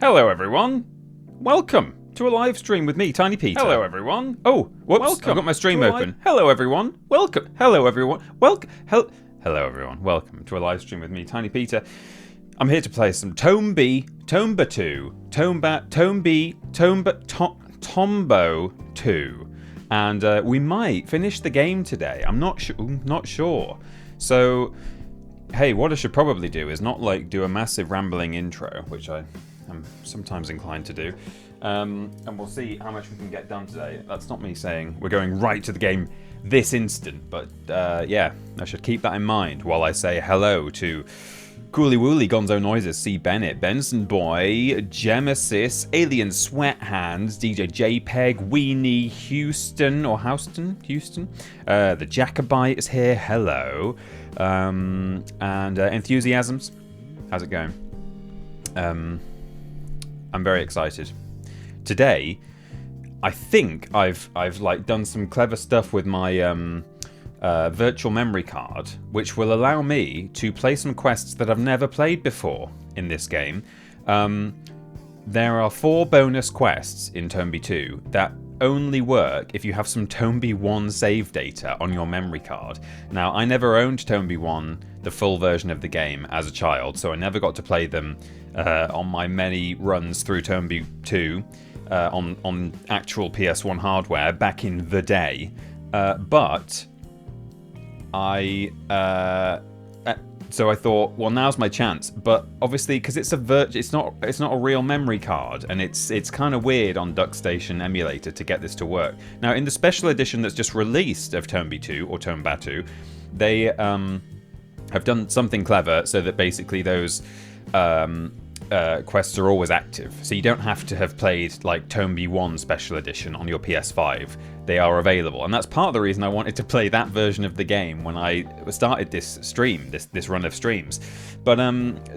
Hello everyone, welcome to a live stream with me, TinyPeter. Hello everyone. Oh, whoops, welcome. I've got my stream open. Hello everyone, welcome. Hello everyone, welcome. Hello everyone, welcome to a live stream with me, TinyPeter. I'm here to play some Tomba 2, Tombo 2, and we might finish the game today. I'm not sure. So, hey, what I should probably do is not do a massive rambling intro, which I'm sometimes inclined to do, and we'll see how much we can get done today. That's not me saying we're going right to the game this instant, but yeah, I should keep that in mind while I say hello to Cooley Wooly, Gonzo Noises, C. Bennett, Benson Boy, Gemesis, Alien Sweat Hands, DJ JPEG, Weenie, Houston, the Jacobite is here, hello, and Enthusiasms, how's it going? I'm very excited. Today, I think I've done some clever stuff with my virtual memory card, which will allow me to play some quests that I've never played before in this game. There are 4 bonus quests in Tomba 2 that only work if you have some Tomba 1 save data on your memory card. Now, I never owned Tomba 1, the full version of the game, as a child, so I never got to play them on my many runs through Tomba 2 on actual PS1 hardware back in the day. But so I thought, well, now's my chance. But obviously, because it's not a real memory card, and it's kind of weird on DuckStation emulator to get this to work. Now, in the special edition that's just released of Tomba 2 or Tomba 2, they have done something clever so that basically those quests are always active. So you don't have to have played like Tomba 1 special edition on your PS5. They are available, and that's part of the reason I wanted to play that version of the game when I started this stream, this run of streams. But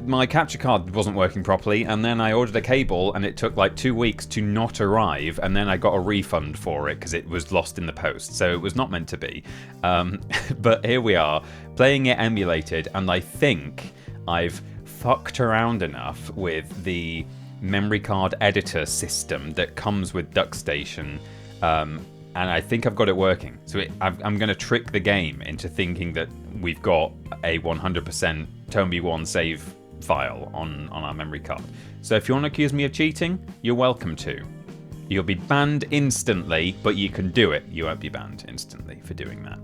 my capture card wasn't working properly, and then I ordered a cable, and it took like 2 weeks to not arrive, and then I got a refund for it because it was lost in the post, so it was not meant to be. But here we are, playing it emulated, and I think I've fucked around enough with the memory card editor system that comes with DuckStation, and I think I've got it working. So I'm going to trick the game into thinking that we've got a 100% Tomba 1 save file on our memory card. So if you want to accuse me of cheating, you're welcome to. You'll be banned instantly, but you can do it. You won't be banned instantly for doing that.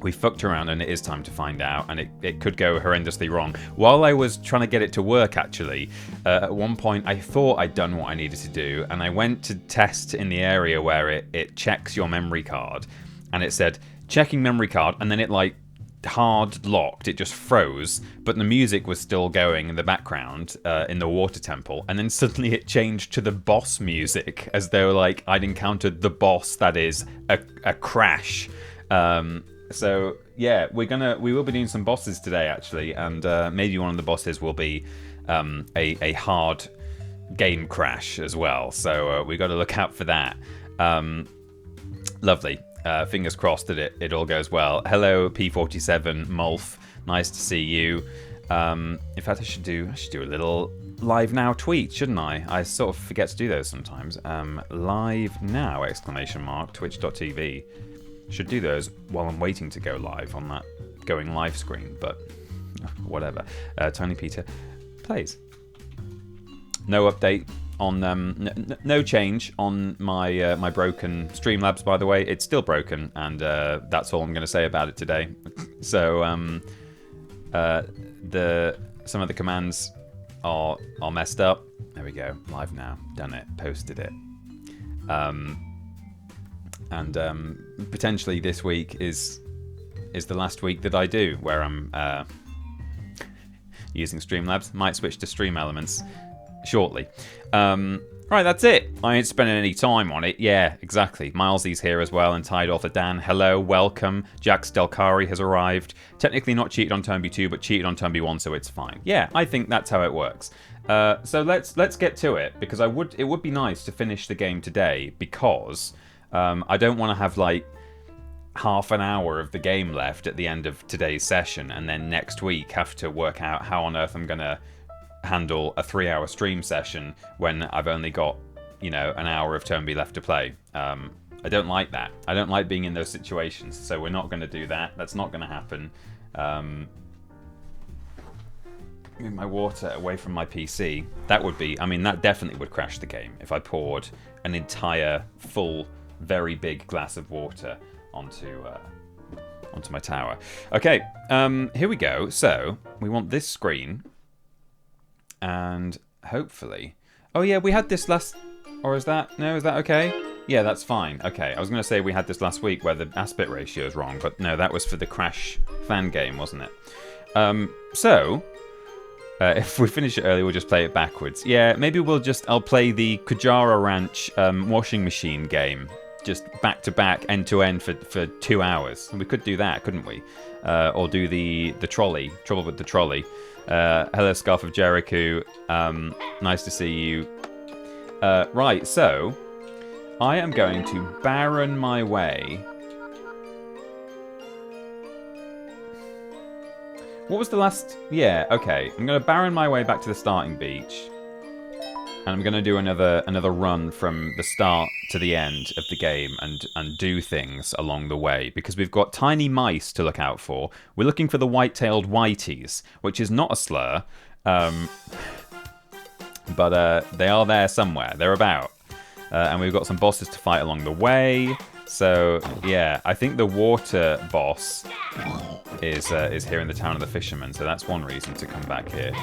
We fucked around, and it is time to find out, and it could go horrendously wrong. While I was trying to get it to work, actually, at one point I thought I'd done what I needed to do, and I went to test in the area where it checks your memory card, and it said, checking memory card, and then it hard locked, it just froze, but the music was still going in the background in the water temple, and then suddenly it changed to the boss music, as though I'd encountered the boss that is a crash. So yeah, we will be doing some bosses today, actually, and maybe one of the bosses will be a hard game crash as well. So we got to look out for that. Lovely. Fingers crossed that it all goes well. Hello, P47 Mulf. Nice to see you. In fact, I should do a little live now tweet, shouldn't I? I sort of forget to do those sometimes. Live now! ! Twitch.tv. Should do those while I'm waiting to go live on that going live screen, but whatever. TinyPeterPlays. No update on no change on my my broken Streamlabs. By the way, it's still broken, and that's all I'm going to say about it today. So some of the commands are messed up. There we go. Live now. Done it. Posted it. And potentially this week is the last week that I do where I'm using Streamlabs. Might switch to Stream Elements shortly. Right, that's it. I ain't spending any time on it. Yeah, exactly. Milesy's here as well, and Tide Author Dan. Hello, welcome. Jax Delcari has arrived. Technically not cheated on Tomba 2, but cheated on Tomba 1, so it's fine. Yeah, I think that's how it works. So let's get to it, because it would be nice to finish the game today, because I don't want to have half an hour of the game left at the end of today's session, and then next week have to work out how on earth I'm going to handle a 3-hour stream session when I've only got, you know, an hour of Tomba left to play. I don't like that. I don't like being in those situations, so we're not going to do that. That's not going to happen. Move my water away from my PC. That would be, I mean, that definitely would crash the game if I poured an entire, full, very big glass of water onto my tower. Okay, here we go. So, we want this screen. And hopefully... Oh yeah, we had this last... Or is that... No, is that okay? Yeah, that's fine. Okay, I was going to say we had this last week where the aspect ratio is wrong, but no, that was for the Crash fan game, wasn't it? If we finish it early, we'll just play it backwards. Yeah, maybe I'll play the Kujara Ranch washing machine game, just back to back, end to end for 2 hours. We could do that, couldn't we? Or do the trolley, Trouble with the Trolley. Hello, Scarf of Jericho. Nice to see you. Right, so I am going to Baron my way. What was the last... Yeah, okay. I'm going to Baron my way back to the starting beach. And I'm going to do another run from the start to the end of the game and do things along the way. Because we've got tiny mice to look out for. We're looking for the white-tailed whiteys, which is not a slur. But they are there somewhere. They're about. And we've got some bosses to fight along the way. So, yeah, I think the water boss is here in the town of the fishermen, so that's one reason to come back here.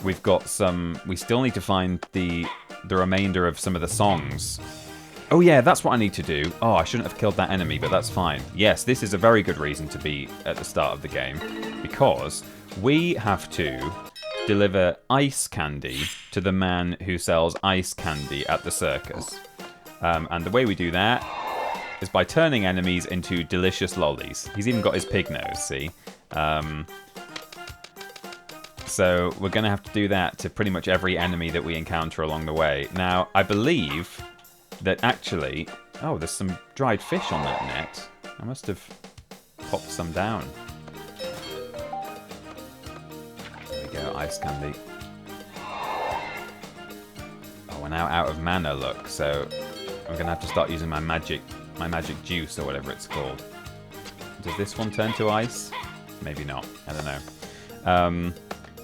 We've got some... We still need to find the remainder of some of the songs. Oh yeah, that's what I need to do. Oh, I shouldn't have killed that enemy, but that's fine. Yes, this is a very good reason to be at the start of the game, because we have to deliver ice candy to the man who sells ice candy at the circus. And the way we do that is by turning enemies into delicious lollies. He's even got his pig nose, see? So we're going to have to do that to pretty much every enemy that we encounter along the way. Now, I believe that actually... Oh, there's some dried fish on that net. I must have popped some down. There we go, ice candy. Oh, we're now out of mana, look, so... I'm going to have to start using my magic juice or whatever it's called. Does this one turn to ice? Maybe not. I don't know.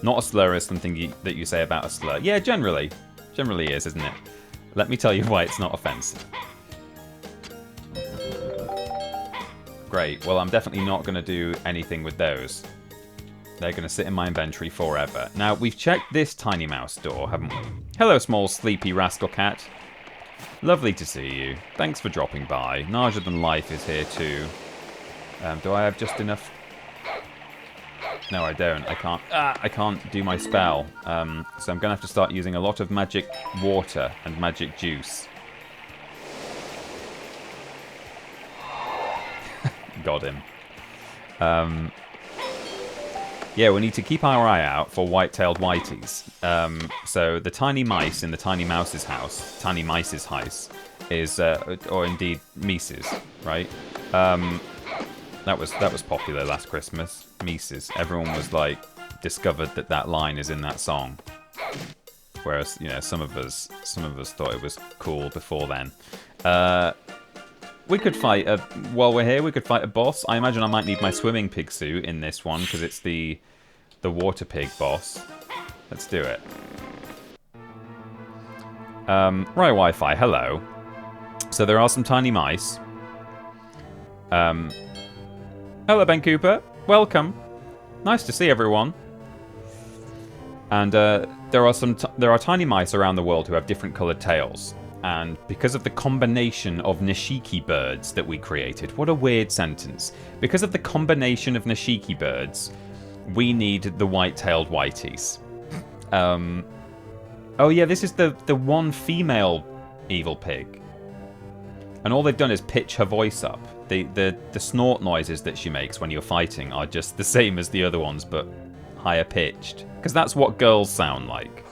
Not a slur is something that you say about a slur. Yeah, generally. Generally is, isn't it? Let me tell you why it's not offensive. Great. Well, I'm definitely not going to do anything with those. They're going to sit in my inventory forever. Now, we've checked this tiny mouse door, haven't we? Hello, small, sleepy rascal cat. Lovely to see you. Thanks for dropping by. Larger Than Life is here too. Do I have just enough? No, I don't. I can't do my spell. So I'm going to have to start using a lot of magic water and magic juice. Got him. Yeah, we need to keep our eye out for white-tailed whiteys. So the tiny mice in the tiny mouse's house, tiny mice's house, is, or indeed Mises, right? That was popular last Christmas. Mises. Everyone was like discovered that line is in that song. Whereas, you know, some of us thought it was cool before then. We could fight while we're here. We could fight a boss. I imagine I might need my swimming pig suit in this one because it's the water pig boss. Let's do it. Right, Wi-Fi. Hello. So there are some tiny mice. Hello, Ben Cooper. Welcome. Nice to see everyone. And there are tiny mice around the world who have different coloured tails. And because of the combination of Nishiki birds that we created... What a weird sentence. Because of the combination of Nishiki birds, we need the white-tailed whiteys. Oh yeah, this is the one female evil pig. And all they've done is pitch her voice up. The snort noises that she makes when you're fighting are just the same as the other ones, but higher pitched. Because that's what girls sound like.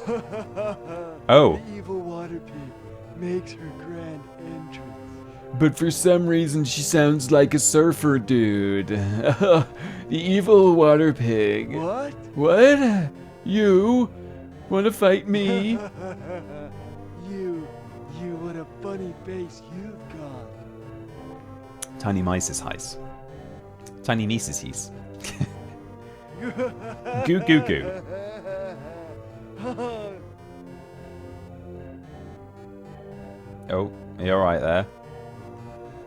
Oh. The evil water pig makes her grand entrance. But for some reason she sounds like a surfer dude. The evil water pig. What? What? You? Wanna fight me? What a funny face you've got. Tiny Mice's heis. Tiny Mice's heis. Goo goo goo. Oh, you alright there?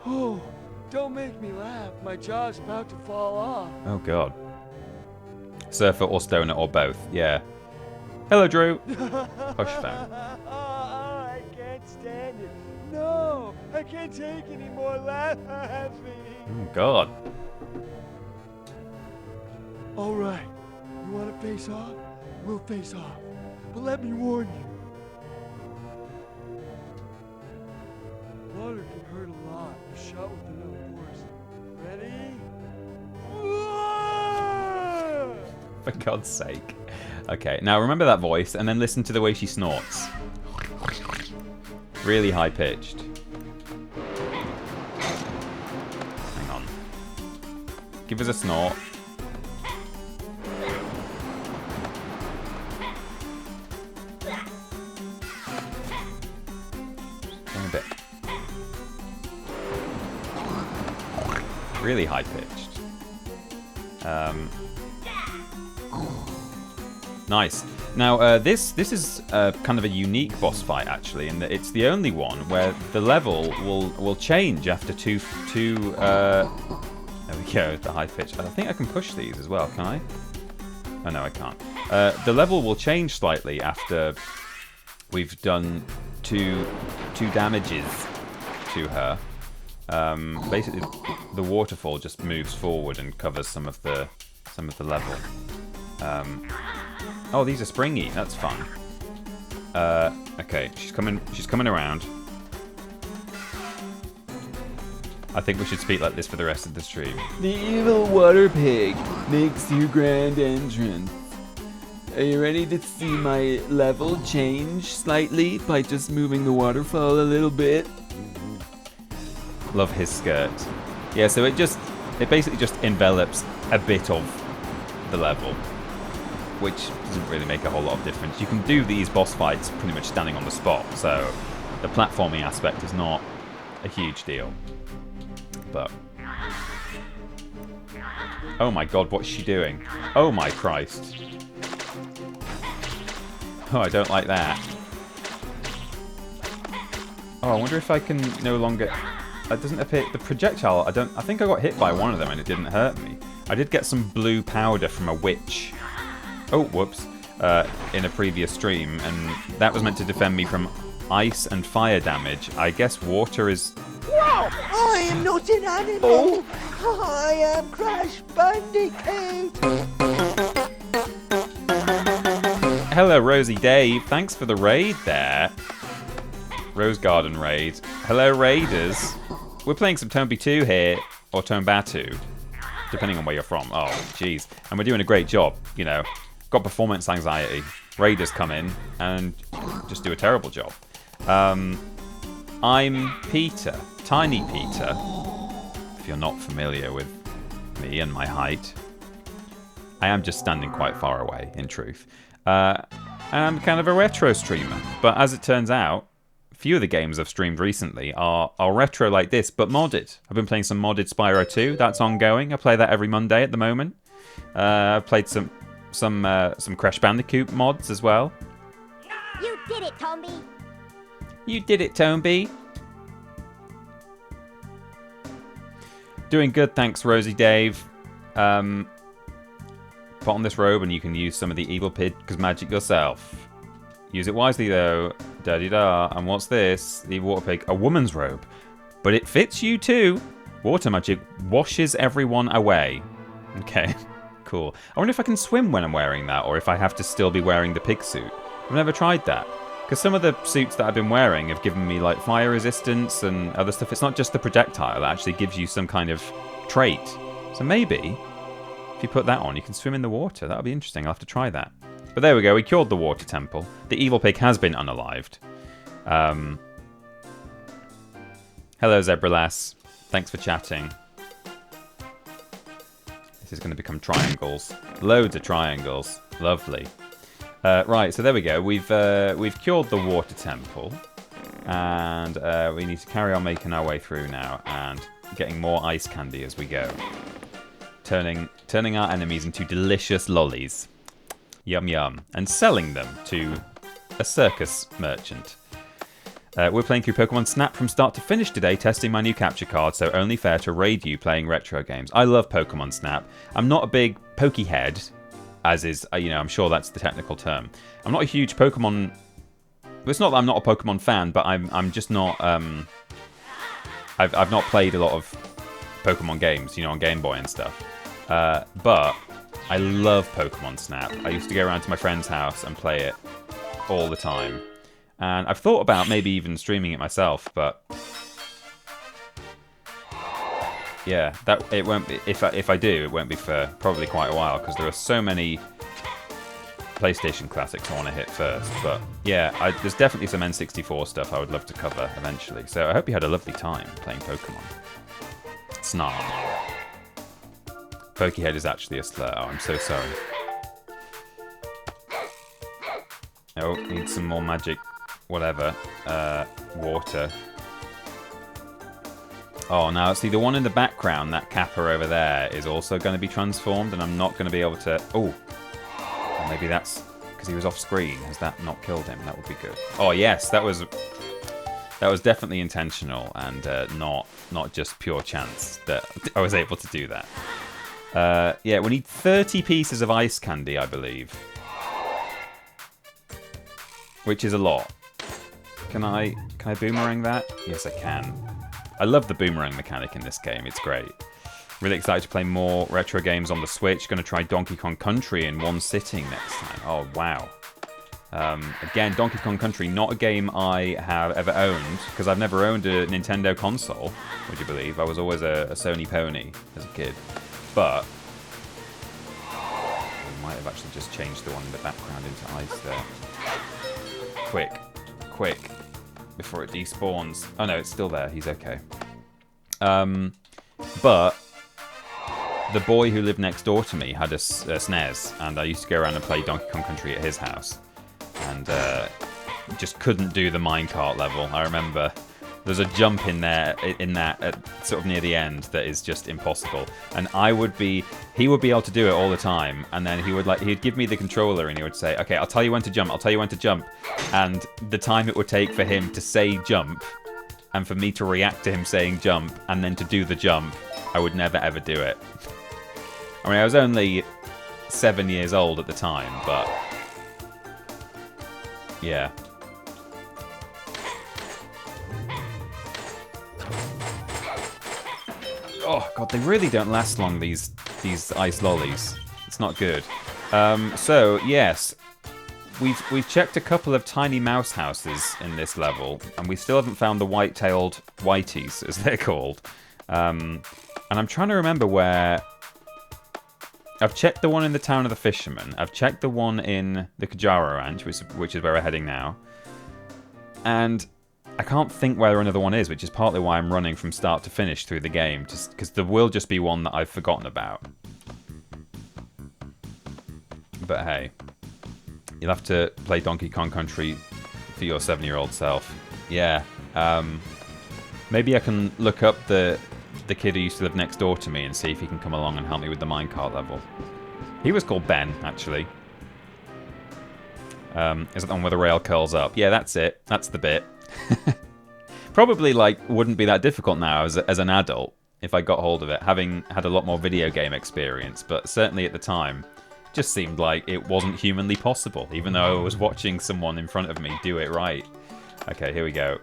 Oh, don't make me laugh. My jaw's about to fall off. Oh god. Surfer or stoner or both, yeah. Hello, Drew. Hush phone. I can't stand it. No, I can't take any more laughing. Oh god. All right, you want to face off? We'll face off. But let me warn you. Water can hurt a lot if shot with enough force. Ready? For God's sake. Okay, now remember that voice and then listen to the way she snorts. Really high pitched. Hang on. Give us a snort. A bit. Really high pitched. Nice. Now, this is kind of a unique boss fight, actually, in that it's the only one where the level will change after two. There we go, the high pitch. I think I can push these as well, can I? Oh no, I can't. The level will change slightly after we've done two damages to her. Basically, the waterfall just moves forward and covers some of the level. Oh, these are springy. That's fun. Okay, she's coming around. I think we should speak like this for the rest of the stream. The evil water pig makes your grand entrance. Are you ready to see my level change slightly by just moving the waterfall a little bit? Love his skirt. Yeah, so it basically just envelops a bit of the level, which doesn't really make a whole lot of difference. You can do these boss fights pretty much standing on the spot, so the platforming aspect is not a huge deal. But oh my god, what's she doing? Oh my Christ. Oh, I don't like that. Oh, I wonder if I can no longer... It doesn't appear... The projectile, I think I got hit by one of them and it didn't hurt me. I did get some blue powder from a witch. Oh, whoops. In a previous stream, and that was meant to defend me from ice and fire damage. I guess water is... Wow! I am not an animal! I am Crash Bandicoot! Hello, Rosie Dave. Thanks for the raid there. Rose Garden raid. Hello, raiders. We're playing some Tomba 2 here, or Tomba 2, depending on where you're from. Oh, jeez. And we're doing a great job, you know. Got performance anxiety. Raiders come in and just do a terrible job. I'm Peter, Tiny Peter, if you're not familiar with me and my height. I am just standing quite far away, in truth. And I'm kind of a retro streamer, but as it turns out, a few of the games I've streamed recently are retro like this, but modded. I've been playing some modded Spyro 2, that's ongoing. I play that every Monday at the moment. I've played some Crash Bandicoot mods as well. You did it, Tomby! You did it, Tomby. Doing good, thanks, Rosie Dave. Put on this robe and you can use some of the evil pig's magic yourself. Use it wisely, though. Da-di-da. And what's this? The water pig. A woman's robe. But it fits you, too. Water magic washes everyone away. Okay. Cool. I wonder if I can swim when I'm wearing that, or if I have to still be wearing the pig suit. I've never tried that. Because some of the suits that I've been wearing have given me, like, fire resistance and other stuff. It's not just the projectile. It actually gives you some kind of trait. So maybe, if you put that on, you can swim in the water. That'll be interesting. I'll have to try that. But there we go. We cured the water temple. The evil pig has been unalived. Hello, Zebra Lass. Thanks for chatting. It is going to become triangles. Loads of triangles. Lovely. Right, so there we go. We've cured the water temple. And we need to carry on making our way through now and getting more ice candy as we go. Turning our enemies into delicious lollies. Yum yum. And selling them to a circus merchant. We're playing through Pokemon Snap from start to finish today, testing my new capture card, so only fair to raid you playing retro games. I love Pokemon Snap. I'm not a big Pokehead, as is, I'm sure that's the technical term. I'm not a huge Pokemon... It's not that I'm not a Pokemon fan, but I'm just not... I've not played a lot of Pokemon games, on Game Boy and stuff. But I love Pokemon Snap. I used to go around to my friend's house and play it all the time. And I've thought about maybe even streaming it myself, but yeah, it won't be. If I do, it won't be for probably quite a while because there are so many PlayStation classics I want to hit first. But yeah, there's definitely some N64 stuff I would love to cover eventually. So I hope you had a lovely time playing Pokemon Snap. Pokehead is actually a slur. Oh, I'm so sorry. Oh, need some more magic. Whatever. Water. Oh, now see the one in the background, that Kappa over there, is also going to be transformed, and I'm not going to be able to. Oh, maybe that's because he was off screen. Has that not killed him? That would be good. Oh yes, that was definitely intentional and not just pure chance that I was able to do that. Yeah, we need 30 pieces of ice candy, I believe, which is a lot. Can I boomerang that? Yes, I can. I love the boomerang mechanic in this game. It's great. Really excited to play more retro games on the Switch. Going to try Donkey Kong Country in one sitting next time. Oh, wow. Again, Donkey Kong Country, not a game I have ever owned, because I've never owned a Nintendo console, would you believe? I was always a Sony pony as a kid. But we might have actually just changed the one in the background into ice there. Quick. Before it despawns. Oh no, it's still there. He's okay. But the boy who lived next door to me had a SNES, and I used to go around and play Donkey Kong Country at his house. And just couldn't do the minecart level. I remember there's a jump in there, sort of near the end, that is just impossible. And he would be able to do it all the time. And then he'd give me the controller and he would say, okay, I'll tell you when to jump. And the time it would take for him to say jump and for me to react to him saying jump and then to do the jump, I would never ever do it. I mean, I was only 7 years old at the time, but yeah. Oh god, they really don't last long, these ice lollies. It's not good. So yes, we've checked a couple of tiny mouse houses in this level, and we still haven't found the white-tailed whiteys, as they're called. And I'm trying to remember where. I've checked the one in the town of the fishermen. I've checked the one in the Kajara Ranch, which is where we're heading now. And I can't think where another one is, which is partly why I'm running from start to finish through the game, just because there will just be one that I've forgotten about. But hey, you'll have to play Donkey Kong Country for your 7-year-old self. Yeah. Maybe I can look up the kid who used to live next door to me and see if he can come along and help me with the minecart level. He was called Ben, actually. Is that the one where the rail curls up? Yeah, that's it. That's the bit. Probably wouldn't be that difficult now as an adult if I got hold of it, having had a lot more video game experience, but certainly at the time it just seemed like it wasn't humanly possible, even though I was watching someone in front of me do it right. Okay, here we go.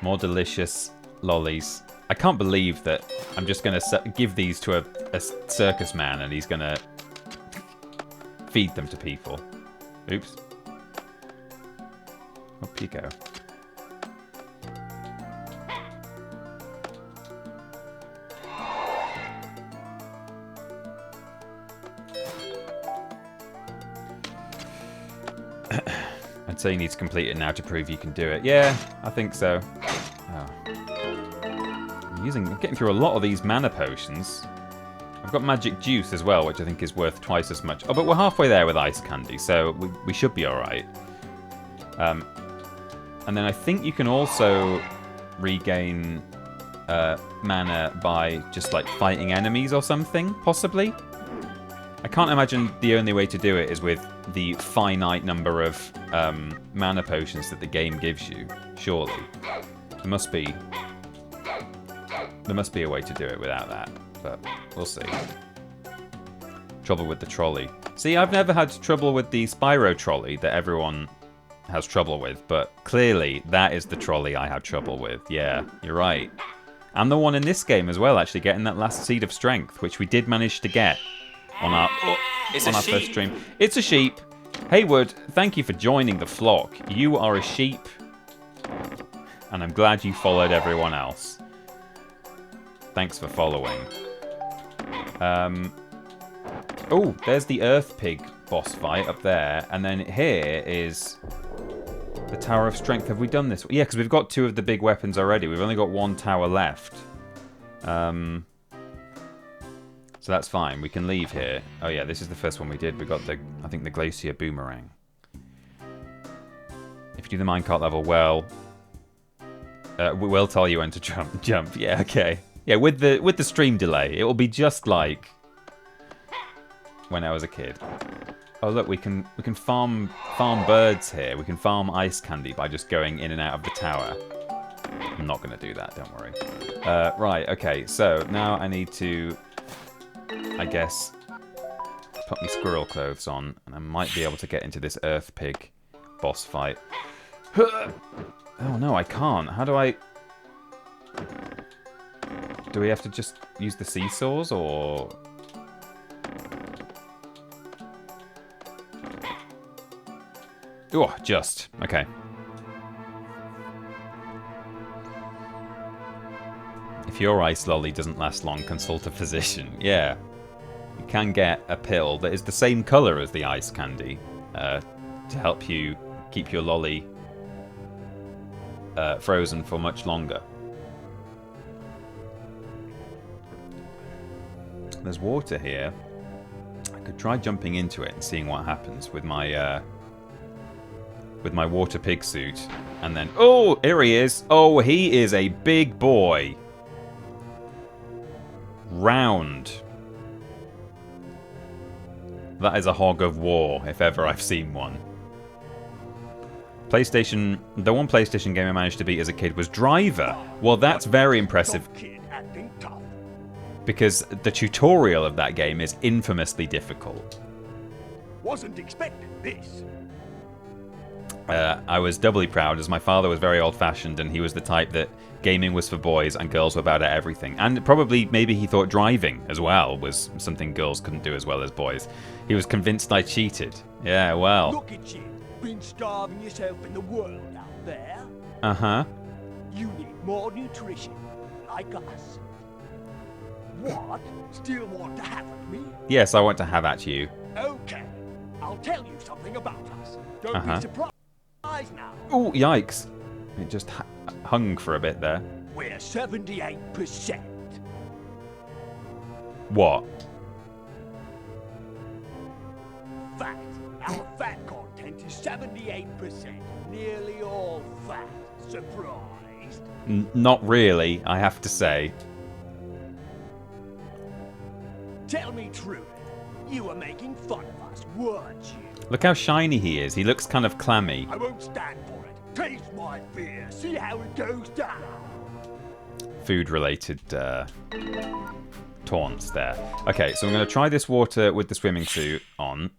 More delicious lollies. I can't believe that I'm just going to give these to a circus man and he's going to feed them to people. Oops. Up you go. I'd say you need to complete it now to prove you can do it. Yeah, I think so. Oh. I'm getting through a lot of these mana potions. I've got magic juice as well, which I think is worth twice as much. Oh, but we're halfway there with ice candy, so we should be alright. And then I think you can also regain mana by just like fighting enemies or something, possibly. I can't imagine the only way to do it is with the finite number of mana potions that the game gives you, surely. There must be a way to do it without that, but we'll see. Trouble with the trolley. See, I've never had trouble with the Spyro trolley that everyone has trouble with, but clearly that is the trolley I had trouble with. Yeah, you're right. And the one in this game as well, actually getting that last seed of strength, which we did manage to get on our first stream. It's a sheep. Haywood, thank you for joining the flock. You are a sheep, and I'm glad you followed everyone else. Thanks for following. Oh, there's the Earth Pig boss fight up there, and then here is the Tower of Strength. Have we done this? Yeah, because we've got 2 of the big weapons already. We've only got 1 tower left. So that's fine. We can leave here. Oh yeah, this is the first one we did. We got I think the Glacier Boomerang. If you do the minecart level well, we will tell you when to jump. Yeah, okay. Yeah, with the stream delay, it will be just like when I was a kid. Oh look, we can farm birds here. We can farm ice candy by just going in and out of the tower. I'm not going to do that, don't worry. Right, okay, so now I need to, I guess, put my squirrel clothes on, and I might be able to get into this Earth Pig boss fight. Oh no, I can't. How do I... Do we have to just use the seesaws, or... Oh, just. Okay. If your ice lolly doesn't last long, consult a physician. Yeah. You can get a pill that is the same colour as the ice candy to help you keep your lolly frozen for much longer. There's water here. I could try jumping into it and seeing what happens with my water pig suit. And then... Oh, here he is. Oh, he is a big boy. Round. That is a hog of war, if ever I've seen one. The one PlayStation game I managed to beat as a kid was Driver. Well, that's very impressive. Because the tutorial of that game is infamously difficult. Wasn't expecting this. I was doubly proud as my father was very old-fashioned and he was the type that gaming was for boys and girls were bad at everything. And probably maybe he thought driving as well was something girls couldn't do as well as boys. He was convinced I cheated. Yeah, well. Look at you, been starving yourself in the world out there. Uh-huh. You need more nutrition, like us. What? Still want to have at me? Yes, I want to have at you. Okay, I'll tell you something about us. Don't be surprised now. Oh, yikes. It just hung for a bit there. We're 78%. What? Fat. Our fat content is 78%. Nearly all fat. Surprised? Not really, I have to say. Tell me truly, you were making fun of us, weren't you? Look how shiny he is. He looks kind of clammy. I won't stand for it. Taste my fear. See how it goes down. Food-related taunts there. Okay, so I'm going to try this water with the swimming suit on.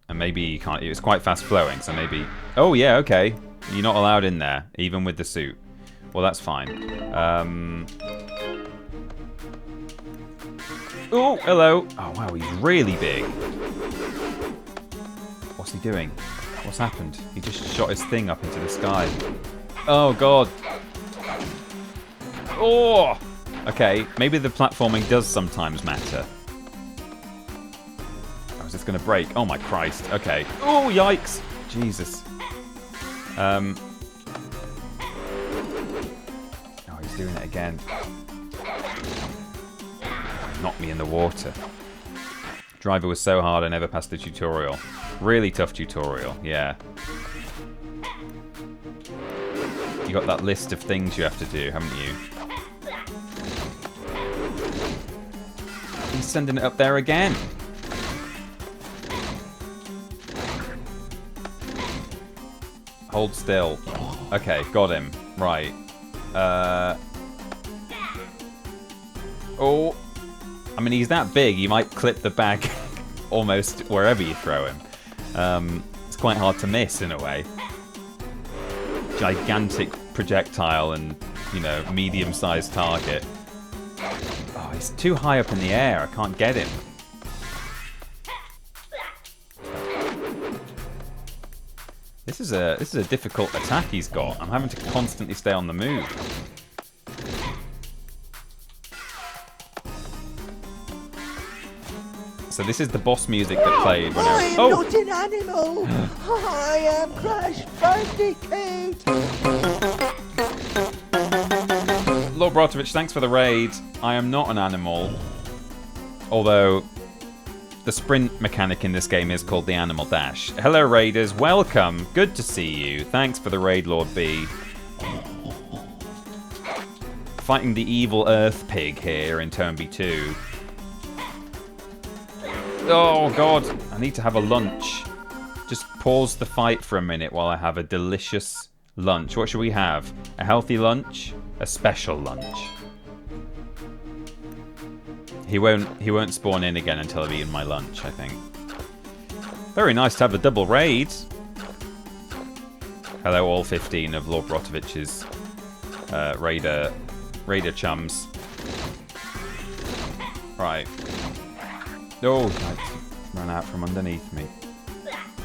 And maybe you can't... It's quite fast-flowing, so maybe... Oh, yeah, okay. You're not allowed in there, even with the suit. Well, that's fine. Oh, hello. Oh, wow, he's really big. What's he doing? What's happened? He just shot his thing up into the sky. Oh, God. Oh! Okay, maybe the platforming does sometimes matter. Oh, is this going to break? Oh, my Christ. Okay. Oh, yikes. Jesus. Oh, he's doing it again. knocked me in the water. Driver was so hard I never passed the tutorial. Really tough tutorial, yeah. You got that list of things you have to do, haven't you? He's sending it up there again. Hold still. Okay, got him. Right. Oh. I mean, he's that big, you might clip the bag almost wherever you throw him. It's quite hard to miss, in a way. Gigantic projectile and, you know, medium-sized target. Oh, he's too high up in the air. I can't get him. This is a difficult attack he's got. I'm having to constantly stay on the move. So this is the boss music that played when I was... I'm not an animal. I am Crash Bandicoot. Lord Brotovich, thanks for the raid. I am not an animal. Although, the sprint mechanic in this game is called the Animal Dash. Hello, raiders. Welcome. Good to see you. Thanks for the raid, Lord B. Fighting the evil Earth Pig here in Tomba 2. Oh, God. I need to have a lunch. Just pause the fight for a minute while I have a delicious lunch. What should we have? A healthy lunch? A special lunch. He won't spawn in again until I've eaten my lunch, I think. Very nice to have a double raid. Hello, all 15 of Lord Brotovich's raider chums. Right. Oh, he ran out from underneath me.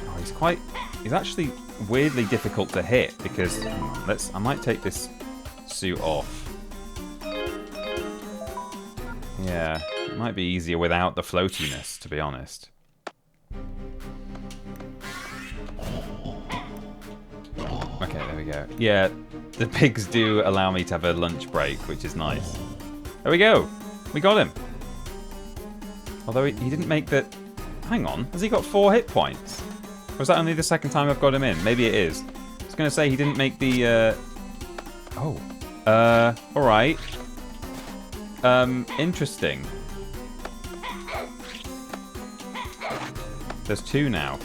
Oh, he's actually weirdly difficult to hit because I might take this suit off. Yeah, it might be easier without the floatiness, to be honest. Okay, there we go. Yeah, the pigs do allow me to have a lunch break, which is nice. There we go. We got him. Although he didn't make the... Hang on, has he got 4 hit points? Or was that only the second time I've got him in? Maybe it is. I was going to say he didn't make the... alright. Interesting. There's 2 now.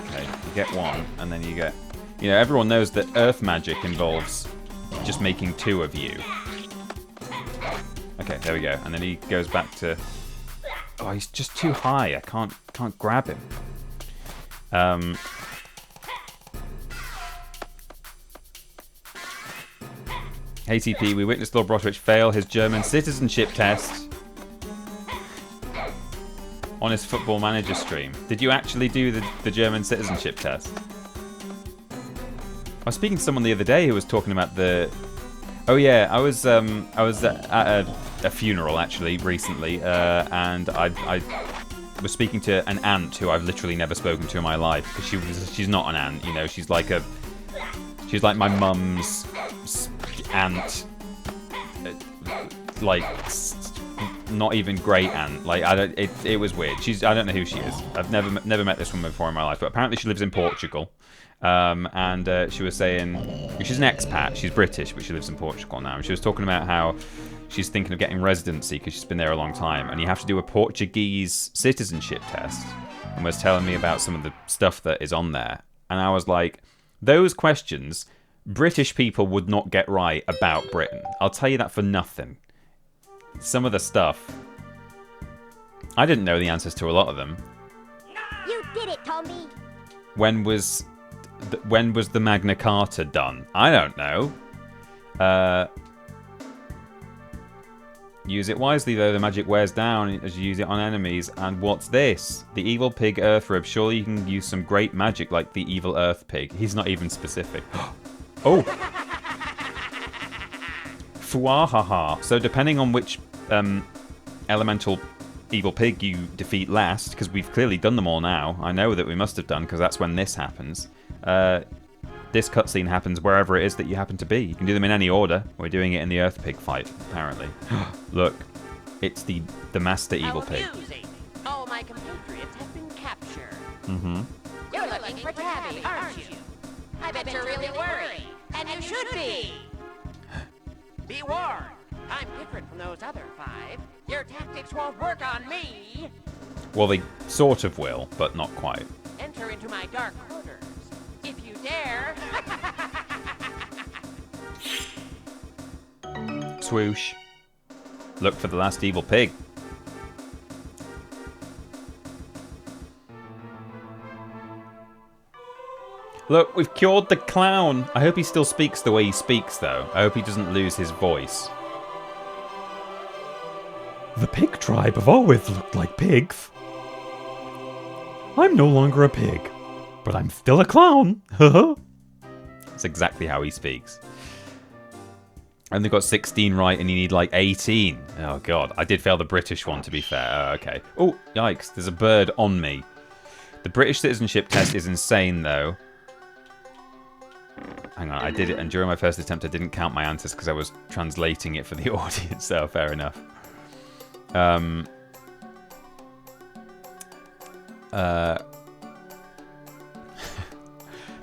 Okay, you get 1, and then you get... You know, everyone knows that earth magic involves just making 2 of you. Okay, there we go. And then he goes back to... Oh, he's just too high. I can't grab him. Hey TP, we witnessed Lord Brotovich fail his German citizenship test on his Football Manager stream. Did you actually do the German citizenship test? I was speaking to someone the other day who was talking about the... Oh yeah, I was at a funeral actually recently, and I was speaking to an aunt who I've literally never spoken to in my life because she's not an aunt, you know. She's like my mum's aunt, like not even great aunt. Like it was weird. I don't know who she is. I've never met this woman before in my life, but apparently she lives in Portugal. And she was saying she's an expat. She's British, but she lives in Portugal now. And she was talking about how she's thinking of getting residency because she's been there a long time, and you have to do a Portuguese citizenship test. And was telling me about some of the stuff that is on there, and I was like, those questions British people would not get right about Britain. I'll tell you that for nothing. Some of the stuff, I didn't know the answers to a lot of them. You did it, Tomby. When was the Magna Carta done? I don't know. Use it wisely, though. The magic wears down as you use it on enemies. And what's this? The evil pig earth rib. Surely you can use some great magic like the evil earth pig. He's not even specific. Oh! Fuahaha. So depending on which elemental evil pig you defeat last, because we've clearly done them all now. I know that we must have done, because that's when this happens. this cutscene happens wherever it is that you happen to be. You can do them in any order. We're doing it in the Earth Pig fight, apparently. Look, it's the Master Evil Pig. All my compatriots have been captured. Mm-hmm. You're looking for Tabby, aren't you? I bet you're really worried. And you should be. Be warned. I'm different from those other 5. Your tactics won't work on me. Well, they sort of will, but not quite. Enter into my dark quarters. If you dare. Swoosh. Look for the last evil pig. Look, we've cured the clown. I hope he still speaks the way he speaks, though. I hope he doesn't lose his voice. The pig tribe have always looked like pigs. I'm no longer a pig, but I'm still a clown. That's exactly how he speaks. I only got 16 right and you need like 18. Oh god, I did fail the British one to be fair. Oh, okay. Oh, yikes, there's a bird on me. The British citizenship test is insane though. Hang on, I did it and during my first attempt I didn't count my answers because I was translating it for the audience, so fair enough.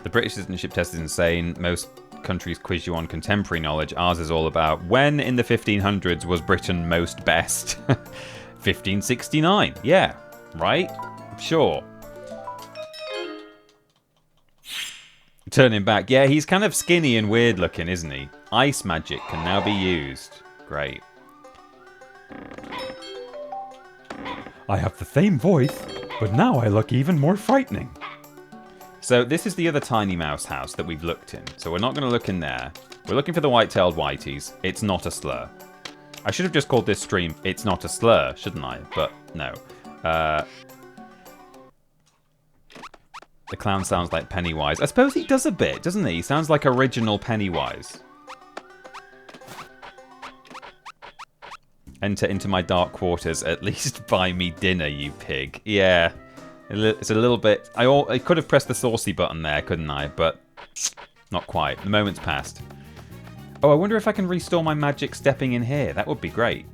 The British citizenship test is insane. Most countries quiz you on contemporary knowledge. Ours is all about when in the 1500s was Britain most best? 1569. Yeah, right? Sure. Turning back. Yeah, he's kind of skinny and weird looking, isn't he? Ice magic can now be used. Great. I have the same voice, but now I look even more frightening. So this is the other tiny mouse house that we've looked in. So we're not going to look in there. We're looking for the white-tailed whiteys. It's not a slur. I should have just called this stream It's Not a Slur, shouldn't I? But no. The clown sounds like Pennywise. I suppose he does a bit, doesn't he? He sounds like original Pennywise. Enter into my dark quarters. At least buy me dinner, you pig. Yeah. It's a little bit... I could have pressed the saucy button there, couldn't I? But not quite. The moment's passed. Oh, I wonder if I can restore my magic stepping in here. That would be great.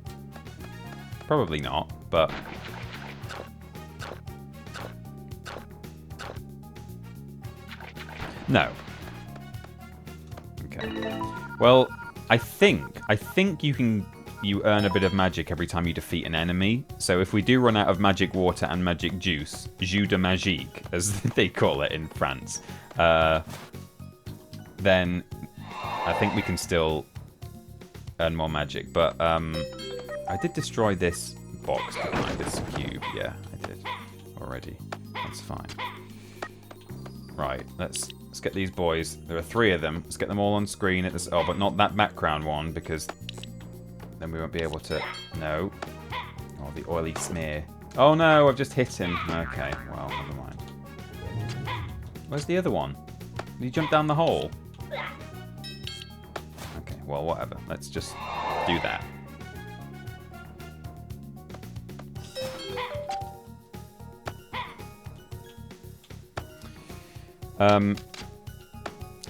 Probably not, but... No. Okay. Well, I think you earn a bit of magic every time you defeat an enemy. So if we do run out of magic water and magic juice, jus de magique, as they call it in France, then I think we can still earn more magic. But I did destroy this box, didn't I? This cube. Yeah, I did already. That's fine. Right, let's get these boys. There are 3 of them. Let's get them all on screen at this. Oh, but not that background one because then we won't be able to... No. Oh, the oily smear. Oh no, I've just hit him. Okay, well, never mind. Where's the other one? Did he jump down the hole? Okay, well, whatever. Let's just do that.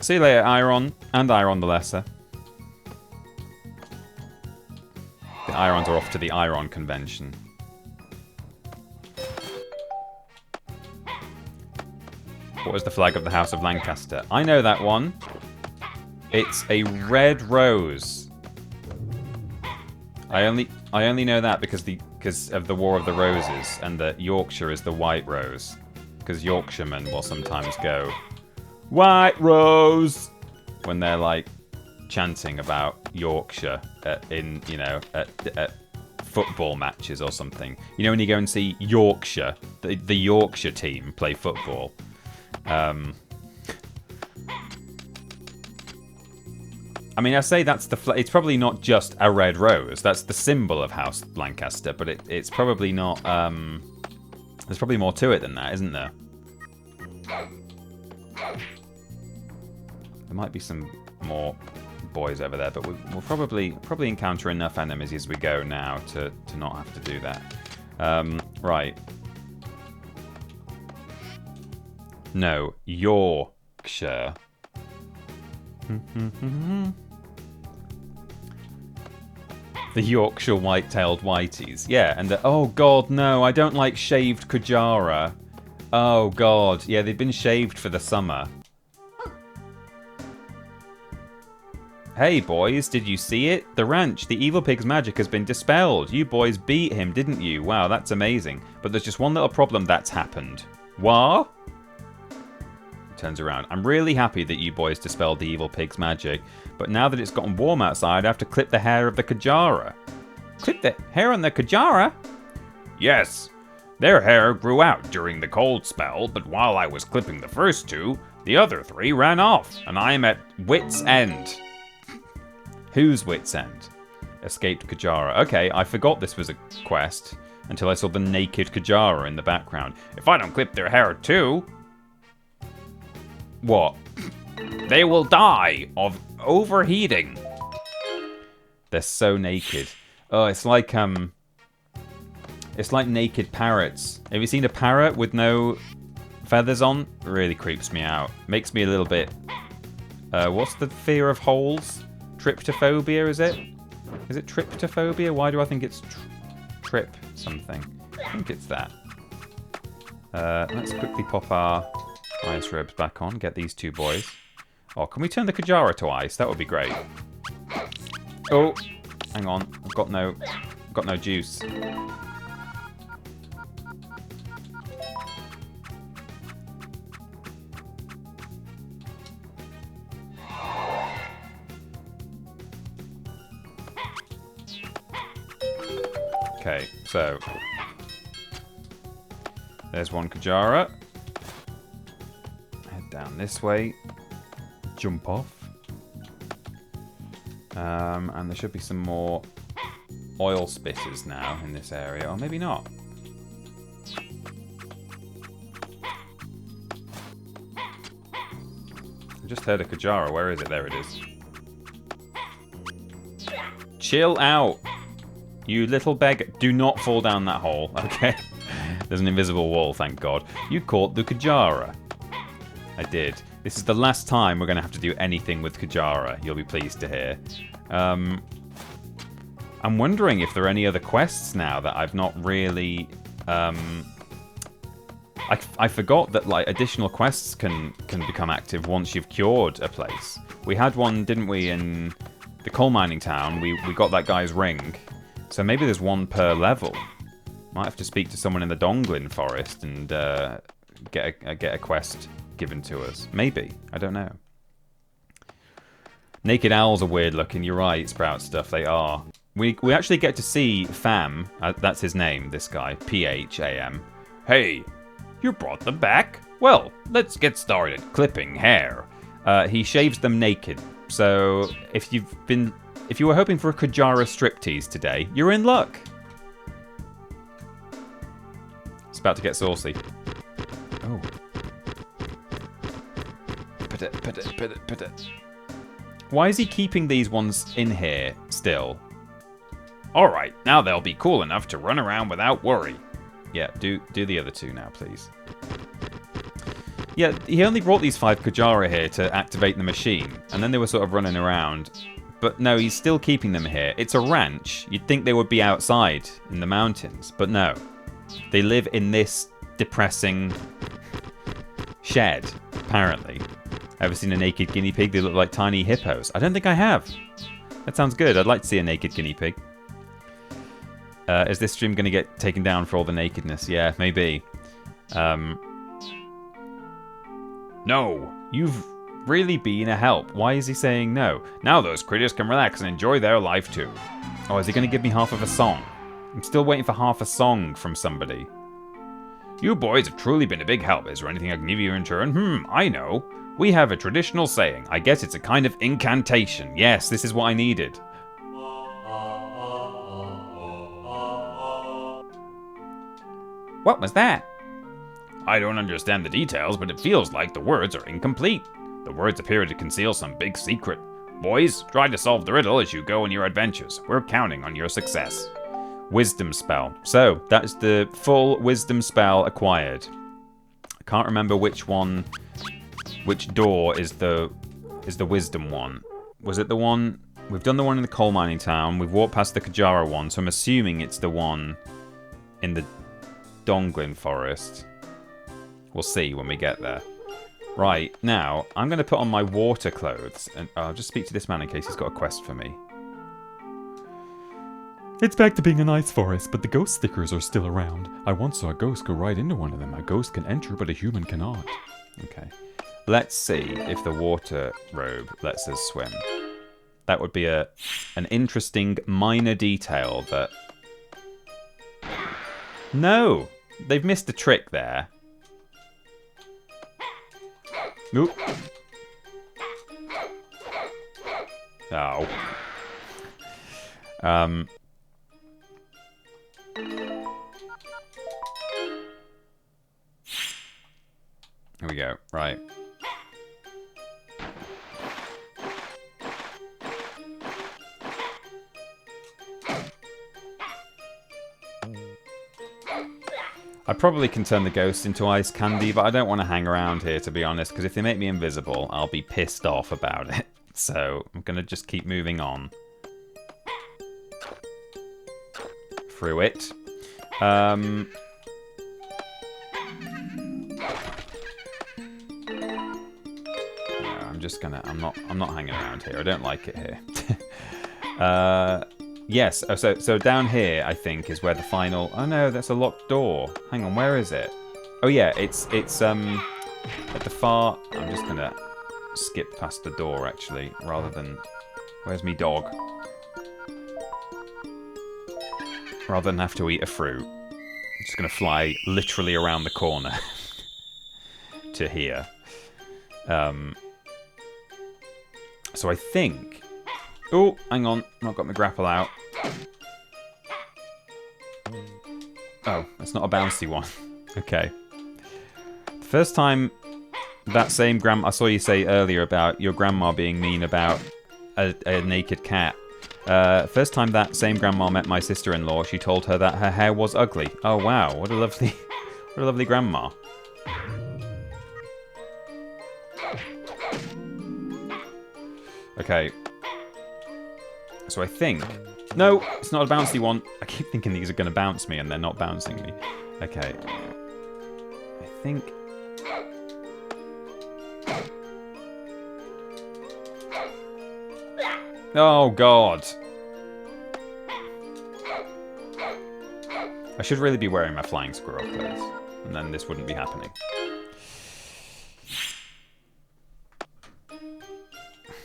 See you later, Iron, and Iron the Lesser. The Irons are off to the Iron convention. What is the flag of the House of Lancaster? I know that one. It's a red rose. I only know that because of the War of the Roses, and that Yorkshire is the white rose. Because Yorkshiremen will sometimes go, "White Rose," when they're like chanting about Yorkshire at football matches or something. You know when you go and see Yorkshire, the Yorkshire team play football. I mean, I say that's it's probably not just a red rose. That's the symbol of House Lancaster, but it's probably not. There's probably more to it than that, isn't there? There might be some more boys over there, but we'll probably encounter enough enemies as we go now to not have to do that. Right. No, Yorkshire. The Yorkshire white-tailed whiteys. Yeah, and the... Oh, God, no. I don't like shaved Kujara. Oh, God. Yeah, they've been shaved for the summer. Hey, boys, did you see it? The ranch, the evil pig's magic has been dispelled. You boys beat him, didn't you? Wow, that's amazing. But there's just one little problem that's happened. What? Turns around. I'm really happy that you boys dispelled the evil pig's magic, but now that it's gotten warm outside, I have to clip the hair of the Kujara. Clip the hair on the Kujara? Yes. Their hair grew out during the cold spell, but while I was clipping the first two, the other three ran off, and I am at wit's end. Whose wit's end? Escaped Kujara. Okay, I forgot this was a quest until I saw the naked Kujara in the background. If I don't clip their hair too... What? They will die of overheating. They're so naked. Oh, it's like naked parrots. Have you seen a parrot with no feathers on? It really creeps me out. Makes me a little bit... what's the fear of holes? Tryptophobia, is it? Is it tryptophobia? Why do I think it's trip something? I think it's that. Let's quickly pop our ice ribs back on. Get these two boys. Oh, can we turn the Kujara to ice? That would be great. Oh, hang on. I've got no juice. Okay, so there's one Kujara. Head down this way. Jump off. And there should be some more oil spitters now in this area, or maybe not. I just heard a Kujara. Where is it? There it is. Chill out. You little beggar. Do not fall down that hole, okay? There's an invisible wall, thank God. You caught the Kujara. I did. This is the last time we're going to have to do anything with Kujara, you'll be pleased to hear. I'm wondering if there are any other quests now that I've not really... I forgot that like additional quests can become active once you've cured a place. We had one, didn't we, in the coal mining town. We got that guy's ring. So maybe there's one per level. Might have to speak to someone in the Donglin Forest and get a quest given to us. Maybe. I don't know. Naked owls are weird looking. You're right, Sprout Stuff. They are. We actually get to see Pham. That's his name, this guy. P-H-A-M. Hey, you brought them back? Well, let's get started clipping hair. He shaves them naked. So if you were hoping for a Kujara striptease today, you're in luck. It's about to get saucy. Oh. Put it. Why is he keeping these ones in here still? Alright, now they'll be cool enough to run around without worry. Yeah, do the other two now, please. Yeah, he only brought these 5 Kujara here to activate the machine, and then they were sort of running around. But no, he's still keeping them here. It's a ranch. You'd think they would be outside in the mountains, but no. They live in this depressing shed, apparently. Ever seen a naked guinea pig? They look like tiny hippos. I don't think I have. That sounds good. I'd like to see a naked guinea pig. Is this stream going to get taken down for all the nakedness? Yeah, maybe. No, you've really been a help. Why is he saying no? Now those critters can relax and enjoy their life too. Oh, is he going to give me half of a song? I'm still waiting for half a song from somebody. You boys have truly been a big help. Is there anything I can give you in return? I know. We have a traditional saying. I guess it's a kind of incantation. Yes, this is what I needed. What was that? I don't understand the details, but it feels like the words are incomplete. The words appear to conceal some big secret. Boys, try to solve the riddle as you go on your adventures. We're counting on your success. Wisdom spell. So, that's the full wisdom spell acquired. I can't remember which door is the is the wisdom one. Was it the one... We've done the one in the coal mining town. We've walked past the Kajara one, so I'm assuming it's the one in the Donglin forest. We'll see when we get there. Right, now, I'm going to put on my water clothes, and I'll just speak to this man in case he's got a quest for me. It's back to being a nice forest, but the ghost stickers are still around. I once saw a ghost go right into one of them. A ghost can enter, but a human cannot. Okay. Let's see if the water robe lets us swim. That would be an interesting minor detail that... No! They've missed a trick there. Oop. Oh. Here we go. Right. I probably can turn the ghost into ice candy, but I don't want to hang around here, to be honest, because if they make me invisible, I'll be pissed off about it. So I'm going to just keep moving on. Through it. I'm just gonna... I'm not hanging around here. I don't like it here. Yes, so down here, I think, is where the final... Oh no, that's a locked door. Hang on, where is it? Oh yeah, it's at the far... I'm just gonna skip past the door, actually, rather than... Where's me dog? Rather than have to eat a fruit. I'm just gonna fly literally around the corner to here. So I think... Oh, hang on. I've got my grapple out. Oh, that's not a bouncy one. Okay. The first time that same I saw you say earlier about your grandma being mean about a naked cat. First time that same grandma met my sister-in-law, she told her that her hair was ugly. Oh wow, what a lovely grandma. Okay. So I think... No, it's not a bouncy one. I keep thinking these are going to bounce me and they're not bouncing me. Okay. I think... Oh, God. I should really be wearing my flying squirrel clothes. And then this wouldn't be happening.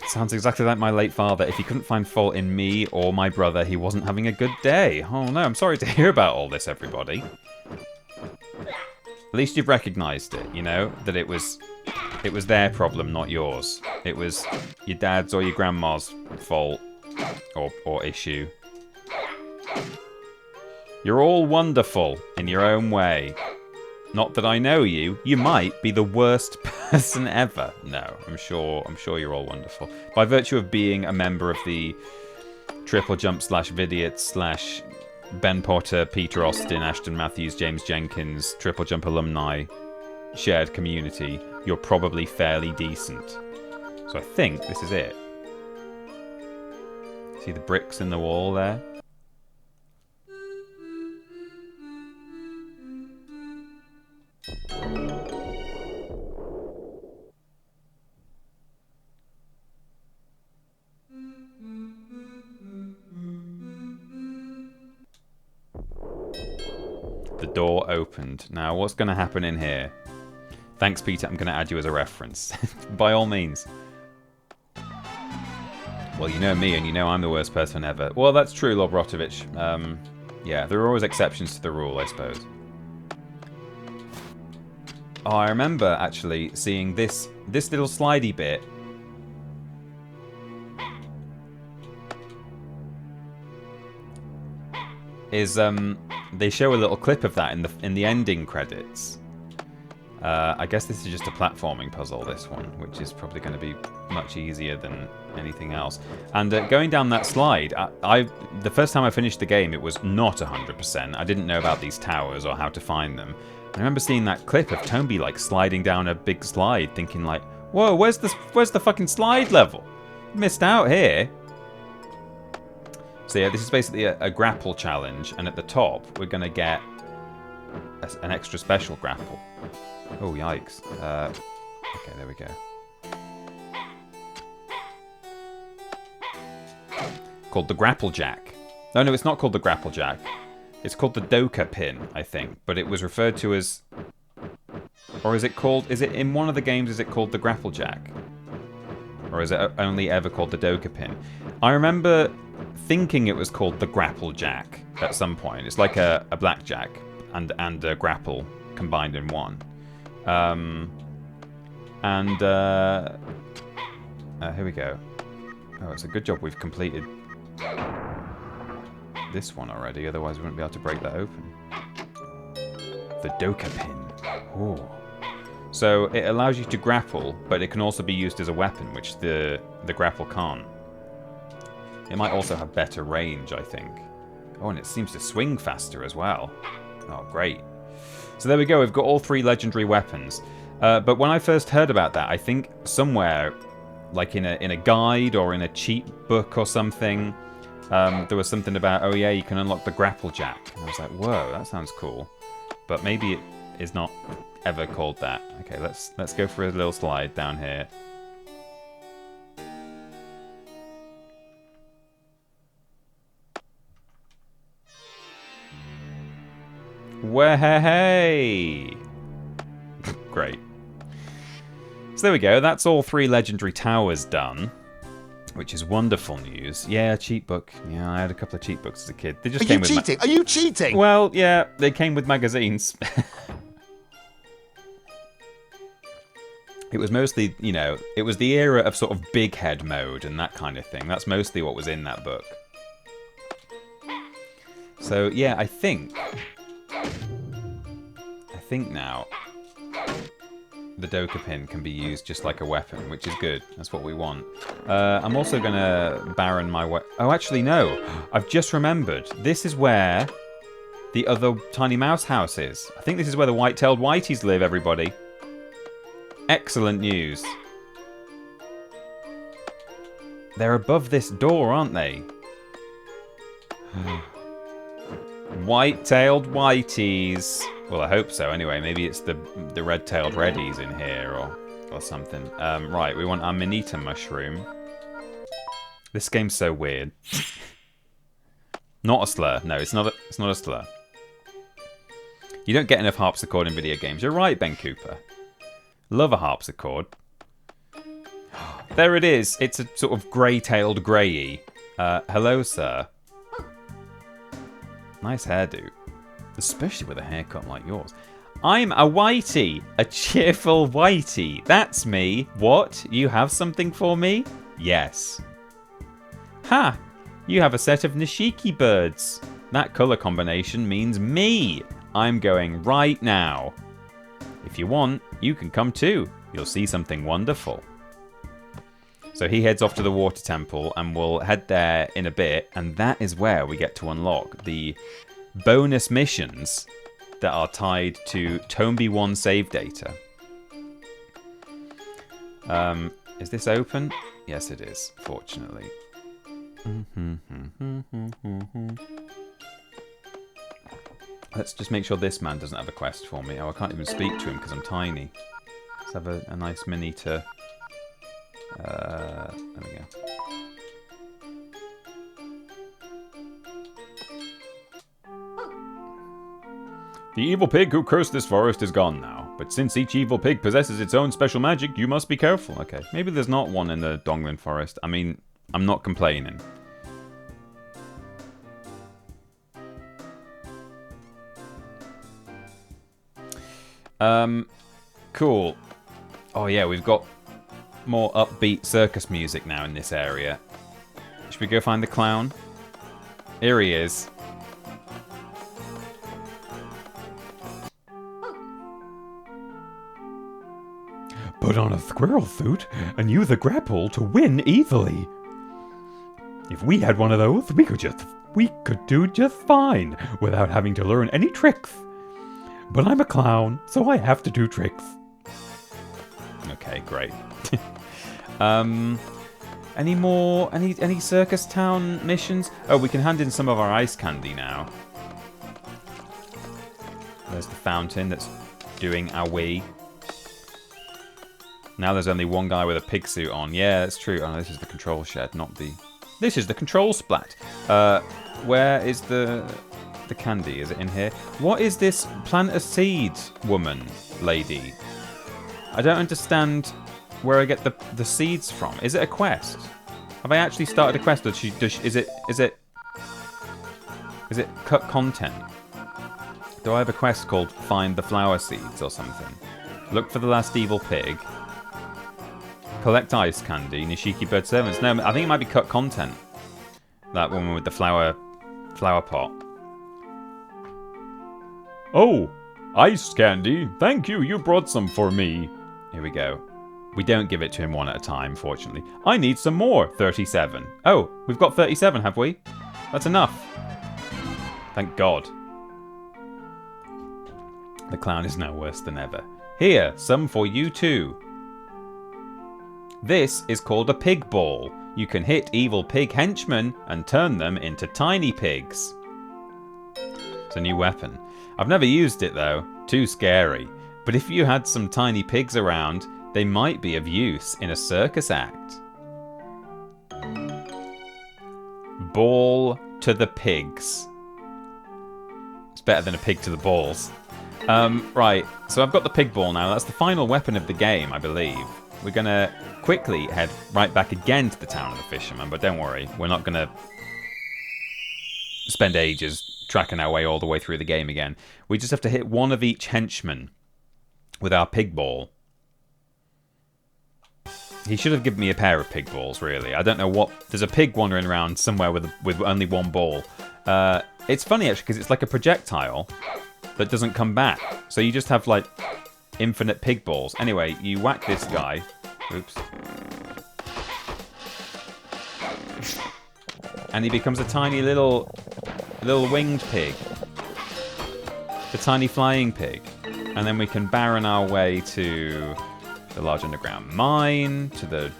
Sounds exactly like my late father. If he couldn't find fault in me or my brother, he wasn't having a good day. Oh no, I'm sorry to hear about all this, everybody. At least you've recognised it, you know? That it was their problem, not yours. It was your dad's or your grandma's fault or issue. You're all wonderful in your own way. Not that I know you. You might be the worst person ever. No, I'm sure you're all wonderful. By virtue of being a member of the Triple Jump / Vidiot / Ben Potter, Peter Austin, Ashton Matthews, James Jenkins, Triple Jump alumni shared community, you're probably fairly decent. So I think this is it. See the bricks in the wall there? The door opened. Now, what's going to happen in here? Thanks, Peter. I'm going to add you as a reference. By all means. Well, you know me, and you know I'm the worst person ever. Well, that's true, Lord Brotovich. Yeah, there are always exceptions to the rule, I suppose. Oh, I remember, actually, seeing this little slidey bit. Is, they show a little clip of that in the ending credits. I guess this is just a platforming puzzle, this one, which is probably going to be much easier than anything else. And going down that slide, the first time I finished the game, it was not 100%. I didn't know about these towers or how to find them. I remember seeing that clip of Tomba like sliding down a big slide, thinking like, Whoa, where's the fucking slide level? Missed out here. So yeah, this is basically a grapple challenge, and at the top we're gonna get an extra special grapple. Oh yikes! Okay, there we go. Called the grapple jack. No, it's not called the grapple jack. It's called the Doka pin, I think, but it was referred to as, or is it called? Is it in one of the games? Is it called the grapple jack, or is it only ever called the Doka pin? I remember thinking it was called the grapple jack at some point. It's like a blackjack and a grapple combined in one. Here we go. Oh, it's a good job we've completed this one already, otherwise we wouldn't be able to break that open. The Doka pin. Oh. So it allows you to grapple, but it can also be used as a weapon, which the grapple can't. It might also have better range, I think. Oh, and it seems to swing faster as well. Oh, great. So there we go, we've got all 3 legendary weapons. But when I first heard about that, I think somewhere, like in a guide or in a cheat book or something, there was something about, oh yeah, you can unlock the grapple jack. And I was like, whoa, that sounds cool. But maybe it is not ever called that. Okay, let's go for a little slide down here. Way! Great. So there we go, that's all 3 legendary towers done, which is wonderful news. Yeah, cheat book. Yeah, I had a couple of cheat books as a kid. They just came with cheating? Are you cheating? Well, yeah, they came with magazines. It was mostly, you know, it was the era of sort of big head mode and that kind of thing. That's mostly what was in that book. So, yeah, I think now the Doka pin can be used just like a weapon, which is good. That's what we want. I'm also going to Baron my way. Oh, actually, no. I've just remembered. This is where the other tiny mouse house is. I think this is where the white-tailed whiteys live, everybody. Excellent news. They're above this door, aren't they? White-tailed whiteys. Well, I hope so. Anyway, maybe it's the red-tailed reddies in here or something. Right, we want our Manita mushroom. This game's so weird. Not a slur. No, it's not a slur. You don't get enough harpsichord in video games. You're right, Ben Cooper. Love a harpsichord. There it is. It's a sort of grey-tailed greyy. Hello, sir. Nice hairdo. Especially with a haircut like yours. I'm a whitey. A cheerful whitey. That's me. What? You have something for me? Yes. Ha! You have a set of Nishiki birds. That colour combination means me. I'm going right now. If you want, you can come too. You'll see something wonderful. So he heads off to the water temple and we'll head there in a bit, and that is where we get to unlock the bonus missions that are tied to Tomba 1 save data. Is this open? Yes, it is, fortunately. Let's just make sure this man doesn't have a quest for me. Oh, I can't even speak to him because I'm tiny. Let's have a nice Manita. There we go. The evil pig who cursed this forest is gone now, but since each evil pig possesses its own special magic, you must be careful. Okay, maybe there's not one in the Donglin forest. I mean, I'm not complaining. Cool. Oh yeah, we've got more upbeat circus music now in this area. Should we go find the clown? Here he is. Put on a squirrel suit and use a grapple to win easily. If we had one of those, we could do just fine without having to learn any tricks. But I'm a clown, so I have to do tricks. Okay, great. Any circus town missions? Oh, we can hand in some of our ice candy now. There's the fountain that's doing our wee. Now there's only one guy with a pig suit on. Yeah, that's true. Oh, no, this is the control shed, not the... This is the control splat. Where is the candy? Is it in here? What is this plant a seed woman lady? I don't understand where I get the seeds from. Is it a quest? Have I actually started a quest? Or is it cut content? Do I have a quest called Find the Flower Seeds or something? Look for the last evil pig. Collect ice candy. Nishiki bird servants. No, I think it might be cut content. That woman with the flower pot. Oh, ice candy. Thank you. You brought some for me. Here we go. We don't give it to him one at a time, fortunately. I need some more. 37. Oh, we've got 37, have we? That's enough. Thank God. The clown is now worse than ever. Here, some for you too. This is called a pig ball. You can hit evil pig henchmen and turn them into tiny pigs. It's a new weapon. I've never used it though. Too scary. But if you had some tiny pigs around, they might be of use in a circus act. Ball to the pigs. It's better than a pig to the balls. Right, so I've got the pig ball now. That's the final weapon of the game, I believe. We're going to quickly head right back again to the town of the fishermen, but don't worry, we're not going to spend ages tracking our way all the way through the game again. We just have to hit one of each henchman with our pig ball. He should have given me a pair of pig balls, really. I don't know what... There's a pig wandering around somewhere with only one ball. It's funny, actually, because it's like a projectile that doesn't come back. So you just have, like, infinite pig balls. Anyway, you whack this guy. Oops. And he becomes a tiny little winged pig. The tiny flying pig. And then we can barren our way to the large underground mine, to the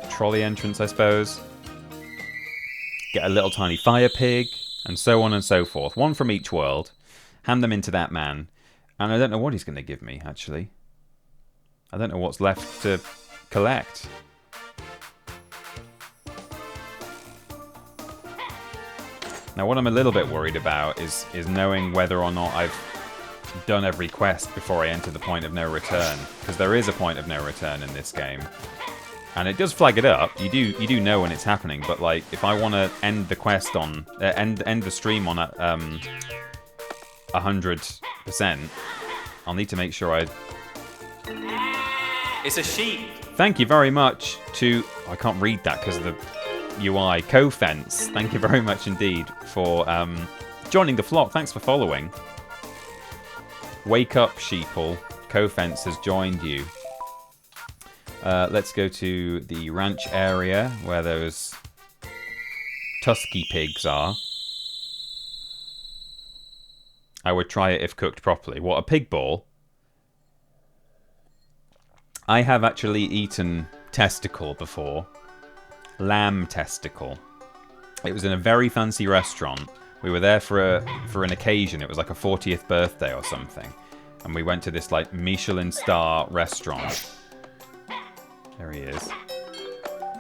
trolley entrance, I suppose. Get a little tiny fire pig, and so on and so forth. One from each world. Hand them into that man. And I don't know what he's going to give me, actually. I don't know what's left to collect. Now, what I'm a little bit worried about is knowing whether or not I've done every quest before I enter the point of no return. Because there is a point of no return in this game. And it does flag it up. You do know when it's happening. But, like, if I want to end the quest on... end the stream on 100%, I'll need to make sure I... It's a sheep. Thank you very much to... I can't read that because of the UI. Co-Fence. Thank you very much indeed for joining the flock. Thanks for following. Wake up, sheeple. Co-Fence has joined you. Let's go to the ranch area where those tusky pigs are. I would try it if cooked properly. What, a pig ball? I have actually eaten testicle before. Lamb testicle. It was in a very fancy restaurant. We were there for an occasion. It was like a 40th birthday or something. And we went to this like Michelin star restaurant. There he is.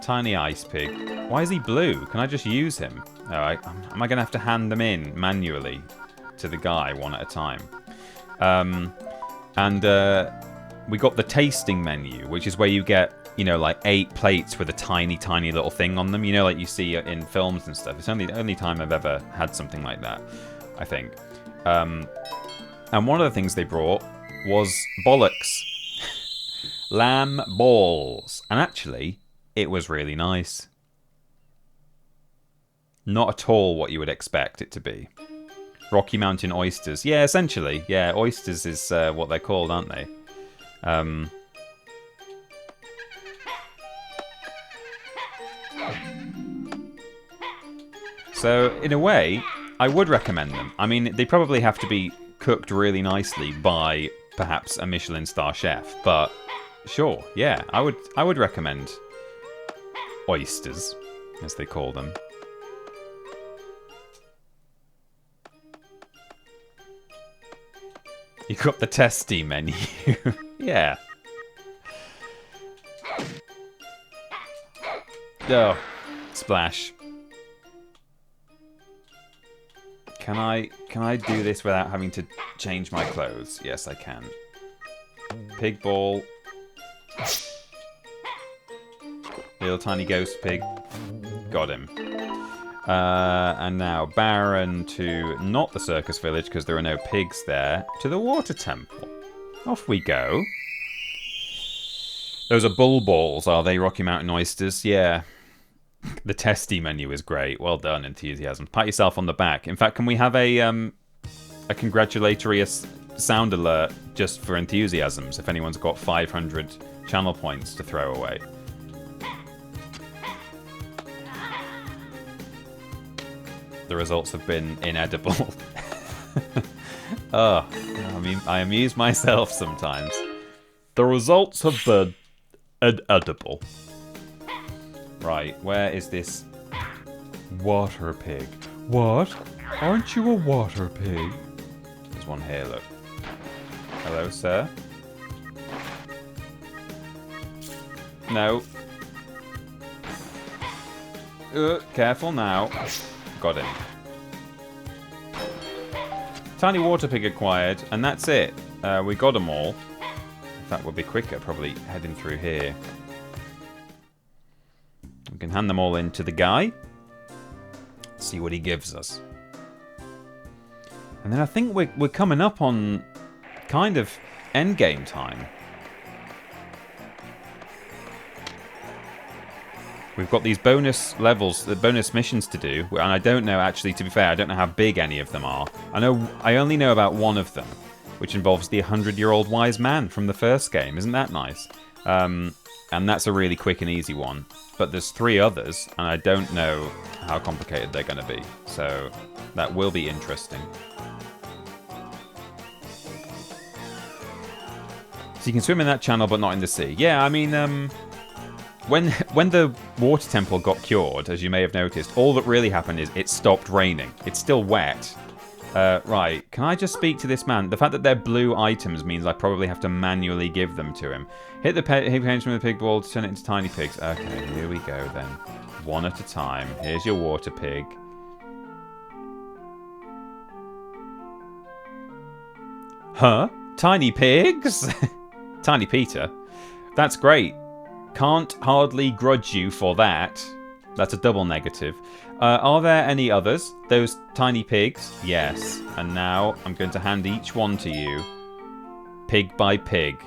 Tiny ice pig. Why is he blue? Can I just use him? Oh, am I going to have to hand them in manually to the guy one at a time? We got the tasting menu, which is where you get, you know, like 8 plates with a tiny, tiny little thing on them. You know, like you see in films and stuff. It's only the only time I've ever had something like that, I think. And one of the things they brought was bollocks. Lamb balls. And actually, it was really nice. Not at all what you would expect it to be. Rocky Mountain oysters. Yeah, essentially. Yeah, oysters is what they're called, aren't they? So, in a way, I would recommend them. I mean, they probably have to be cooked really nicely by, perhaps, a Michelin star chef. But Sure, yeah, I would recommend oysters, as they call them. You got the testy menu. Yeah. Oh, splash. Can I do this without having to change my clothes? Yes, I can. Pig ball. Little tiny ghost pig. Got him. And now Baron to not the circus village because there are no pigs there. To the water temple. Off we go. Those are bull balls, are they? Rocky Mountain oysters? Yeah. The testy menu is great. Well done, Enthusiasm. Pat yourself on the back. In fact, can we have a congratulatory sound alert just for Enthusiasms if anyone's got 500 channel points to throw away? The results have been inedible. Oh, I mean, I amuse myself sometimes. The results have been inedible. Right, where is this water pig? What? Aren't you a water pig? There's one here, look. Hello, sir. No. Careful now. Got him. Tiny water pig acquired, and that's it. We got them all. In fact, we'll be quicker, probably heading through here. We can hand them all in to the guy. See what he gives us. And then I think we're coming up on kind of endgame time. We've got these bonus levels, the bonus missions to do, and I don't know, actually, to be fair, I don't know how big any of them are. I only know about one of them, which involves the 100-year-old wise man from the first game. Isn't that nice? And that's a really quick and easy one. But there's 3 others, and I don't know how complicated they're going to be. So that will be interesting. So you can swim in that channel, but not in the sea. Yeah, I mean, when the water temple got cured, as you may have noticed, all that really happened is it stopped raining. It's still wet. Right, can I just speak to this man? The fact that they're blue items means I probably have to manually give them to him. Hit the pig page from the pig ball to turn it into tiny pigs. Okay, here we go then. One at a time. Here's your water pig. Huh? Tiny pigs? Tiny Peter? That's great. Can't hardly grudge you for that. That's a double negative. Are there any others? Those tiny pigs? Yes. And now I'm going to hand each one to you. Pig by pig.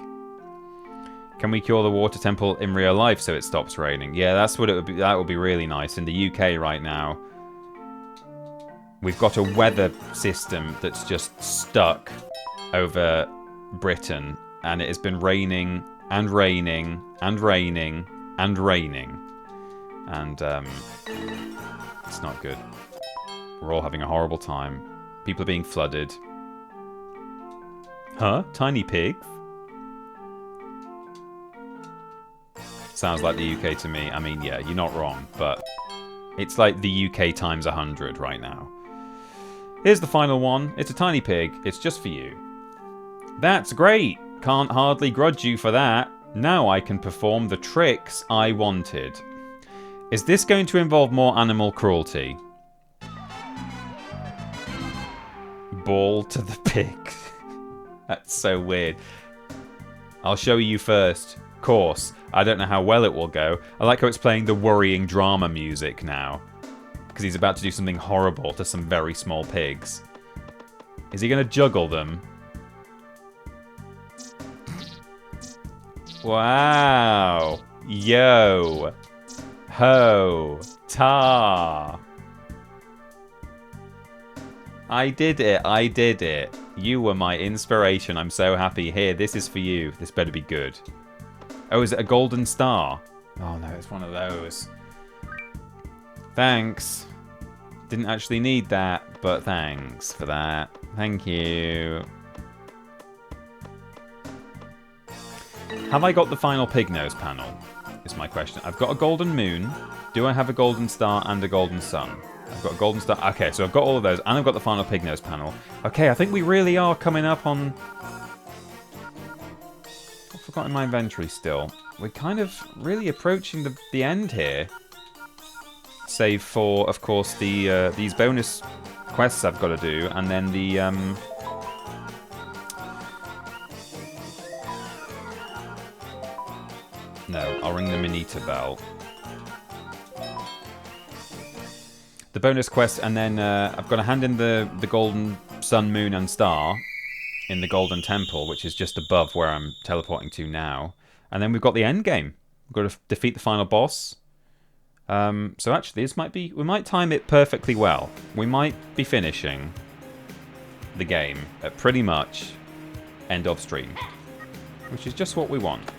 Can we cure the water temple in real life so it stops raining? Yeah, that's what it would be. That would be really nice. In the UK right now, we've got a weather system that's just stuck over Britain, and it has been raining and raining and raining and raining. And it's not good. We're all having a horrible time. People are being flooded. Huh? Tiny pig? Sounds like the UK to me. I mean, yeah, you're not wrong, but it's like the UK times 100 right now. Here's the final one. It's a tiny pig. It's just for you. That's great. Can't hardly grudge you for that. Now I can perform the tricks I wanted. Is this going to involve more animal cruelty? Ball to the pig. That's so weird. I'll show you first. Course. I don't know how well it will go. I like how it's playing the worrying drama music now. Because he's about to do something horrible to some very small pigs. Is he going to juggle them? Wow. Yo. Ho. Ta. I did it. I did it. You were my inspiration. I'm so happy. Here, this is for you. This better be good. Oh, is it a golden star? Oh no, it's one of those. Thanks. Didn't actually need that, but thanks for that. Thank you. Have I got the final pig nose panel? Is my question. I've got a golden moon. Do I have a golden star and a golden sun? I've got a golden star. Okay, so I've got all of those, and I've got the final pig nose panel. Okay, I think we really are coming up on... I've forgotten my inventory still. We're kind of really approaching the end here. Save for, of course, the these bonus quests I've got to do, and then the... No, I'll ring the Minita bell. The bonus quest, and then I've got to hand in the golden sun, moon, and star in the golden temple, which is just above where I'm teleporting to now. And then we've got the end game. We've got to defeat the final boss. So actually, this might be... We might time it perfectly well. We might be finishing the game at pretty much end of stream, which is just what we want.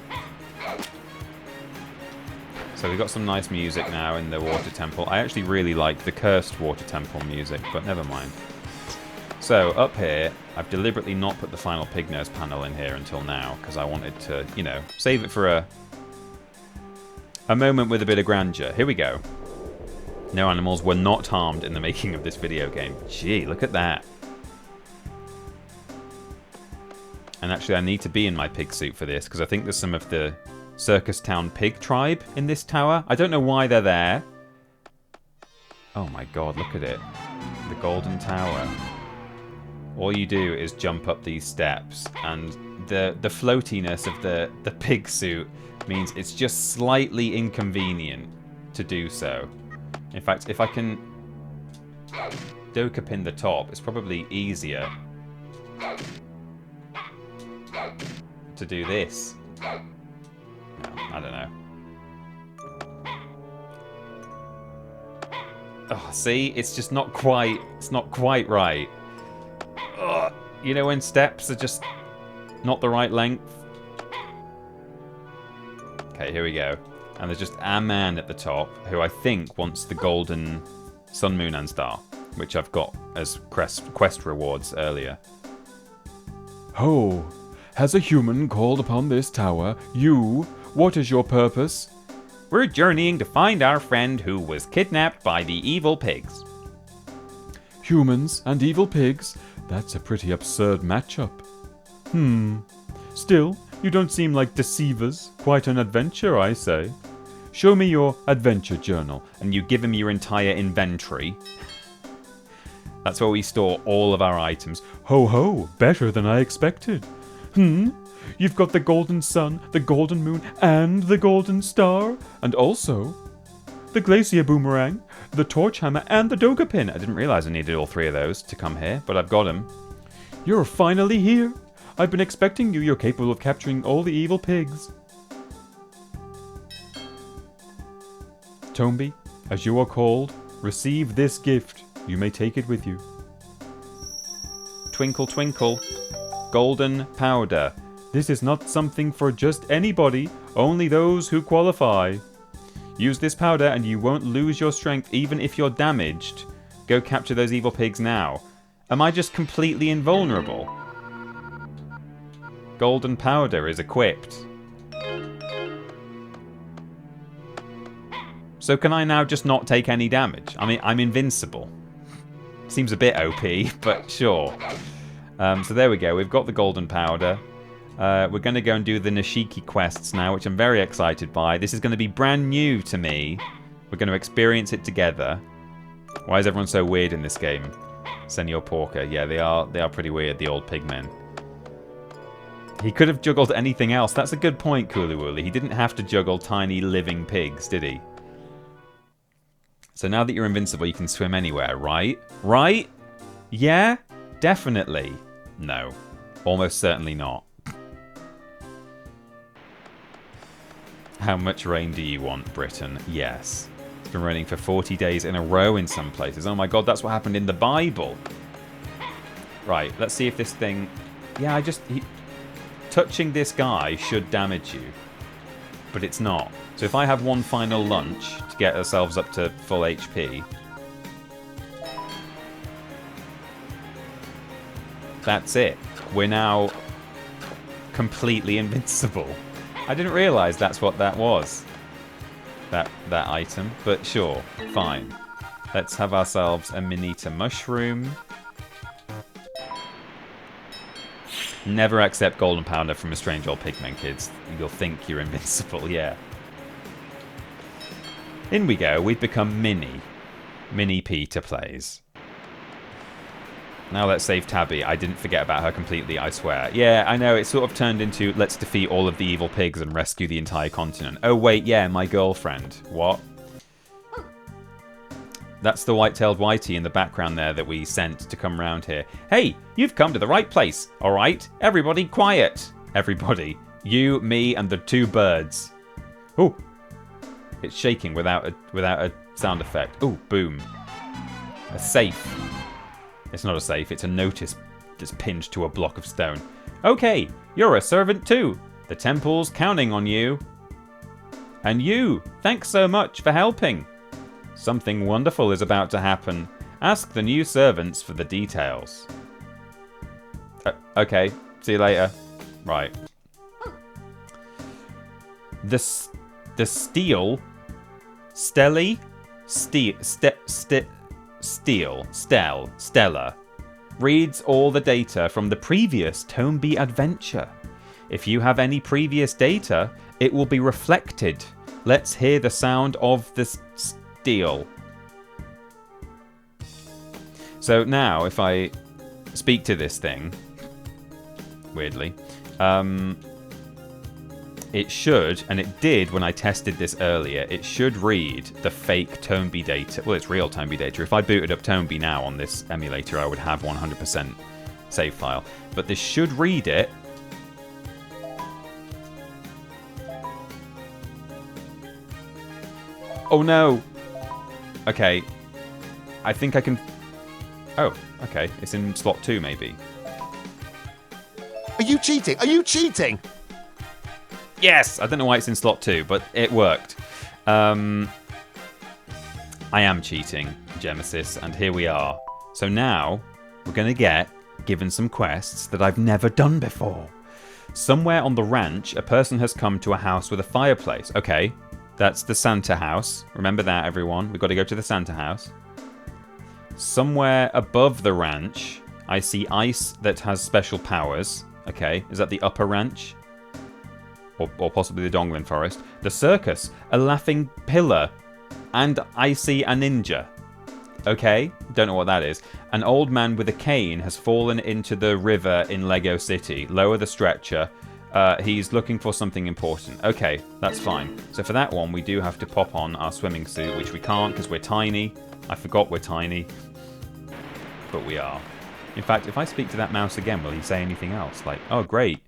So we've got some nice music now in the water temple. I actually really like the cursed water temple music, but never mind. So up here, I've deliberately not put the final pig nose panel in here until now, because I wanted to, you know, save it for a moment with a bit of grandeur. Here we go. No animals were not harmed in the making of this video game. Gee, look at that. And actually I need to be in my pig suit for this, because I think there's some of the Circus Town pig tribe in this tower. I don't know why they're there. Oh my god, look at it. The golden tower. All you do is jump up these steps, and the floatiness of the pig suit means it's just slightly inconvenient to do so. In fact, if I can doka pin the top, it's probably easier to do this. I don't know. Oh, see? It's just not quite... It's not quite right. Ugh. You know when steps are just not the right length? Okay, here we go. And there's just a man at the top who I think wants the golden sun, moon, and star, which I've got as quest rewards earlier. Ho! Has a human called upon this tower? You? What is your purpose? We're journeying to find our friend who was kidnapped by the evil pigs. Humans and evil pigs? That's a pretty absurd matchup. Still, you don't seem like deceivers. Quite an adventure, I say. Show me your adventure journal. And you give him your entire inventory. That's where we store all of our items. Ho ho, better than I expected. You've got the golden sun, the golden moon, and the golden star. And also, the glacier boomerang, the torch hammer, and the doga pin. I didn't realize I needed all three of those to come here, but I've got them. You're finally here. I've been expecting you. You're capable of capturing all the evil pigs. Tomba, as you are called, receive this gift. You may take it with you. Twinkle, twinkle. Golden powder. This is not something for just anybody, only those who qualify. Use this powder and you won't lose your strength even if you're damaged. Go capture those evil pigs now. Am I just completely invulnerable? Golden powder is equipped. So can I now just not take any damage? I mean, I'm invincible. Seems a bit OP, but sure. So there we go. We've got the golden powder. We're going to go and do the Nishiki quests now, which I'm very excited by. This is going to be brand new to me. We're going to experience it together. Why is everyone so weird in this game? Senor Porker. Yeah, they are pretty weird, the old pigmen. He could have juggled anything else. That's a good point, Cooley. He didn't have to juggle tiny living pigs, did he? So now that you're invincible, you can swim anywhere, right? Right? Yeah? Definitely. No. Almost certainly not. How much rain do you want, Britain? Yes. It's been raining for 40 days in a row in some places. Oh my god, that's what happened in the Bible. Right, let's see if this thing... Yeah, touching this guy should damage you. But it's not. So if I have one final lunch to get ourselves up to full HP... That's it. We're now completely invincible. I didn't realise that's what that was. That item. But sure, fine. Let's have ourselves a Minita mushroom. Never accept golden powder from a strange old pigman, kids. You'll think you're invincible, yeah. In we go. We've become Mini. TinyPeterPlays. Now let's save Tabby. I didn't forget about her completely, I swear. Yeah, I know, it sort of turned into let's defeat all of the evil pigs and rescue the entire continent. Oh wait, yeah, my girlfriend. What? That's the white-tailed whitey in the background there that we sent to come round here. Hey, you've come to the right place, alright? Everybody quiet. Everybody. You, me, and the two birds. Oh, it's shaking without a sound effect. Oh, boom. A safe. It's not a safe, it's a notice that's pinned to a block of stone. Okay, you're a servant too. The temple's counting on you. And you, thanks so much for helping. Something wonderful is about to happen. Ask the new servants for the details. Okay, see you later. Right. The steel... Stella reads all the data from the previous Tomba adventure. If you have any previous data, it will be reflected. Let's hear the sound of the steel. So now, if I speak to this thing, weirdly, it should, and it did when I tested this earlier, it should read the fake Tomba data. Well, it's real Tomba data. If I booted up Tomba now on this emulator, I would have 100% save file. But this should read it. Oh no! Okay. I think I can... Oh, okay. It's in slot 2, maybe. Are you cheating? Are you cheating? Yes! I don't know why it's in slot 2, but it worked. I am cheating, Gemesis, and here we are. So now, we're going to get given some quests that I've never done before. Somewhere on the ranch, a person has come to a house with a fireplace. Okay, that's the Santa house. Remember that, everyone. We've got to go to the Santa house. Somewhere above the ranch, I see ice that has special powers. Okay, is that the upper ranch? Or possibly the Donglin Forest. The circus, a laughing pillar, and I see a ninja. Okay, don't know what that is. An old man with a cane has fallen into the river in Lego City. Lower the stretcher. He's looking for something important. Okay, that's fine. So for that one, we do have to pop on our swimming suit, which we can't because we're tiny. I forgot we're tiny. But we are. In fact, if I speak to that mouse again, will he say anything else? Like, oh great.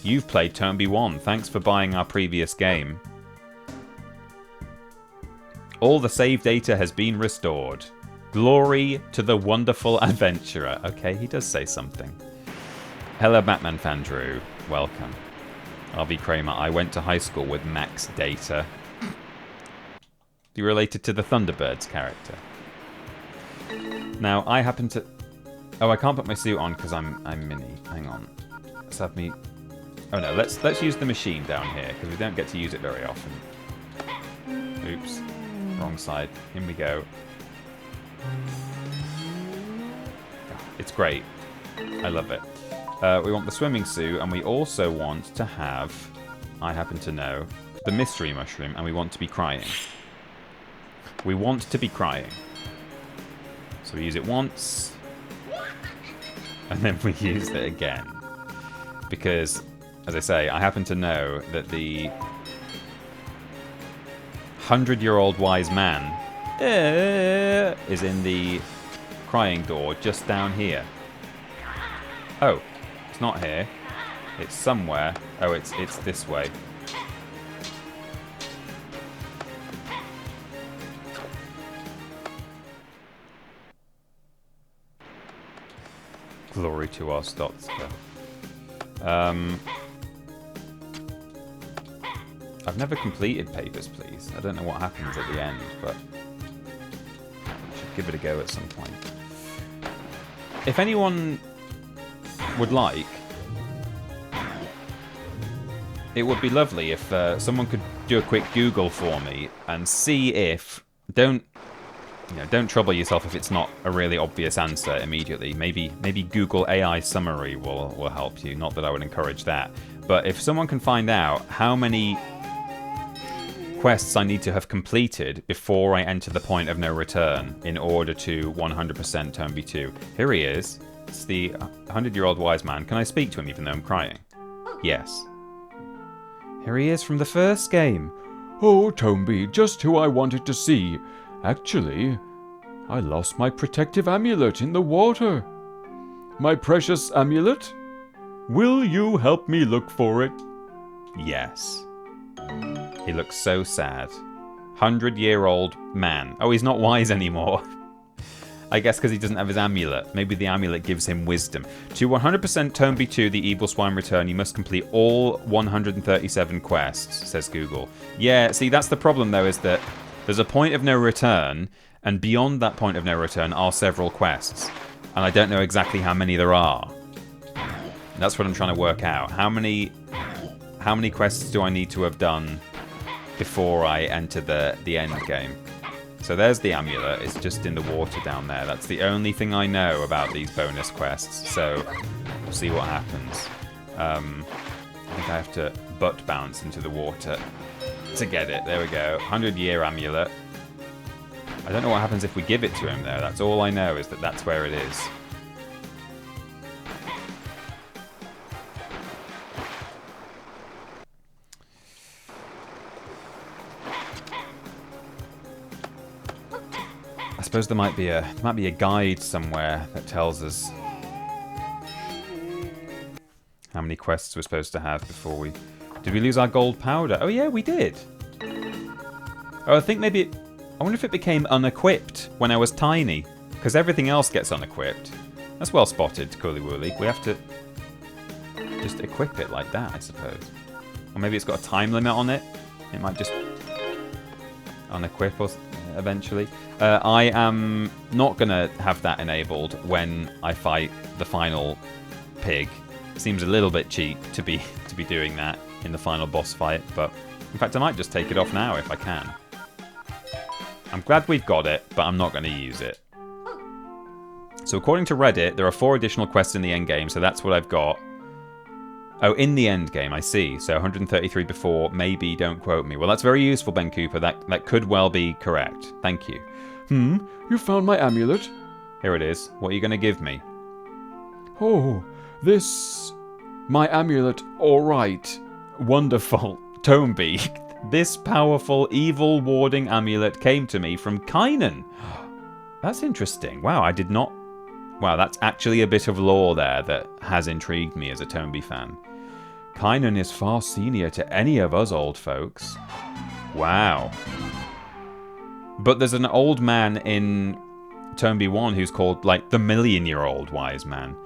You've played Tomba 1. Thanks for buying our previous game. All the save data has been restored. Glory to the wonderful adventurer. Okay, he does say something. Hello, Batman fan Drew. Welcome. RV Kramer. I went to high school with Max Data. You related to the Thunderbirds character. Now, I happen to... Oh, I can't put my suit on because I'm Mini. Hang on. Let's have me... Oh no, let's use the machine down here, because we don't get to use it very often. Oops. Wrong side. In we go. It's great. I love it. We want the swimming suit, and we also want to have, I happen to know, the mystery mushroom, and we want to be crying. We want to be crying. So we use it once, and then we use it again. Because... as I say, I happen to know that the 100-year-old wise man is in the crying door just down here. Oh, it's not here. It's somewhere. Oh, it's this way. Glory to our Stotska. I've never completed Papers, Please. I don't know what happens at the end, but I should give it a go at some point. If anyone would like, it would be lovely if someone could do a quick Google for me and see if... Don't trouble yourself if it's not a really obvious answer immediately. Maybe Google AI summary will help you. Not that I would encourage that. But if someone can find out how many quests I need to have completed before I enter the point of no return in order to 100% Tomba 2. Here he is. It's the 100-year-old wise man. Can I speak to him even though I'm crying? Yes. Here he is from the first game. Oh, Tomba, just who I wanted to see. Actually, I lost my protective amulet in the water. My precious amulet? Will you help me look for it? Yes. He looks so sad. 100-year-old man. Oh, he's not wise anymore. I guess because he doesn't have his amulet. Maybe the amulet gives him wisdom. To 100% Tomba 2, the Evil Swine return, you must complete all 137 quests, says Google. Yeah, see, that's the problem, though, is that there's a point of no return, and beyond that point of no return are several quests. And I don't know exactly how many there are. That's what I'm trying to work out. How many quests do I need to have done before I enter the end game? So there's the amulet. It's just in the water down there. That's the only thing I know about these bonus quests. So we'll see what happens. I think I have to butt bounce into the water to get it. There we go. 100-year amulet. I don't know what happens if we give it to him, though. That's all I know, is that that's where it is. I suppose there might be a guide somewhere that tells us how many quests we're supposed to have before we... Did we lose our gold powder? Oh yeah, we did. Oh, I think maybe... I wonder if it became unequipped when I was tiny. Because everything else gets unequipped. That's well spotted, Coolly Wooly. We have to just equip it like that, I suppose. Or maybe it's got a time limit on it. It might just unequip us eventually. I am not going to have that enabled when I fight the final pig. Seems a little bit cheap to be doing that in the final boss fight, but in fact I might just take it off now if I can. I'm glad we've got it, but I'm not going to use it. So according to Reddit, there are 4 additional quests in the endgame, so that's what I've got. Oh, in the endgame, I see. So 133 before, maybe, don't quote me. Well, that's very useful, Ben Cooper. That could well be correct. Thank you. You found my amulet? Here it is. What are you going to give me? Oh, this... my amulet, alright. Wonderful. Tomba. This powerful, evil-warding amulet came to me from Kynan. That's interesting. Wow, I did not... Wow, that's actually a bit of lore there that has intrigued me as a Tomba fan. Kynan is far senior to any of us old folks. Wow. But there's an old man in Tomba 1 who's called, like, the million-year-old wise man.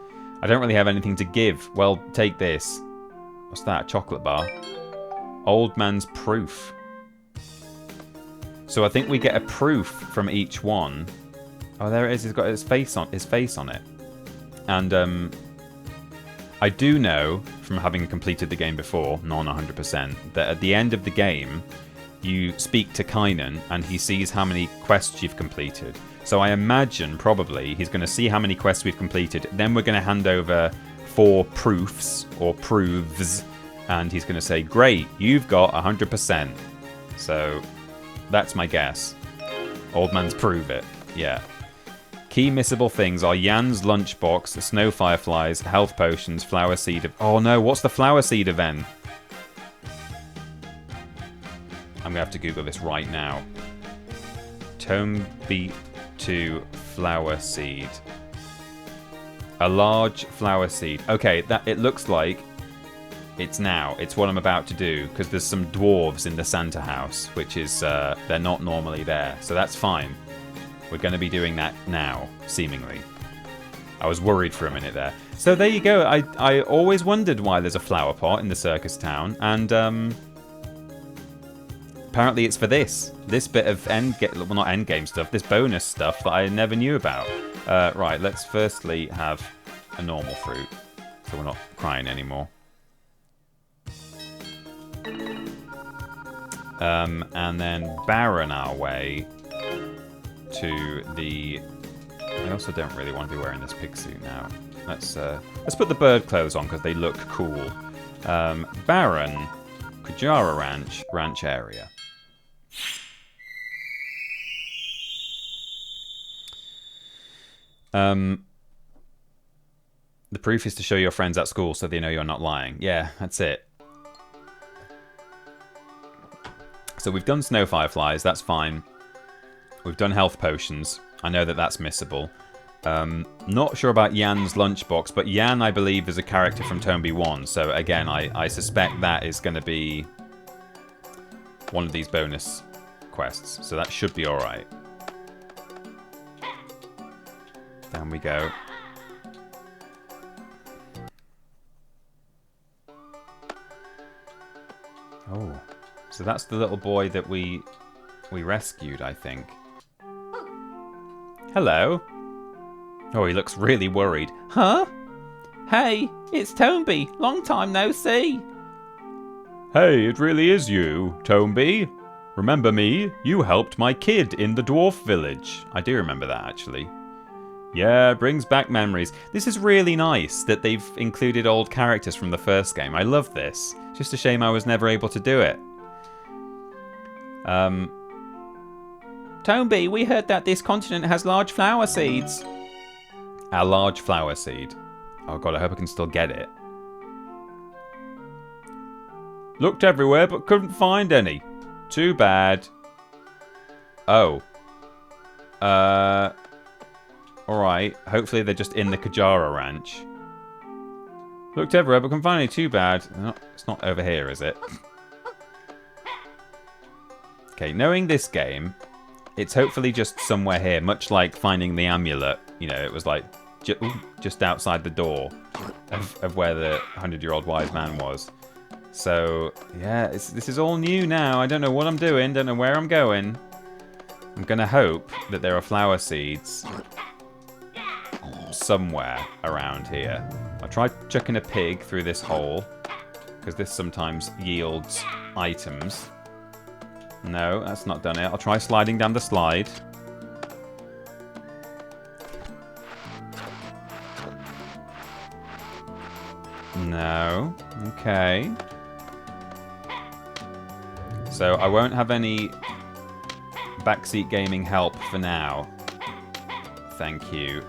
I don't really have anything to give. Well, take this. What's that? A chocolate bar? Old man's proof. So I think we get a proof from each one. Oh, there it is. He's got his face on it. And I do know from having completed the game before, non 100%, that at the end of the game, you speak to Kynan and he sees how many quests you've completed. So I imagine probably he's going to see how many quests we've completed. Then we're going to hand over 4 proofs or proofs. And he's going to say, great, you've got 100%. So that's my guess. Old man's prove it. Yeah. Key missable things are Jan's lunchbox, snow fireflies, health potions, flower seed... Oh no, what's the flower seed event? I'm going to have to Google this right now. Tomba 2 flower seed. A large flower seed. Okay, that it looks like it's now. It's what I'm about to do, because there's some dwarves in the Santa house, which is, they're not normally there. So that's fine. We're going to be doing that now, seemingly. I was worried for a minute there. So there you go. I always wondered why there's a flower pot in the circus town, and apparently it's for this bit of well, not end game stuff, this bonus stuff that I never knew about. Right, let's firstly have a normal fruit, so we're not crying anymore. And then Baron our way to the... I also don't really want to be wearing this pig suit now. Let's put the bird clothes on because they look cool. Baron, Kujara Ranch area. The proof is to show your friends at school so they know you're not lying. Yeah, that's it. So we've done snow fireflies, that's fine. We've done health potions. I know that that's missable. Not sure about Yan's lunchbox, but Yan, I believe, is a character from Tomba 1. So again, I suspect that is going to be one of these bonus quests. So that should be alright. Down we go. Oh, so that's the little boy that we rescued, I think. Hello. Oh, he looks really worried. Huh? Hey, it's Tomba. Long time no see. Hey, it really is you, Tomba. Remember me? You helped my kid in the dwarf village. I do remember that, actually. Yeah, brings back memories. This is really nice that they've included old characters from the first game. I love this. Just a shame I was never able to do it. Tomba, we heard that this continent has large flower seeds. A large flower seed. Oh god, I hope I can still get it. Looked everywhere but couldn't find any. Too bad. Oh. Alright, hopefully they're just in the Kujara Ranch. Looked everywhere but couldn't find any. Too bad. It's not over here, is it? Okay, knowing this game, it's hopefully just somewhere here, much like finding the amulet. You know, it was like just outside the door of where the 100-year-old wise man was. So, yeah, this is all new now. I don't know what I'm doing, don't know where I'm going. I'm going to hope that there are flower seeds somewhere around here. I'll try chucking a pig through this hole, because this sometimes yields items. No, that's not done it. I'll try sliding down the slide. No. Okay. So I won't have any backseat gaming help for now. Thank you.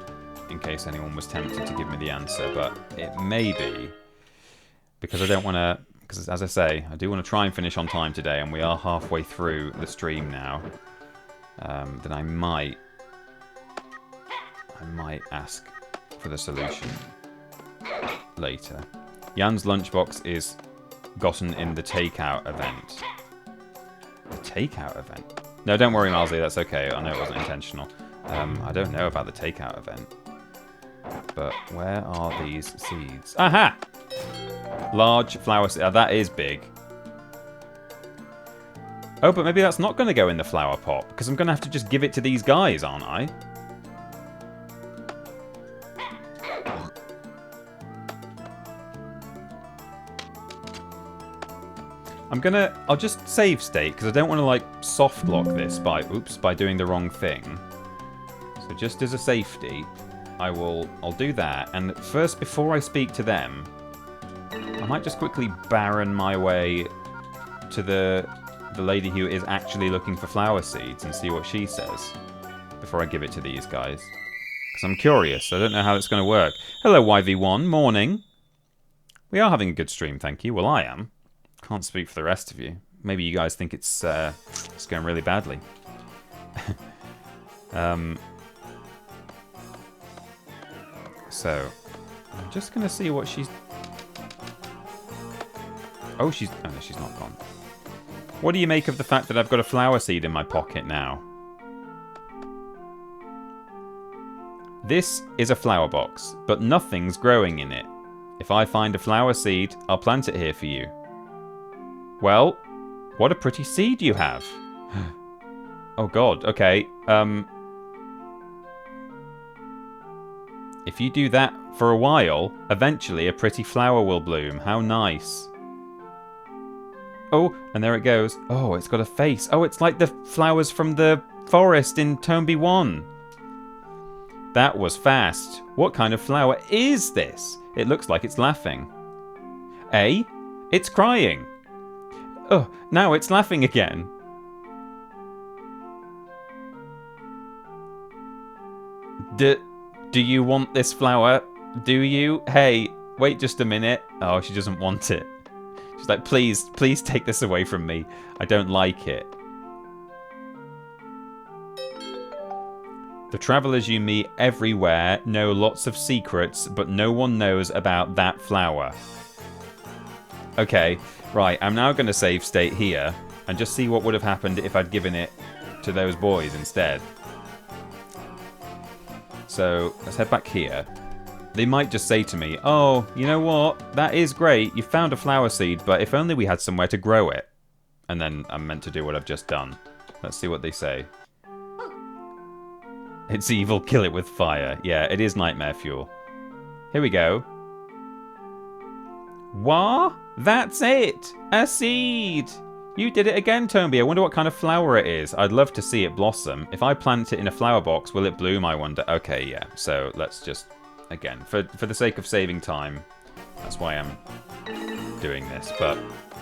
In case anyone was tempted to give me the answer, but it may be. Because I don't want to... Because, as I say, I do want to try and finish on time today, and we are halfway through the stream now. Then I might ask for the solution later. Jan's lunchbox is gotten in the takeout event. The takeout event? No, don't worry, Malsey, that's okay. I know it wasn't intentional. I don't know about the takeout event. But where are these seeds? Aha! Large flower seed. Oh, that is big. Oh, but maybe that's not going to go in the flower pot, because I'm going to have to just give it to these guys, aren't I? I'll just save state, because I don't want to, like, soft lock this by doing the wrong thing. So just as a safety, I'll do that. And first, before I speak to them, I might just quickly Baron my way to the lady who is actually looking for flower seeds and see what she says before I give it to these guys. Because I'm curious. I don't know how it's going to work. Hello, YV1. Morning. We are having a good stream, thank you. Well, I am. Can't speak for the rest of you. Maybe you guys think it's going really badly. So, I'm just going to see what she's... Oh, no, she's not gone. What do you make of the fact that I've got a flower seed in my pocket now? This is a flower box, but nothing's growing in it. If I find a flower seed, I'll plant it here for you. Well, what a pretty seed you have. Oh god, okay. If you do that for a while, eventually a pretty flower will bloom. How nice. Oh, and there it goes. Oh, it's got a face. Oh, it's like the flowers from the forest in Tomba 1. That was fast. What kind of flower is this? It looks like it's laughing. A, it's crying. Oh, now it's laughing again. Do you want this flower? Do you? Hey, wait just a minute. Oh, she doesn't want it. She's like, please take this away from me. I don't like it. The travelers you meet everywhere know lots of secrets, but no one knows about that flower. Okay, right, I'm now going to save state here and just see what would have happened if I'd given it to those boys instead. So, let's head back here. They might just say to me, oh, you know what? That is great. You found a flower seed, but if only we had somewhere to grow it. And then I'm meant to do what I've just done. Let's see what they say. It's evil, kill it with fire. Yeah, it is nightmare fuel. Here we go. What? That's it! A seed! You did it again, Tomba. I wonder what kind of flower it is. I'd love to see it blossom. If I plant it in a flower box, will it bloom, I wonder? Okay, yeah. So let's just, again, for the sake of saving time, that's why I'm doing this. But,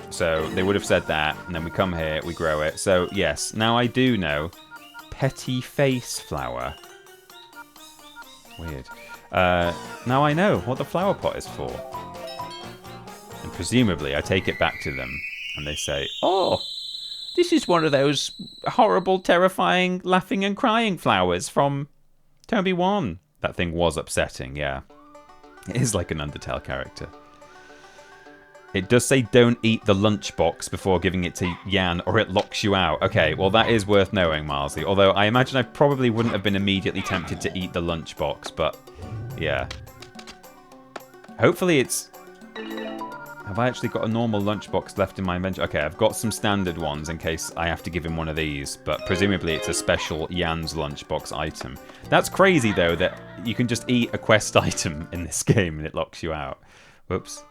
so they would have said that, and then we come here, we grow it. So, yes, now I do know. Petty face flower. Weird. Now I know what the flower pot is for. And presumably I take it back to them and they say, oh, this is one of those horrible, terrifying, laughing and crying flowers from Tomba 1. That thing was upsetting, yeah. It is like an Undertale character. It does say don't eat the lunchbox before giving it to Jan or it locks you out. Okay, well that is worth knowing, Marsley. Although I imagine I probably wouldn't have been immediately tempted to eat the lunchbox, but yeah. Hopefully it's... Have I actually got a normal lunchbox left in my inventory? Okay, I've got some standard ones in case I have to give him one of these, but presumably it's a special Jan's lunchbox item. That's crazy though, that you can just eat a quest item in this game and it locks you out. Whoops.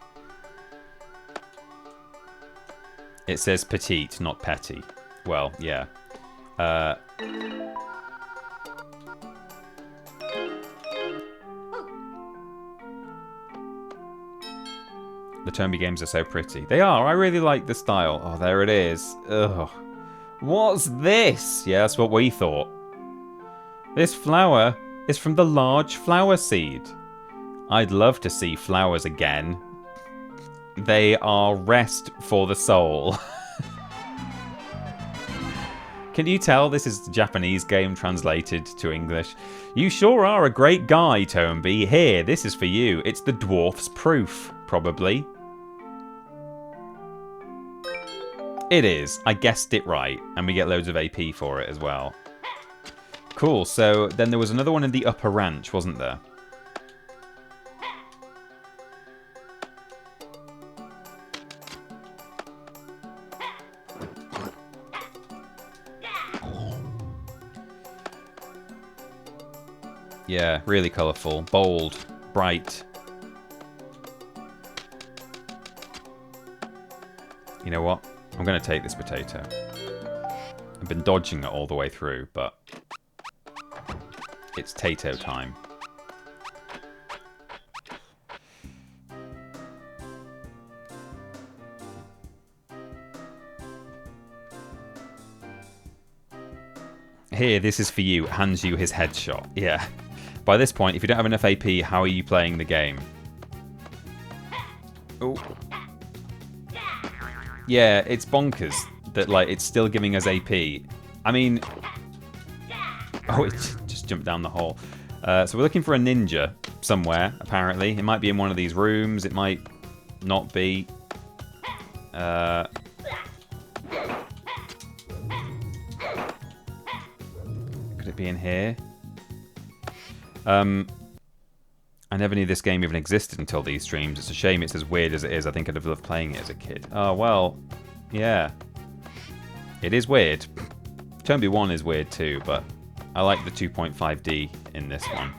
It says petite, not petty. Well, yeah. The Tomba games are so pretty. They are. I really like the style. Oh, there it is. Ugh. What's this? Yeah, that's what we thought. This flower is from the large flower seed. I'd love to see flowers again. They are rest for the soul. Can you tell this is a Japanese game translated to English? You sure are a great guy, Tomba. Here, this is for you. It's the dwarf's proof, probably. It is. I guessed it right. And we get loads of AP for it as well. Cool. So then there was another one in the upper ranch, wasn't there? Yeah, really colourful, bold, bright. You know what? I'm going to take this potato. I've been dodging it all the way through, but it's tato time. Here, this is for you. Hands you his headshot. Yeah. By this point, if you don't have enough AP, how are you playing the game? Oh. Yeah, it's bonkers that, like, it's still giving us AP. I mean... Oh, it just jumped down the hole. So we're looking for a ninja somewhere, apparently. It might be in one of these rooms. It might not be. Could it be in here? I never knew this game even existed until these streams. It's a shame it's as weird as it is. I think I'd have loved playing it as a kid. Oh, well, yeah. It is weird. Tomba 1 is weird too, but I like the 2.5D in this one.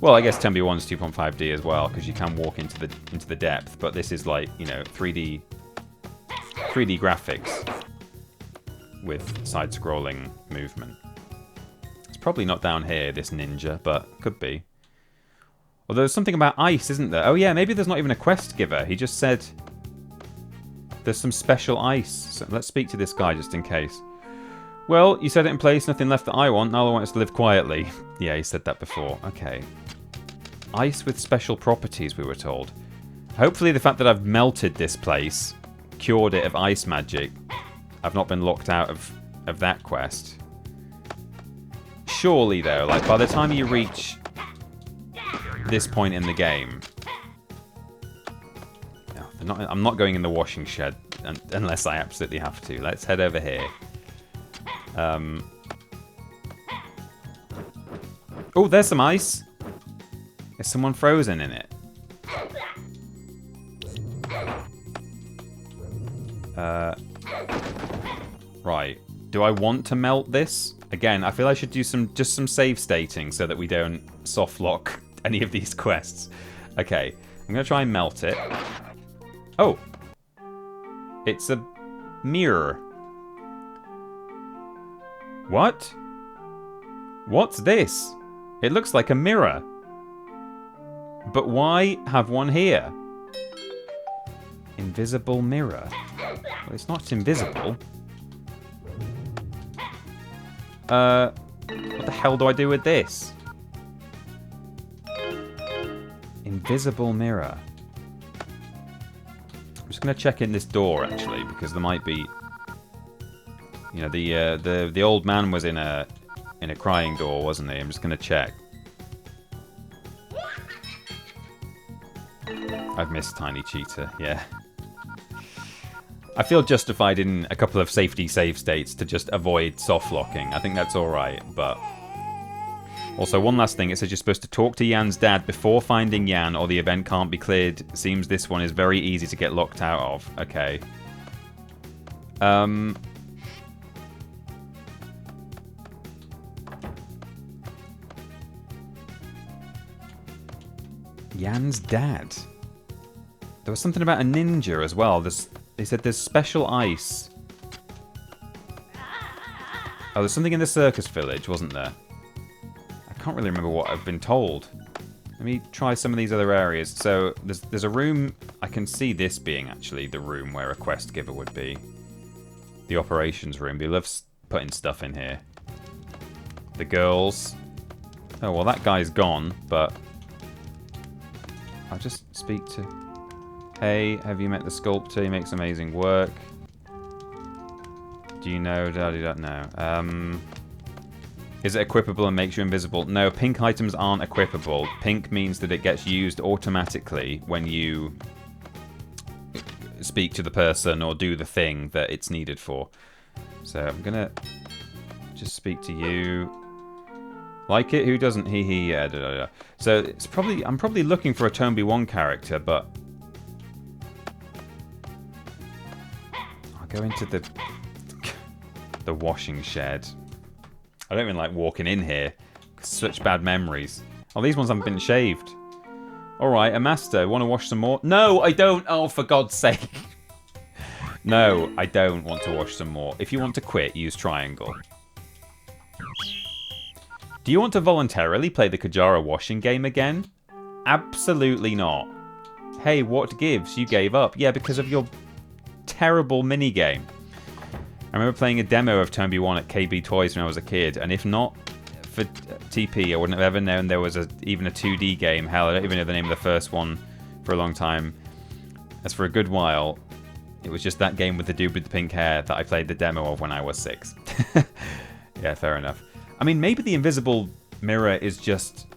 Well, I guess Tomba 1's 2.5D as well, because you can walk into the depth, but this is like, you know, 3D 3D graphics with side-scrolling movement. It's probably not down here, this ninja, but could be. Although there's something about ice, isn't there? Oh yeah, maybe there's not even a quest giver. He just said there's some special ice. So let's speak to this guy just in case. Well, you set it in place, nothing left that I want. Now I want us to live quietly. Yeah, he said that before. Okay. Ice with special properties, we were told. Hopefully the fact that I've melted this place cured it of ice magic. I've not been locked out of that quest. Surely, though, like, by the time you reach this point in the game... No, I'm not going in the washing shed unless I absolutely have to. Let's head over here. Oh, there's some ice. Is someone frozen in it? Right. Do I want to melt this? Again, I feel I should do just some save stating so that we don't soft lock any of these quests. Okay, I'm going to try and melt it. Oh. It's a mirror. What? What's this? It looks like a mirror. But why have one here? Invisible mirror. Well, it's not invisible. What the hell do I do with this? Invisible mirror. I'm just going to check in this door, actually, because there might be... You know, the old man was in a crying door, wasn't he? I'm just going to check. I've missed Tiny Cheetah, yeah. I feel justified in a couple of safety save states to just avoid soft locking. I think that's alright, but... Also, one last thing. It says you're supposed to talk to Yan's dad before finding Yan, or the event can't be cleared. Seems this one is very easy to get locked out of. Okay. Yan's dad. There was something about a ninja as well. They said there's special ice. Oh, there's something in the circus village, wasn't there? I can't really remember what I've been told. Let me try some of these other areas. So, there's a room... I can see this being, actually, the room where a quest giver would be. The operations room. They love putting stuff in here. The girls. Oh, well, that guy's gone, but... I'll just speak to... Hey, have you met the sculptor? He makes amazing work. Do you know? No. Is it equipable and makes you invisible? No, pink items aren't equipable. Pink means that it gets used automatically when you speak to the person or do the thing that it's needed for. So I'm gonna just speak to you. Like it? Who doesn't? Yeah. So it's probably... I'm probably looking for a Tomba 1 character, but... I'll go into the washing shed. I don't even like walking in here. Such bad memories. Oh, these ones haven't been shaved. Alright, a master. Want to wash some more? No, I don't! Oh, for God's sake. No, I don't want to wash some more. If you want to quit, use triangle. Do you want to voluntarily play the Kajara washing game again? Absolutely not. Hey, what gives? You gave up. Yeah, because of your terrible minigame. I remember playing a demo of Tomba 1 at KB Toys when I was a kid, and if not for TP, I wouldn't have ever known there was even a 2D game. Hell, I don't even know the name of the first one for a long time. As for a good while, it was just that game with the dude with the pink hair that I played the demo of when I was 6. Yeah, fair enough. I mean, maybe the invisible mirror is just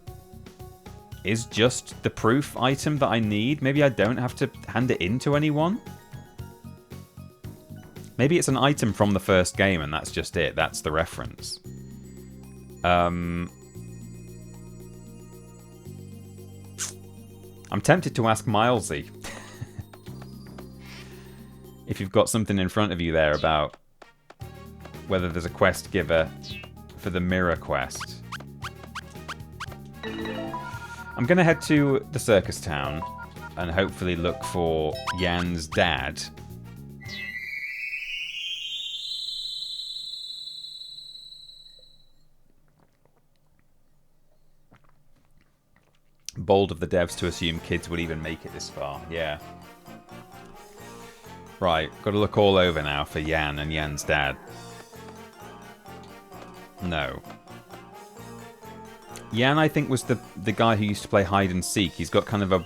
the proof item that I need. Maybe I don't have to hand it in to anyone. Maybe it's an item from the first game and that's just it. That's the reference. I'm tempted to ask Milesy. If you've got something in front of you there about whether there's a quest giver for the mirror quest. I'm going to head to the circus town and hopefully look for Yan's dad. Bold of the devs to assume kids would even make it this far. Yeah. Right, got to look all over now for Jan and Jan's dad. No. Jan, I think, was the guy who used to play hide and seek. He's got kind of a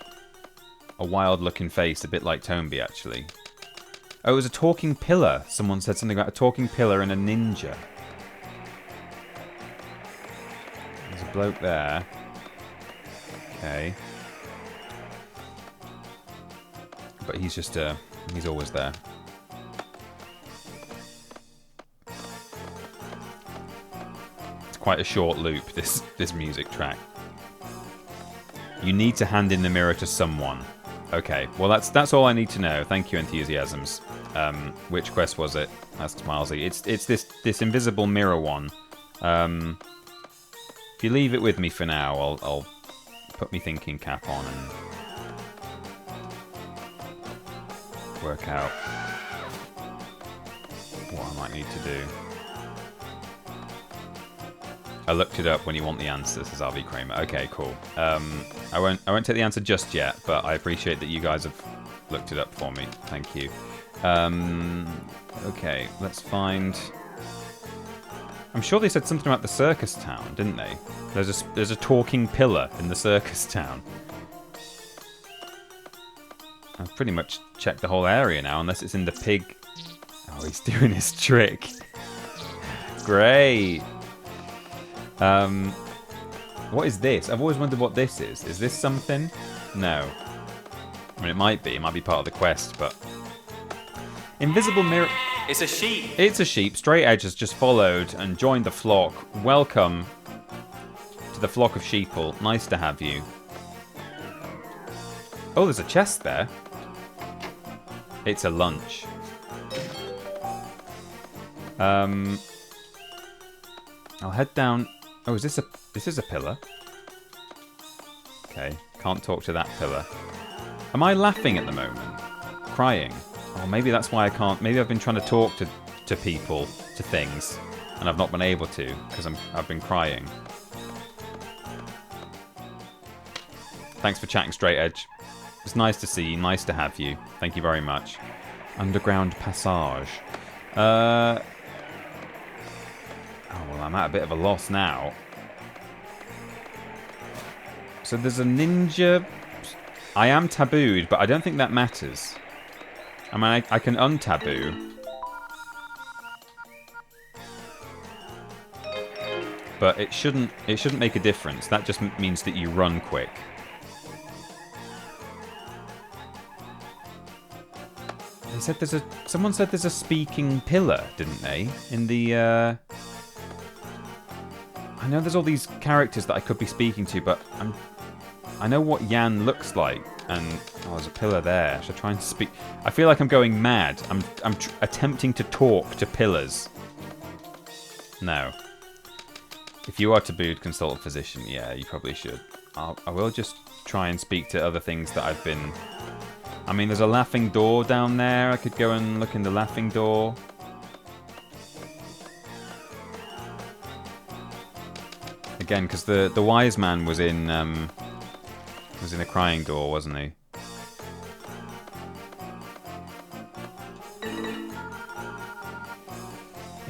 wild-looking face, a bit like Tomba, actually. Oh, it was a talking pillar. Someone said something about a talking pillar and a ninja. There's a bloke there. Okay. But he's just, he's always there. It's quite a short loop, this music track. You need to hand in the mirror to someone. Okay, well that's all I need to know. Thank you, Enthusiasms. Which quest was it? Asks Milesy. It's this invisible mirror one. If you leave it with me for now, I'll put me thinking cap on and work out what I might need to do. I looked it up when you want the answer, says RV Kramer. Okay, cool. I won't take the answer just yet, but I appreciate that you guys have looked it up for me. Thank you. Okay, let's find... I'm sure they said something about the circus town, didn't they? There's a talking pillar in the circus town. I've pretty much checked the whole area now, unless it's in the pig... Oh, he's doing his trick. Great. What is this? I've always wondered what this is. Is this something? No. I mean, it might be. It might be part of the quest, but... Invisible mirror... It's a sheep. It's a sheep. Straight Edge has just followed and joined the flock. Welcome to the flock of sheeple. Nice to have you. Oh, there's a chest there. It's a lunch. I'll head down... Oh, is this a... This is a pillar. Okay, can't talk to that pillar. Am I laughing at the moment? Crying? Oh, maybe that's why I can't... Maybe I've been trying to talk to people, to things, and I've not been able to, because I've been crying. Thanks for chatting, Straight Edge. It's nice to see you, nice to have you. Thank you very much. Underground Passage. Oh, well, I'm at a bit of a loss now. So there's a ninja... I am tabooed, but I don't think that matters. I mean, I can untaboo. But it shouldn't make a difference. That just means that you run quick. They said there's a... Someone said there's a speaking pillar, didn't they? In the, I know there's all these characters that I could be speaking to, but I know what Jan looks like, and oh, there's a pillar there. Should I try and speak? I feel like I'm going mad. I'm attempting to talk to pillars. No. If you are tabooed, consult a physician. Yeah, you probably should. I will just try and speak to other things that I've been... I mean, there's a laughing door down there. I could go and look in the laughing door. Again, because the wise man was in a crying door, wasn't he?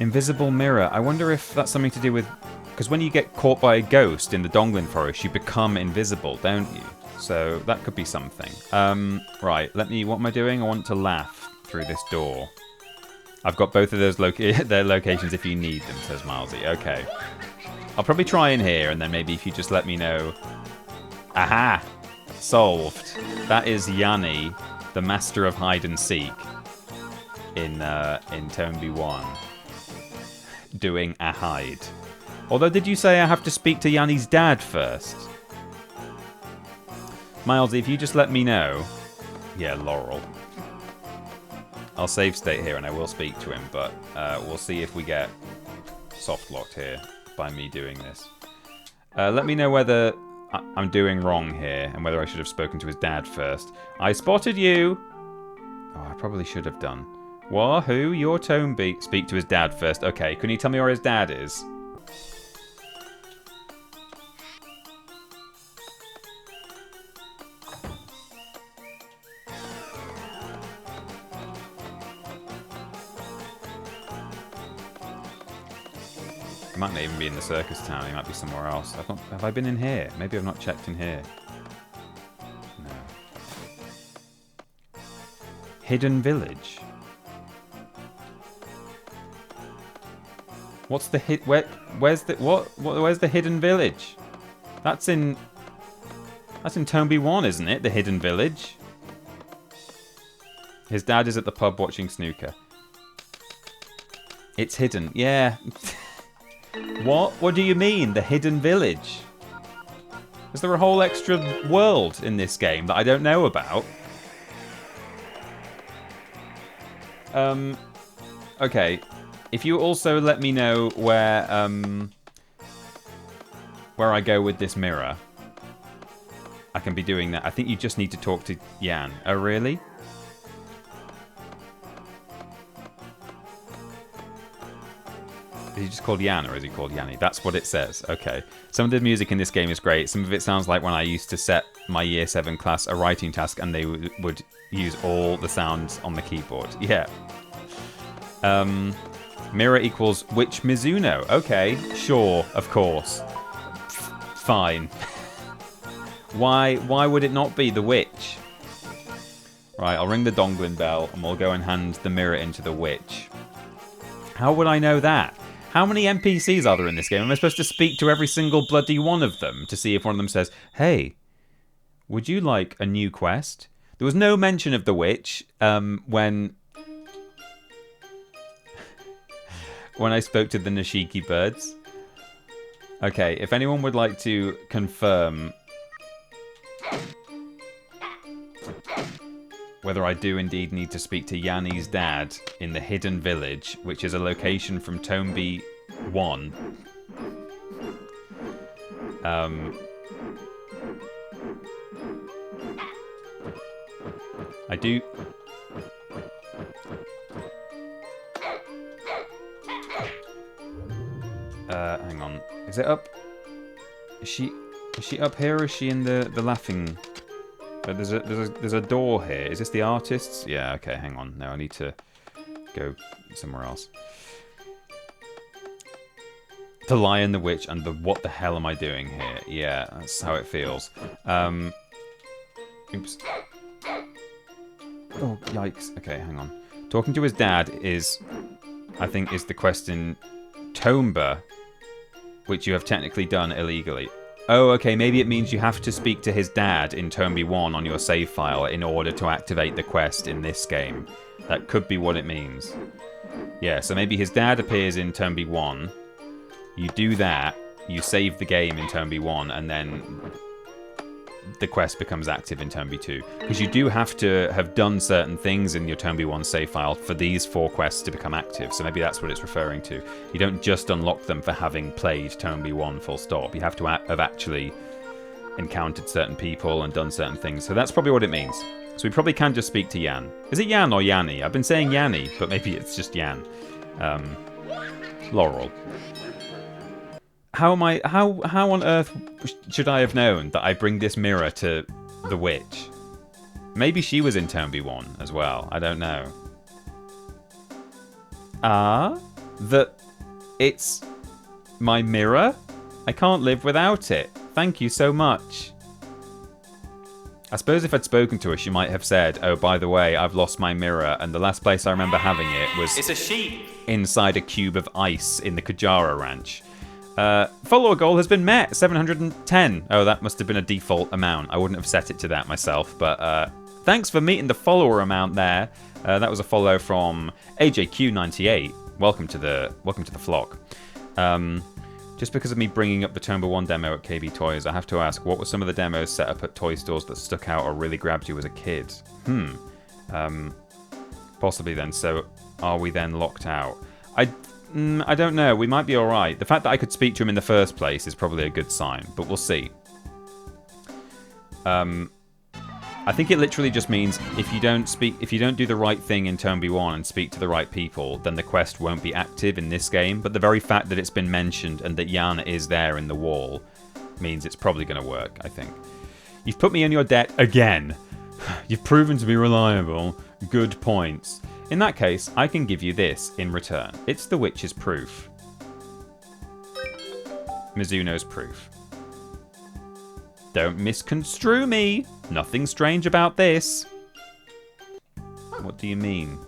Invisible mirror. I wonder if that's something to do with... Because when you get caught by a ghost in the Donglin Forest, you become invisible, don't you? So that could be something. Right, let me... What am I doing? I want to laugh through this door. I've got both of those their locations if you need them, says Milesy. Okay. I'll probably try in here, and then maybe if you just let me know... Aha! Solved. That is Yanni, the master of hide and seek, in Tomba 1, doing a hide. Although, did you say I have to speak to Yanni's dad first? Milesy, if you just let me know... Yeah, Laurel. I'll save state here and I will speak to him, but we'll see if we get soft-locked here by me doing this. Let me know whether I'm doing wrong here and whether I should have spoken to his dad first. I spotted you! Oh, I probably should have done. Wahoo, you're Tomba. Speak to his dad first. Okay, can you tell me where his dad is? He might not even be in the circus town. He might be somewhere else. Have I been in here? Maybe I've not checked in here. No. Hidden village. What's the where's the hidden village? That's in Tomba 1, isn't it? The hidden village. His dad is at the pub watching snooker. It's hidden. Yeah. What? What do you mean? The hidden village? Is there a whole extra world in this game that I don't know about? Okay. If you also let me know where I go with this mirror, I can be doing that. I think you just need to talk to Jan. Oh, really? Is he just called Jan or is he called Yanni? That's what it says. Okay. Some of the music in this game is great. Some of it sounds like when I used to set my Year 7 class a writing task and they would use all the sounds on the keyboard. Yeah. Mirror equals which Mizuno? Okay, sure, of course. Fine. Why would it not be the witch? Right, I'll ring the Donglin bell and we'll go and hand the mirror into the witch. How would I know that? How many NPCs are there in this game? Am I supposed to speak to every single bloody one of them to see if one of them says, hey, would you like a new quest? There was no mention of the witch when I spoke to the Nashiki birds. Okay, if anyone would like to confirm whether I do indeed need to speak to Yanni's dad in the hidden village, which is a location from Tomba 1. I do... hang on. Is it up? Is she up here or is she in the laughing... There's a door here. Is this the artists? Yeah, okay, hang on. No, I need to go somewhere else. The Lion, the Witch, and the what the hell am I doing here? Yeah, that's how it feels. Oops. Oh, yikes. Okay, hang on. Talking to his dad is, I think, is the quest in Tomba, which you have technically done illegally. Oh, okay, maybe it means you have to speak to his dad in Tomba 1 on your save file in order to activate the quest in this game. That could be what it means. Yeah, so maybe his dad appears in Tomba 1, you do that, you save the game in Tomba 1, and then the quest becomes active in Tomba 2. Because you do have to have done certain things in your Tomba 1 save file for these 4 quests to become active, so maybe that's what it's referring to. You don't just unlock them for having played Tomba 1 full stop. You have to have actually encountered certain people and done certain things, so that's probably what it means. So we probably can just speak to Jan. Is it Jan or Yanni? I've been saying Yanni, but maybe it's just Jan. Laurel. How on earth should I have known that I bring this mirror to the witch? Maybe she was in Tomba 1 as well. I don't know. It's my mirror? I can't live without it. Thank you so much. I suppose if I'd spoken to her, she might have said, oh, by the way, I've lost my mirror, and the last place I remember having it was... It's a sheep! ...inside a cube of ice in the Kujara Ranch. Follower goal has been met, 710. Oh, that must have been a default amount. I wouldn't have set it to that myself, but thanks for meeting the follower amount there. That was a follow from AJQ98. Welcome to the flock. Just because of me bringing up the Tomba 1 demo at KB Toys, I have to ask, what were some of the demos set up at toy stores that stuck out or really grabbed you as a kid? Possibly then. So, are we then locked out? I don't know. We might be alright. The fact that I could speak to him in the first place is probably a good sign, but we'll see. I think it literally just means if you don't do the right thing in Tomba 1 and speak to the right people, then the quest won't be active in this game. But the very fact that it's been mentioned and that Jan is there in the wall means it's probably going to work, I think. You've put me in your debt again. You've proven to be reliable. Good points. In that case, I can give you this in return. It's the witch's proof. Mizuno's proof. Don't misconstrue me. Nothing strange about this. What do you mean?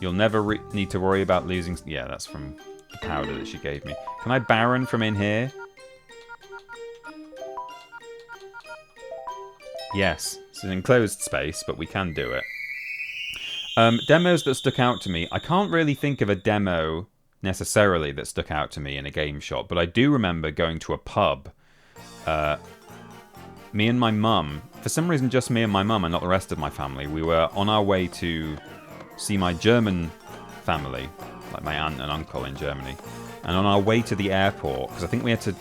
You'll never need to worry about losing... Yeah, that's from the powder that she gave me. Can I Baron from in here? Yes. It's an enclosed space, but we can do it. Demos that stuck out to me. I can't really think of a demo necessarily that stuck out to me in a game shop, but I do remember going to a pub. Me and my mum, for some reason just me and my mum and not the rest of my family, we were on our way to see my German family, like my aunt and uncle in Germany. And on our way to the airport, because I think we had to...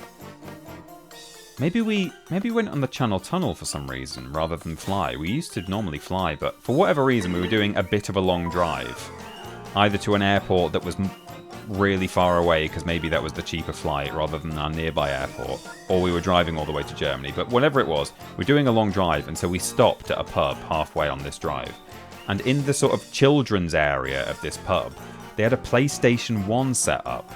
Maybe we went on the Channel Tunnel for some reason, rather than fly. We used to normally fly, but for whatever reason, we were doing a bit of a long drive. Either to an airport that was really far away, because maybe that was the cheaper flight, rather than our nearby airport, or we were driving all the way to Germany. But whatever it was, we're doing a long drive, and so we stopped at a pub halfway on this drive. And in the sort of children's area of this pub, they had a PlayStation 1 set up.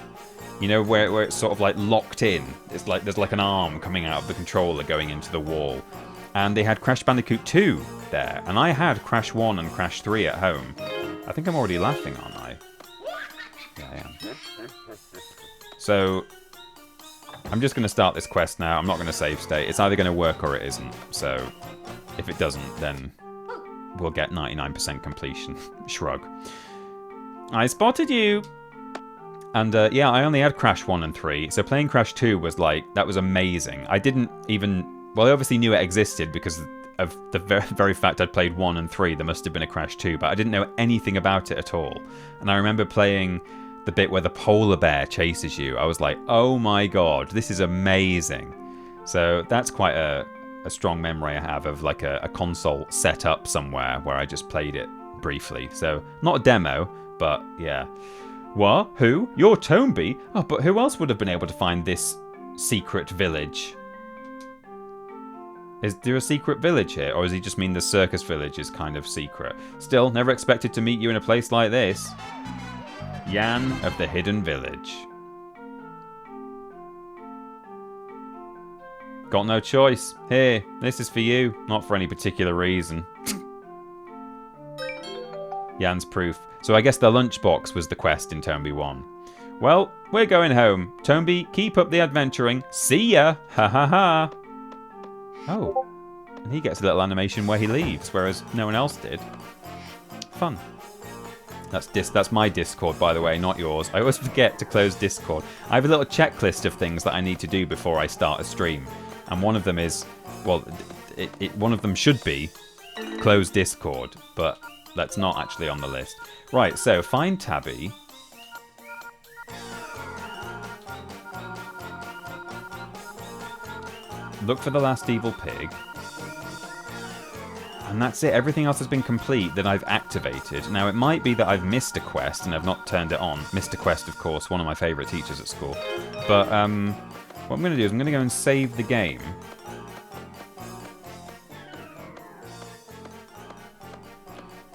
You know, where it's sort of like locked in. It's like there's like an arm coming out of the controller going into the wall. And they had Crash Bandicoot 2 there. And I had Crash 1 and Crash 3 at home. I think I'm already laughing, aren't I? Yeah, I am. So, I'm just going to start this quest now. I'm not going to save state. It's either going to work or it isn't. So, if it doesn't, then we'll get 99% completion. Shrug. I spotted you! And yeah, I only had Crash 1 and 3, so playing Crash 2 was like, that was amazing. I didn't even, well, I obviously knew it existed because of the very fact I'd played 1 and 3, there must have been a Crash 2, but I didn't know anything about it at all. And I remember playing the bit where the polar bear chases you. I was like, oh my god, this is amazing. So that's quite a strong memory I have of like a console set up somewhere where I just played it briefly. So, not a demo, but yeah. What? Who? You're Tomba? Oh, but who else would have been able to find this secret village? Is there a secret village here? Or does he just mean the circus village is kind of secret? Still, never expected to meet you in a place like this. Jan of the Hidden Village. Got no choice. Here, this is for you. Not for any particular reason. Jan's proof. So I guess the lunchbox was the quest in Tomba 1. Well, we're going home. Tomba, keep up the adventuring. See ya! Ha ha ha! Oh. And he gets a little animation where he leaves, whereas no one else did. Fun. That's my Discord, by the way, not yours. I always forget to close Discord. I have a little checklist of things that I need to do before I start a stream. And one of them is, well, one of them should be close Discord, but that's not actually on the list. Right, so find Tabby. Look for the last evil pig. And that's it. Everything else has been complete that I've activated. Now, it might be that I've missed a quest and I've not turned it on. Missed a quest, of course, one of my favourite teachers at school. But what I'm going to do is I'm going to go and save the game.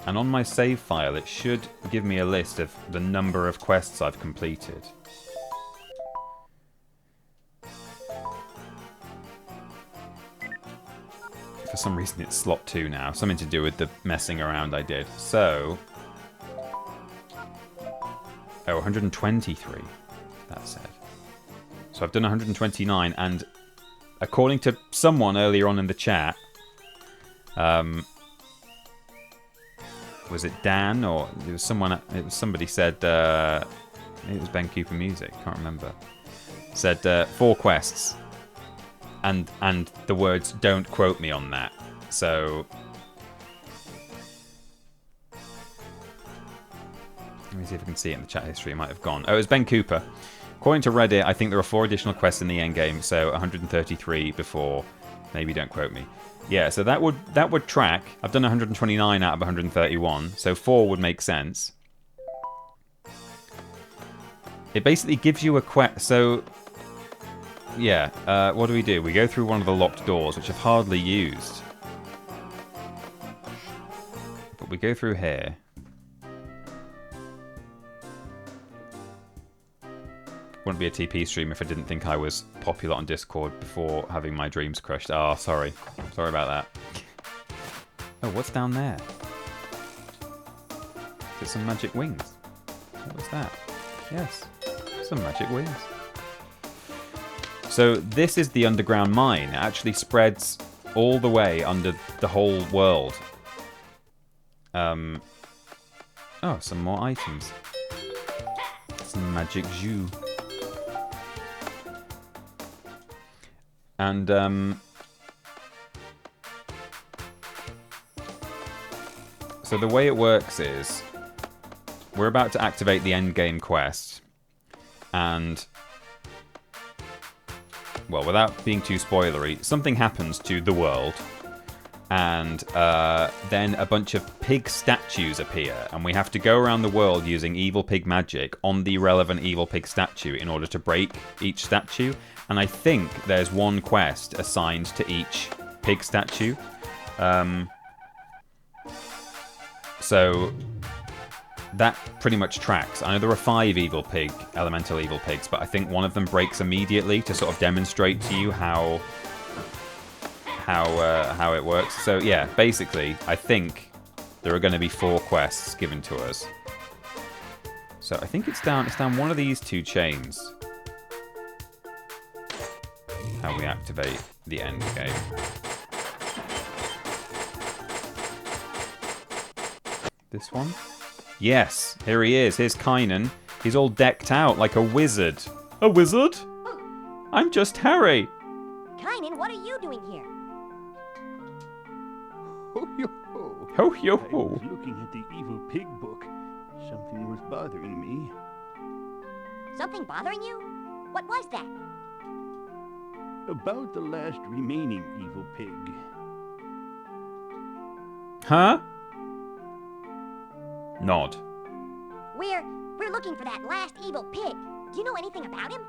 And on my save file, it should give me a list of the number of quests I've completed. For some reason, it's slot 2 now. Something to do with the messing around I did. So... Oh, 123, that said. So I've done 129, and according to someone earlier on in the chat... was it Dan or it was someone? It was somebody said it was Ben Cooper Music. Can't remember. Said 4 quests, and the words "don't quote me on that." So let me see if I can see it in the chat history. It might have gone. Oh, it was Ben Cooper. According to Reddit, I think there are 4 additional quests in the end game. So 133 before. Maybe don't quote me. Yeah, so that would track. I've done 129 out of 131, so 4 would make sense. It basically gives you a quest. So, yeah, what do? We go through one of the locked doors, which I've hardly used. But we go through here. wouldn't be a TP stream if I didn't think I was popular on Discord before having my dreams crushed. Ah, sorry. Sorry about that. Oh, what's down there? Is it some magic wings? What was that? Yes, some magic wings. So this is the underground mine. It actually spreads all the way under the whole world. Oh, some more items. Some magic jus. And so the way it works is we're about to activate the endgame quest, and well, without being too spoilery, something happens to the world, and then a bunch of pig statues appear, and we have to go around the world using evil pig magic on the relevant evil pig statue in order to break each statue. And I think there's one quest assigned to each pig statue. So that pretty much tracks. I know there are 5 elemental evil pigs, but I think one of them breaks immediately to sort of demonstrate to you how it works. So yeah, basically, I think there are going to be 4 quests given to us. So I think it's down one of these 2 chains. How we activate the end game. This one? Yes, here he is. Here's Kynan. He's all decked out like a wizard. A wizard? I'm just Harry. Kynan, what are you doing here? Ho yo ho! Ho yo I ho. was looking at the evil pig book. Something was bothering me. Something bothering you? What was that? About the last remaining evil pig. Huh? Nod. We're looking for that last evil pig. Do you know anything about him?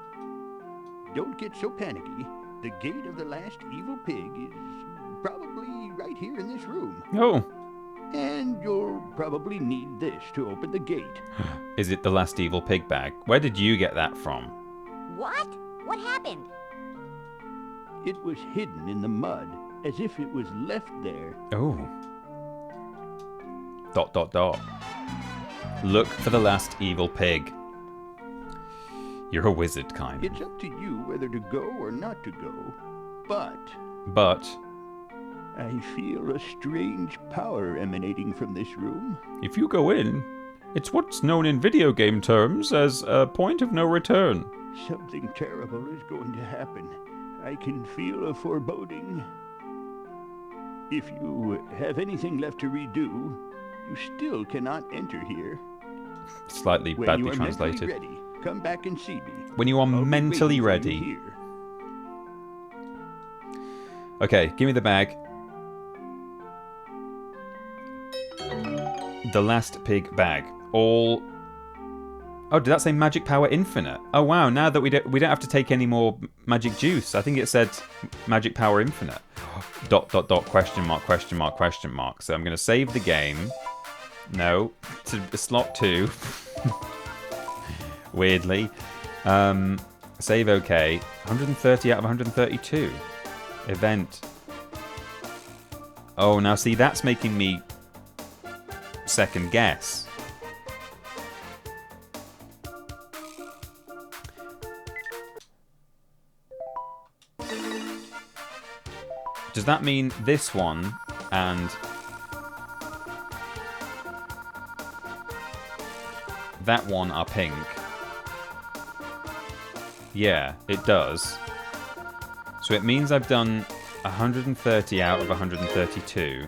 Don't get so panicky. The gate of the last evil pig is probably right here in this room. Oh. And you'll probably need this to open the gate. Is it the last evil pig bag? Where did you get that from? What? What happened? It was hidden in the mud, as if it was left there. Oh. ... Look for the last evil pig. You're a wizard, kind. It's up to you whether to go or not to go. But I feel a strange power emanating from this room. If you go in, it's what's known in video game terms as a point of no return. Something terrible is going to happen. I can feel a foreboding. If you have anything left to redo, you still cannot enter here. Slightly When badly you are translated. mentally ready, come back and see me. When you are I'll be mentally waiting for ready. you here. Okay, give me the bag. The last pig bag. All... Oh, did that say magic power infinite? Oh wow, now that we don't have to take any more magic juice. I think it said magic power infinite. ... question mark, question mark, question mark. So I'm going to save the game. No, to slot 2. Weirdly. Save okay. 130 out of 132. Event. Oh, now see, that's making me second guess. Does that mean this one and that one are pink? Yeah, it does. So it means I've done 130 out of 132.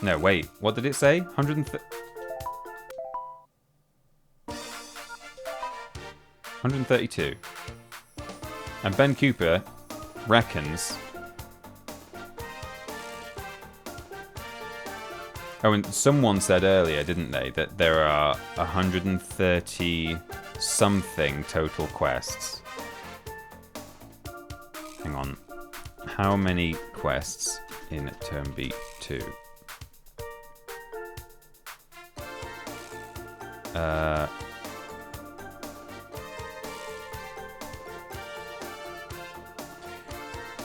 No, wait. What did it say? 132. And Ben Cooper reckons... Oh, and someone said earlier, didn't they, that there are 130 something total quests. Hang on. How many quests in Tomba 2?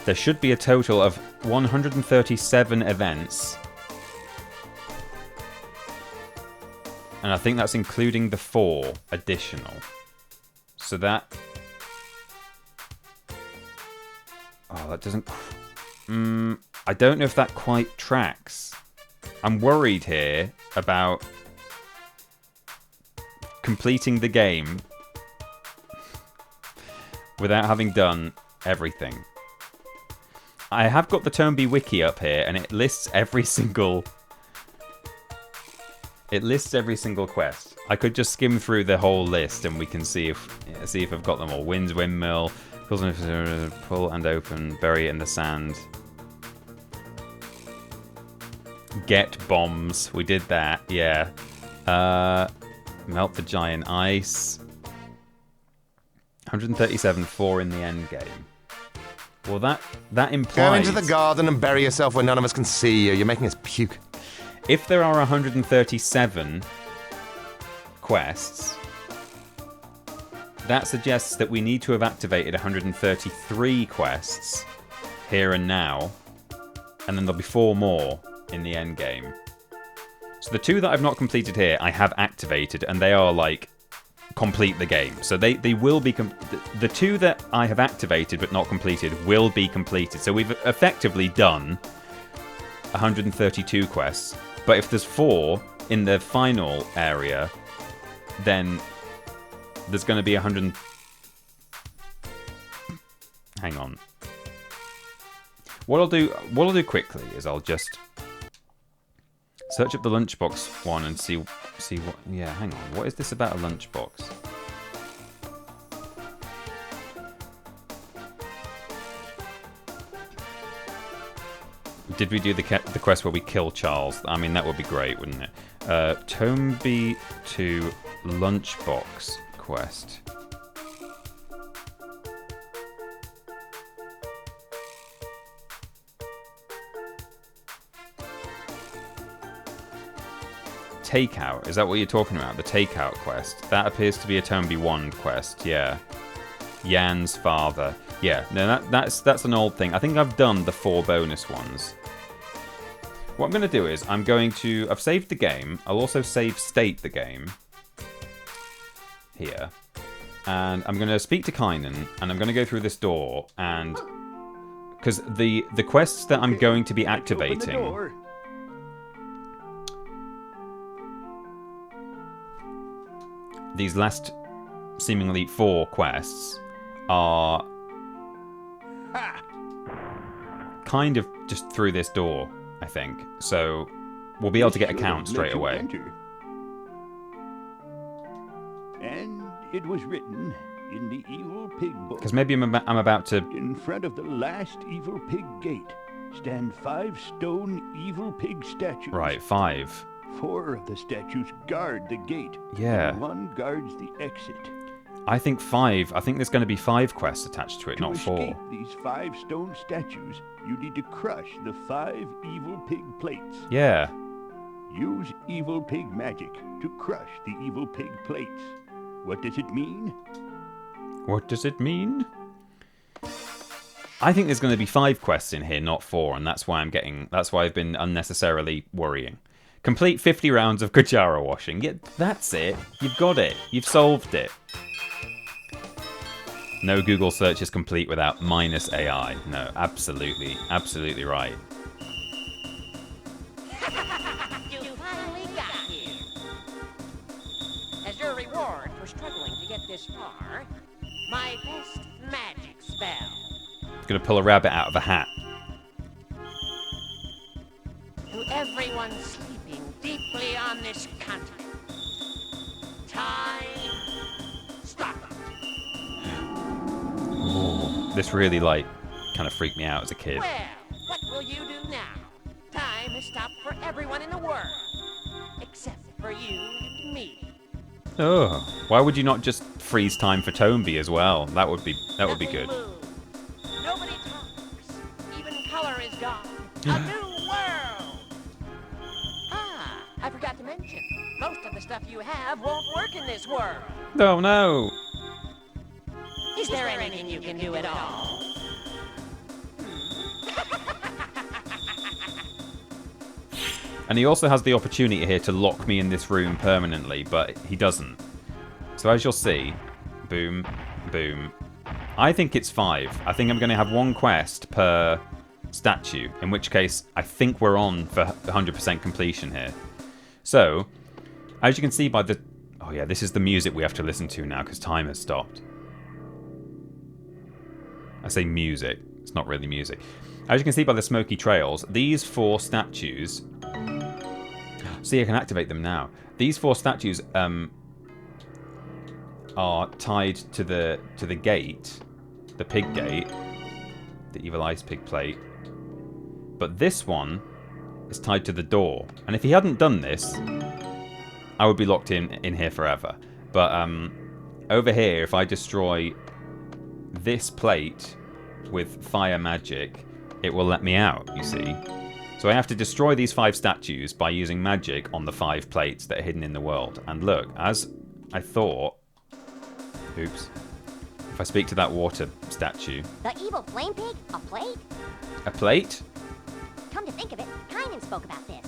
There should be a total of 137 events. And I think that's including the 4 additional. So that... Oh, that doesn't... I don't know if that quite tracks. I'm worried here about completing the game without having done everything. I have got the Tomba wiki up here, and it lists every single... It lists every single quest. I could just skim through the whole list, and we can see if I've got them all. Wind's Windmill, pull and open, bury it in the sand. Get bombs. We did that, yeah. Melt the giant ice. 137, 4 in the end game. Well, that implies... Go into the garden and bury yourself where none of us can see you. You're making us puke. If there are 137 quests, that suggests that we need to have activated 133 quests here and now, and then there'll be 4 more in the end game. So the 2 that I've not completed here, I have activated, and they are like complete the game. So they will be the 2 that I have activated but not completed will be completed. So we've effectively done 132 quests. But if there's 4 in the final area, then there's going to be 100. Hang on. What I'll do quickly is I'll just search up the lunchbox one and see what. Yeah, hang on. What is this about a lunchbox? Did we do the quest where we kill Charles? I mean, that would be great, wouldn't it? Tomba to lunchbox quest. Takeout, is that what you're talking about? The takeout quest. That appears to be a Tomba 1 quest, yeah. Jan's father. Yeah, no, that's an old thing. I think I've done the 4 bonus ones. What I'm going to do is, I've saved the game. I'll also save state the game. Here. And I'm going to speak to Kynan, and I'm going to go through this door, and... Because the quests that I'm going to be activating... These last, seemingly 4 quests are... kind of just through this door, I think. So we'll be able to get a count straight away. And it was written in the Evil Pig book. Because maybe I'm about to... In front of the last Evil Pig gate stand 5 stone Evil Pig statues. Right, 5. 4 of the statues guard the gate. Yeah. And 1 guards the exit. I think 5. I think there's going to be 5 quests attached to it, not 4. To escape these 5 stone statues, you need to crush the 5 Evil Pig plates. Yeah. Use Evil Pig magic to crush the Evil Pig plates. What does it mean? What does it mean? I think there's going to be 5 quests in here, not 4, and that's why I've been unnecessarily worrying. Complete 50 rounds of Kajara washing. Yeah, that's it. You've got it. You've solved it. No Google search is complete without minus AI. No, absolutely. Absolutely right. You finally got here. As your reward for struggling to get this far, my best magic spell. Gonna pull a rabbit out of a hat. To everyone sleeping deeply on this continent, time stop. Ooh, this really, kind of freaked me out as a kid. Well, what will you do now? Time has stopped for everyone in the world, except for you and me. Oh, why would you not just freeze time for Tomba as well? That would be Nothing good. moves. Nobody talks. Even color is gone. A new world. Ah, I forgot to mention, most of the stuff you have won't work in this world. Oh no! Is there anything you can do at all? And he also has the opportunity here to lock me in this room permanently, but he doesn't. So as you'll see, boom, boom. I think it's 5. I think I'm going to have 1 quest per statue, in which case I think we're on for 100% completion here. So, as you can see by the... Oh yeah, this is the music we have to listen to now because time has stopped. I say music. It's not really music. As you can see by the smoky trails, these 4 statues... See, I can activate them now. These 4 statues are tied to the gate, the pig gate, the evil ice pig plate. But this one is tied to the door. And if he hadn't done this, I would be locked in here forever. But over here, if I destroy this plate with fire magic, it will let me out, you see. So I have to destroy these 5 statues by using magic on the 5 plates that are hidden in the world. And look, as I thought... Oops. If I speak to that water statue... The evil flame pig? A plate? A plate? Come to think of it, Kynan spoke about this.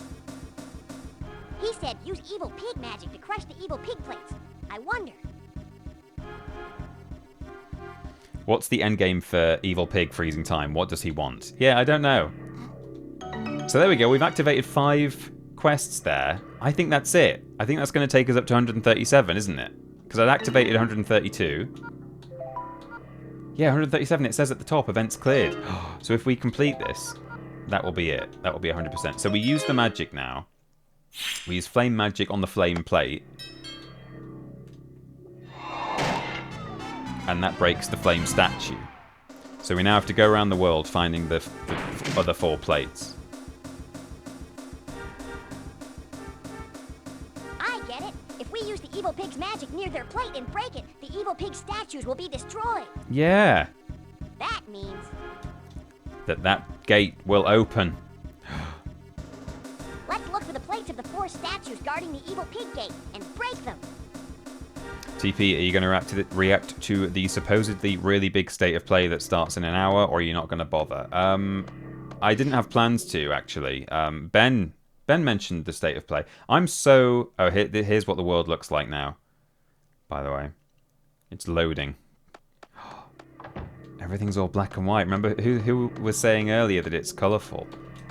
He said use evil pig magic to crush the evil pig plates. I wonder. What's the endgame for evil pig freezing time? What does he want? Yeah, I don't know. So there we go. We've activated 5 quests there. I think that's it. I think that's going to take us up to 137, isn't it? Because I'd activated 132. Yeah, 137. It says at the top, events cleared. So if we complete this, that will be it. That will be 100%. So we use the magic now. We use flame magic on the flame plate. And that breaks the flame statue. So we now have to go around the world finding the other 4 plates. I get it. If we use the evil pig's magic near their plate and break it, the evil pig statues will be destroyed. Yeah. That means... That gate will open. Let's look for the plates of the 4 statues guarding the evil pig gate and break them. TP, are you going to react to the supposedly really big state of play that starts in an hour, or are you not going to bother? I didn't have plans to, actually. Ben mentioned the state of play. I'm so... Oh, here's what the world looks like now, by the way. It's loading. Everything's all black and white. Remember who was saying earlier that it's colourful?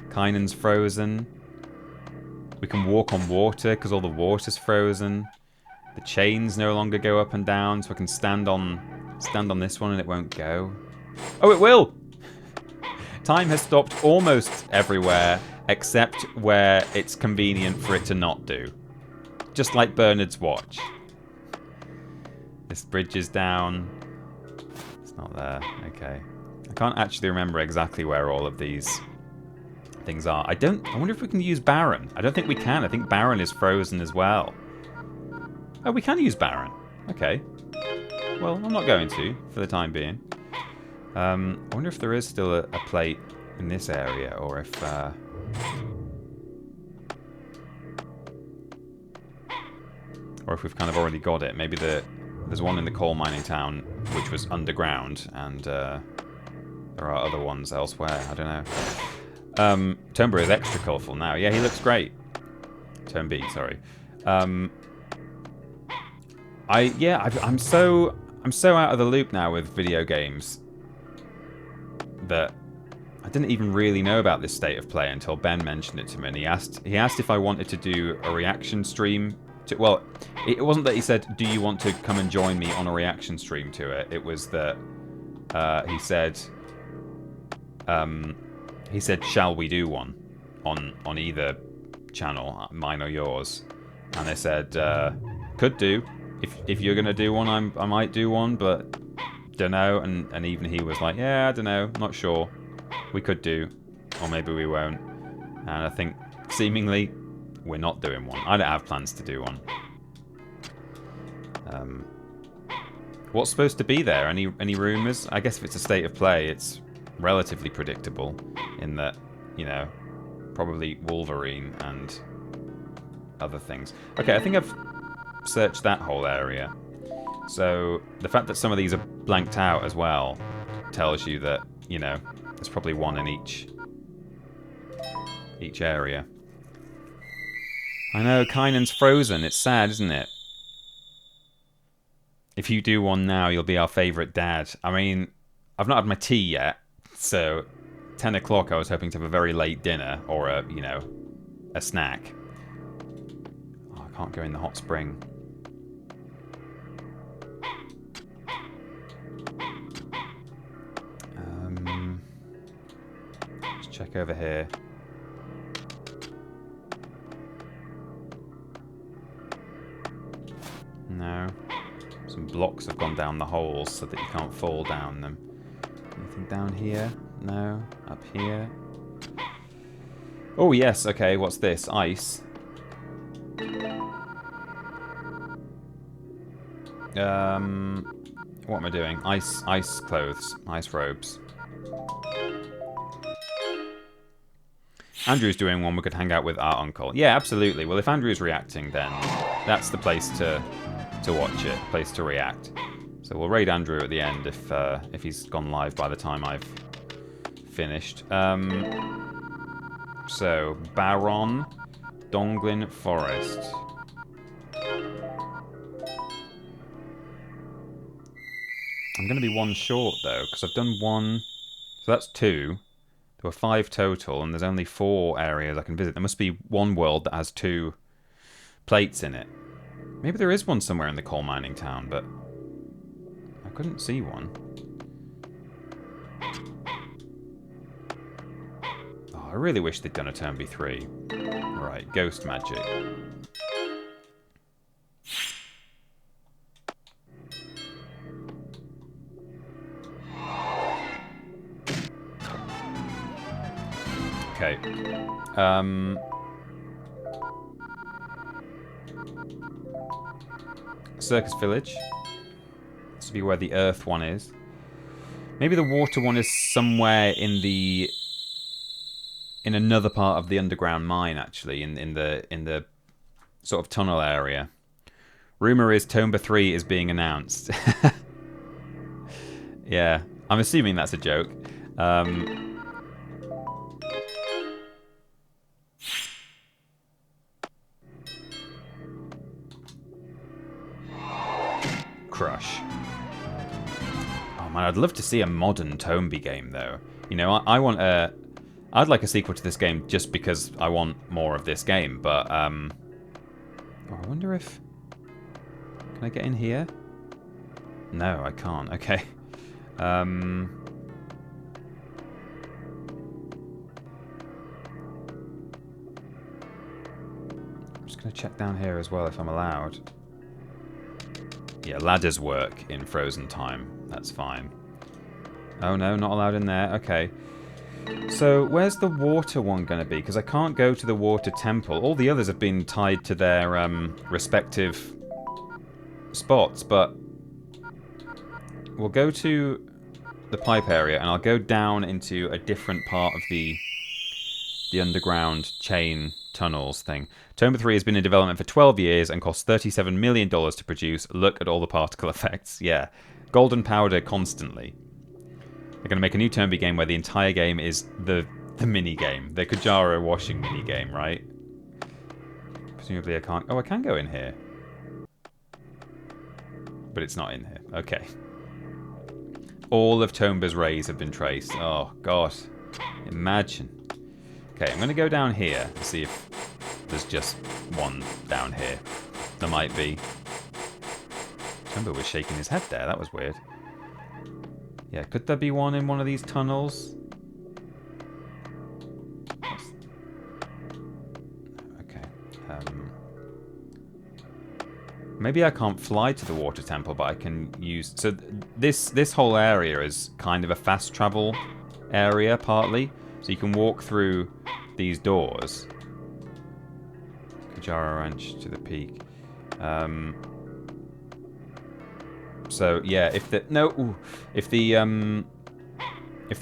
Kynan's frozen. We can walk on water because all the water's frozen. The chains no longer go up and down, so I can stand on this one and it won't go. Oh, it will! Time has stopped almost everywhere, except where it's convenient for it to not do. Just like Bernard's watch. This bridge is down. It's not there. Okay. I can't actually remember exactly where all of these things are. I wonder if we can use Baron. I don't think we can. I think Baron is frozen as well. Oh, we can use Baron. Okay. Well, I'm not going to, for the time being. I wonder if there is still a plate in this area, or if... or if we've kind of already got it. Maybe there's one in the coal mining town, which was underground, and there are other ones elsewhere. I don't know. Tomba is extra colourful now. Yeah, he looks great. Tomba, sorry. I'm so out of the loop now with video games that I didn't even really know about this state of play until Ben mentioned it to me. And he asked if I wanted to do a reaction stream to, well, it wasn't that he said, "Do you want to come and join me on a reaction stream to it?" It was that he said, "Shall we do one on either channel, mine or yours?" And I said, "Could do. If you're gonna do one, I might do one, but don't know." And even he was like, "Yeah, I don't know, not sure. We could do, or maybe we won't." And I think seemingly we're not doing one. I don't have plans to do one. What's supposed to be there? Any rumors? I guess if it's a state of play, it's relatively predictable in that, you know, probably Wolverine and other things. Okay, I think I've searched that whole area. So the fact that some of these are blanked out as well tells you that, you know, there's probably one in each area. I know, Kainen's frozen. It's sad, isn't it? If you do one now, you'll be our favourite dad. I mean, I've not had my tea yet, so 10 o'clock I was hoping to have a very late dinner, or a, you know, a snack. Oh, I can't go in the hot spring. Let's check over here. No. Some blocks have gone down the holes so that you can't fall down them. Anything down here? No. Up here? Oh, yes. Okay, what's this? Ice. What am I doing? Ice clothes. Ice robes. Andrew's doing one we could hang out with our uncle. Yeah, absolutely. Well, if Andrew's reacting, then that's the place to watch it, place to react. So we'll raid Andrew at the end if he's gone live by the time I've finished. So Baron, Donglin Forest. I'm going to be one short though, because I've done one. So that's 2. There were 5 total, and there's only 4 areas I can visit. There must be one world that has 2 plates in it. Maybe there is one somewhere in the coal mining town, but I couldn't see one. Oh, I really wish they'd done a turn B3. Right, ghost magic. Okay. Circus Village. This will be where the Earth one is. Maybe the water one is somewhere in another part of the underground mine, actually, in the sort of tunnel area. Rumor is Tomba 3 is being announced. Yeah, I'm assuming that's a joke. Crush. Oh man, I'd love to see a modern Tomba game though. You know, I'd like a sequel to this game just because I want more of this game, but oh, I wonder if... Can I get in here? No, I can't. Okay. I'm just going to check down here as well if I'm allowed. Yeah, ladders work in Frozen Time. That's fine. Oh no, not allowed in there. Okay. So, where's the water one going to be? Because I can't go to the water temple. All the others have been tied to their respective spots, but we'll go to the pipe area, and I'll go down into a different part of the underground chain tunnels thing. Tomba 3 has been in development for 12 years and cost $37 million to produce. Look at all the particle effects. Yeah. Golden powder constantly. They're going to make a new Tomba game where the entire game is the mini-game. The Kujara washing mini-game, right? Presumably I can't... Oh, I can go in here. But it's not in here. Okay. All of Tomba's rays have been traced. Oh, God. Imagine. Okay, I'm going to go down here and see if there's just one down here. There might be. Tomba was shaking his head there. That was weird. Yeah, could there be one in one of these tunnels? Okay. Maybe I can't fly to the water temple, but I can use... So this whole area is kind of a fast travel area, partly. So you can walk through these doors. Kujara Ranch to the peak. So yeah, if the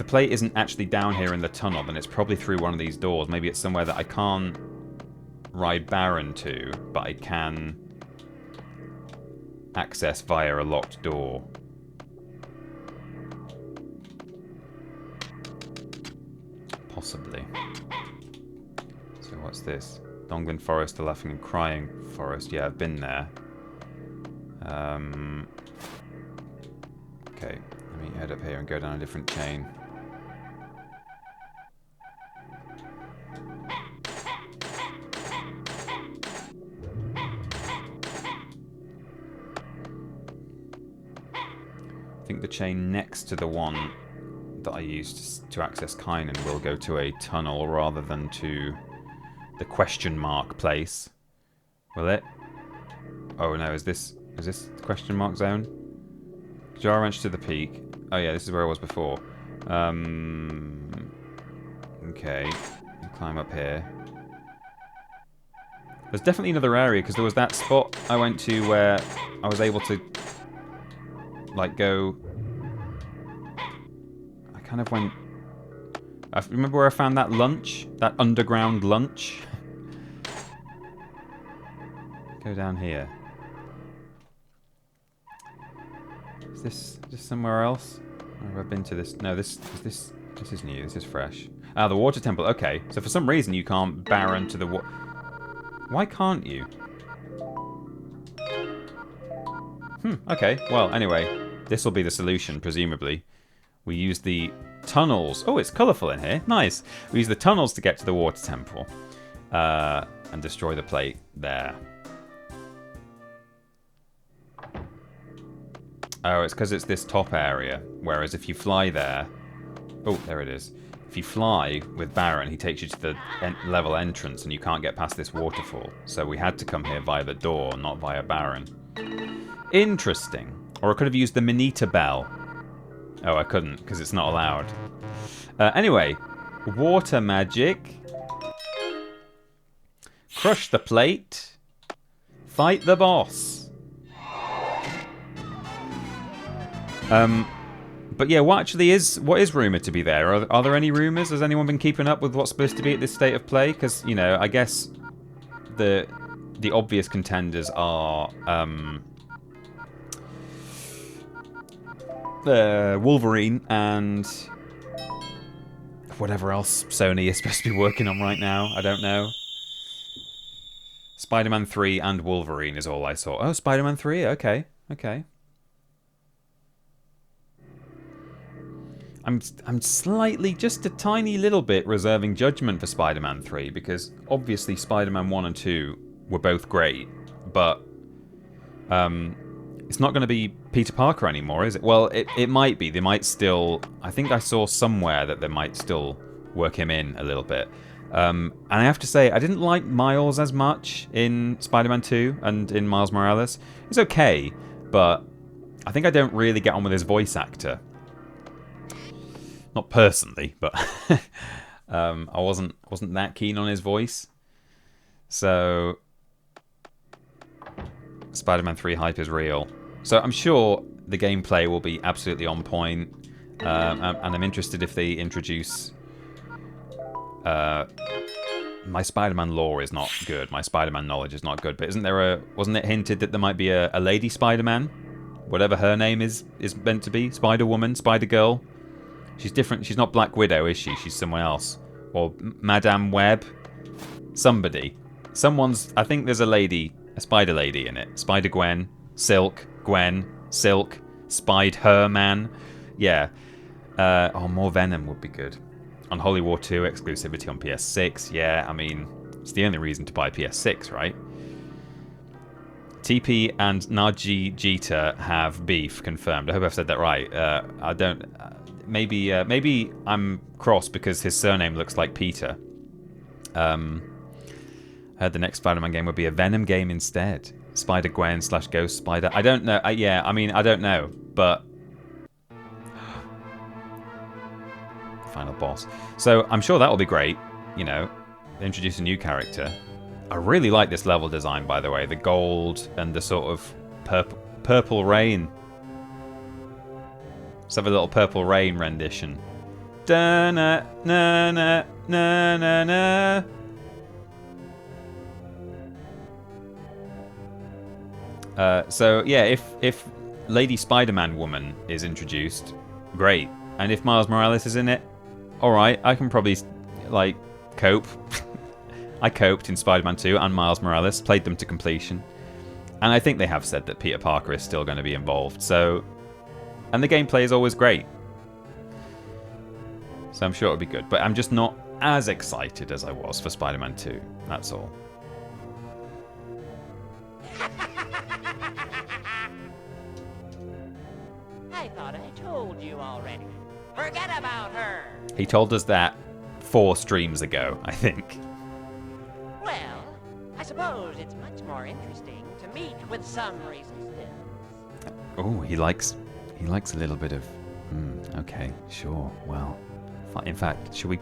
plate isn't actually down here in the tunnel, then it's probably through one of these doors. Maybe it's somewhere that I can't ride Baron to, but I can access via a locked door. Possibly. So what's this? Donglin Forest, the Laughing and Crying Forest. Yeah, I've been there. Okay, let me head up here and go down a different chain. I think the chain next to the one that I used to access Kynan will go to a tunnel rather than to the question mark place. Will it? Oh no, is this the question mark zone? Jar Wrench to the peak. Oh yeah, this is where I was before. Okay. Climb up here. There's definitely another area, because there was that spot I went to where I was able to, like, go... I kind of went... I remember where I found that lunch? That underground lunch? Go down here. Is this just somewhere else? Or have I been to this? No, this is new. This is fresh. Ah, the water temple. Okay, so for some reason you can't Baron to the water. Why can't you? Okay. Well, anyway, this will be the solution, presumably. We use the tunnels. Oh, it's colourful in here. Nice. We use the tunnels to get to the water temple and destroy the plate there. Oh, it's because it's this top area. Whereas if you fly there... Oh, there it is. If you fly with Baron, he takes you to the level entrance and you can't get past this waterfall. So we had to come here via the door, not via Baron. Interesting. Or I could have used the Minita Bell. Oh, I couldn't, because it's not allowed. Anyway, water magic. Crush the plate. Fight the boss. But yeah, what is rumoured to be there? Are there any rumours? Has anyone been keeping up with what's supposed to be at this state of play? Because, you know, I guess the obvious contenders are Wolverine and whatever else Sony is supposed to be working on right now. I don't know. Spider-Man 3 and Wolverine is all I saw. Oh, Spider-Man 3? Okay. Okay. I'm slightly, just a tiny little bit, reserving judgment for Spider-Man 3, because obviously Spider-Man 1 and 2 were both great, but it's not going to be Peter Parker anymore, is it? Well, it might be. They might still... I think I saw somewhere that they might still work him in a little bit. And I have to say, I didn't like Miles as much in Spider-Man 2 and in Miles Morales. It's okay, but I think I don't really get on with his voice actor. Not personally, but I wasn't that keen on his voice. So Spider-Man 3 hype is real. So I'm sure the gameplay will be absolutely on point, and I'm interested if they introduce... my Spider-Man lore is not good. My Spider-Man knowledge is not good. But wasn't it hinted that there might be a lady Spider-Man? Whatever her name is meant to be. Spider-Woman, Spider-Girl. She's different. She's not Black Widow, is she? She's someone else. Or Madame Web. Somebody. Someone's... I think there's a lady, a spider lady in it. Spider-Gwen, Silk, Gwen, Silk, Spider-Man. Yeah. Oh, more Venom would be good. Unholy War 2 exclusivity on PS6. Yeah, I mean, it's the only reason to buy PS6, right? TP and Naji Jeter have beef, confirmed. I hope I've said that right. I don't... Maybe I'm cross because his surname looks like Peter. I heard the next Spider-Man game would be a Venom game instead. Spider-Gwen / Ghost Spider. I don't know. Yeah, I mean, I don't know. But... Final boss. So I'm sure that will be great. You know, introduce a new character. I really like this level design, by the way. The gold and the sort of purple rain. Let's have a little Purple Rain rendition. Da na na na na na na. So yeah, if Lady Spider-Man Woman is introduced, great. And if Miles Morales is in it, all right, I can probably like cope. I coped in Spider-Man 2 and Miles Morales, played them to completion. And I think they have said that Peter Parker is still going to be involved, so... And the gameplay is always great. So I'm sure it'll be good, but I'm just not as excited as I was for Spider-Man 2, that's all. I thought I told you already. Forget about her. He told us that 4 streams ago, I think. Well, I suppose it's much more interesting to meet with some resistance. Oh, he likes a little bit of... okay, sure, well... In fact, should we...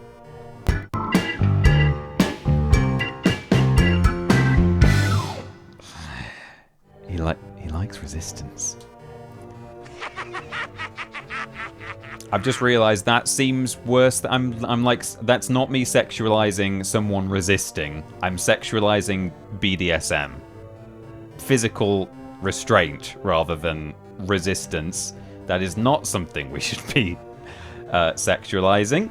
He likes resistance. I've just realised that seems worse. I'm like, that's not me sexualizing someone resisting. I'm sexualizing BDSM. Physical restraint rather than resistance. That is not something we should be sexualizing.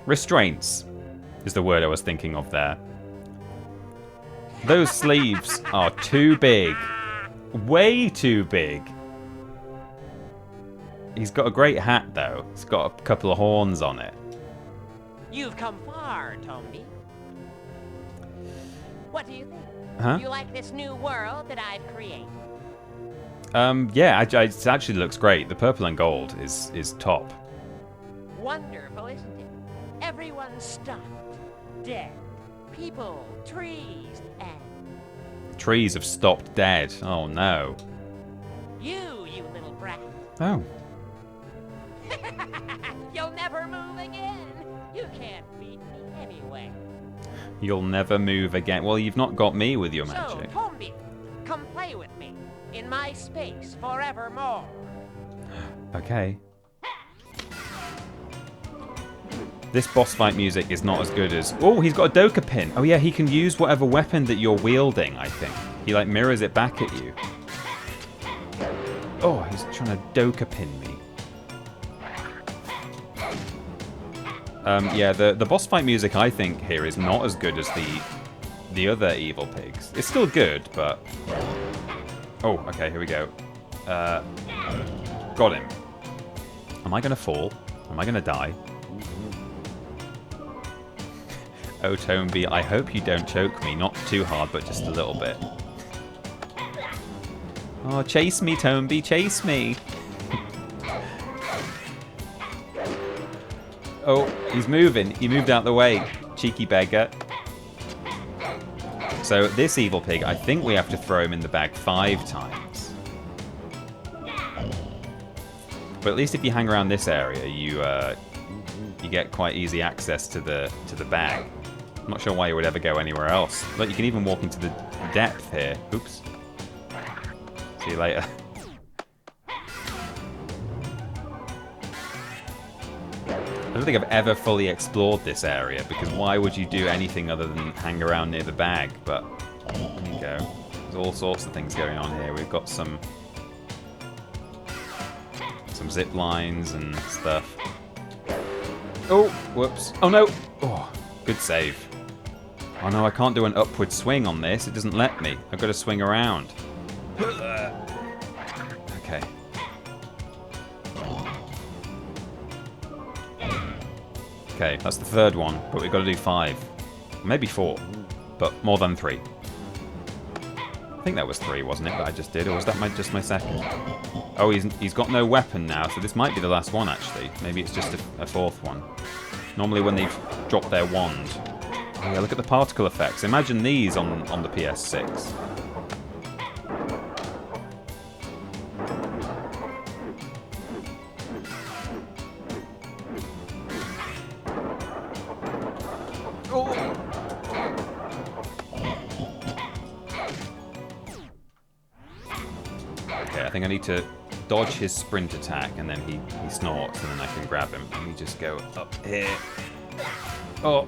Restraints is the word I was thinking of there. Those sleeves are too big. Way too big. He's got a great hat, though. It's got a couple of horns on it. You've come far, Tomba. What do you think? Huh? You like this new world that I've created? Yeah, it actually looks great. The purple and gold is top. Wonderful, isn't it? Everyone's stunned. Dead. People, trees, and... Trees have stopped dead. Oh, no. You little brat. Oh. You'll never move again. You can't beat me anyway. You'll never move again. Well, you've not got me with your So, magic. Tomba, come play with me in my space forevermore. Okay. This boss fight music is not as good as... Oh, he's got a Doka pin. Oh, yeah, he can use whatever weapon that you're wielding, I think. He, like, mirrors it back at you. Oh, he's trying to Doka pin me. Yeah, the boss fight music, I think, here is not as good as the other evil pigs. It's still good, but... Oh, okay, here we go. Got him. Am I going to fall? Am I going to die? Oh, Tomba, I hope you don't choke me. Not too hard, but just a little bit. Oh, chase me, Tomba, chase me. Oh, he's moving. He moved out the way. Cheeky beggar. So this evil pig, I think we have to throw him in the bag 5 times. But at least if you hang around this area, you get quite easy access to the bag. I'm not sure why you would ever go anywhere else. But you can even walk into the depth here. Oops. See you later. I don't think I've ever fully explored this area, because why would you do anything other than hang around near the bag? But there you go. There's all sorts of things going on here. We've got some zip lines and stuff. Oh, whoops. Oh no! Oh, good save. Oh no, I can't do an upward swing on this. It doesn't let me. I've got to swing around. Okay. Okay, that's the 3rd one, but we've got to do 5. Maybe 4, but more than 3. I think that was 3, wasn't it, that I just did, or was that just my 2nd? Oh, he's got no weapon now, so this might be the last one, actually. Maybe it's just a 4th one. Normally when they've dropped their wand. Oh yeah, look at the particle effects. Imagine these on the PS6. Okay, I think I need to dodge his sprint attack, and then he snorts, and then I can grab him. Let me just go up here. Oh.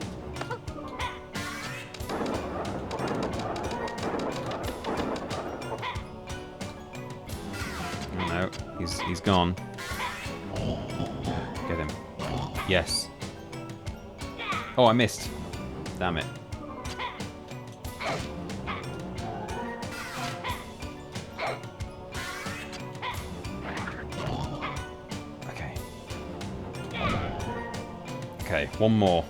No, he's gone. Get him. Yes. Oh, I missed. Damn it. Okay. Okay, one more.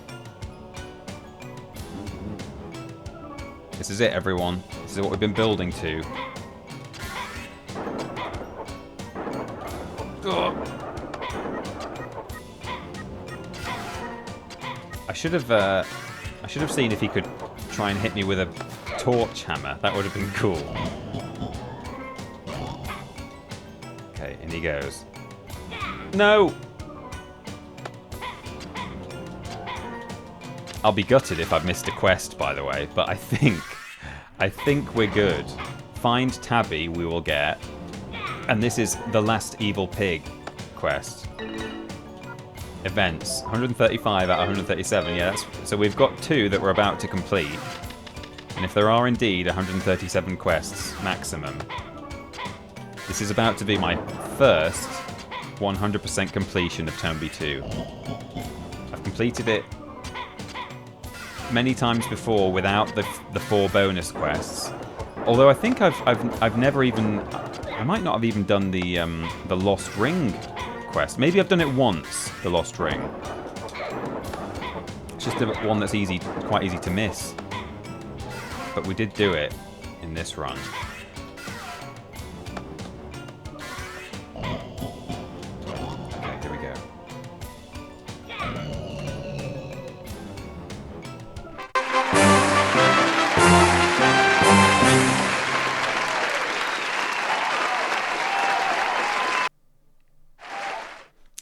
This is it, everyone. This is what we've been building to. Ugh. I should have seen if he could try and hit me with a torch hammer. That would have been cool. Okay, in he goes. No! I'll be gutted if I've missed a quest, by the way, but I think we're good. Find Tabby we will get. And this is the last evil pig quest. Events. 135 out of 137. Yeah, so we've got 2 that we're about to complete. And if there are indeed 137 quests maximum, this is about to be my first 100% completion of Tomba 2. I've completed it many times before without the 4 bonus quests. Although I think I've never even, I might not have even done the Lost Ring quest. Maybe I've done it once, the Lost Ring. It's just one that's quite easy to miss. But we did do it in this run. Okay, here we go.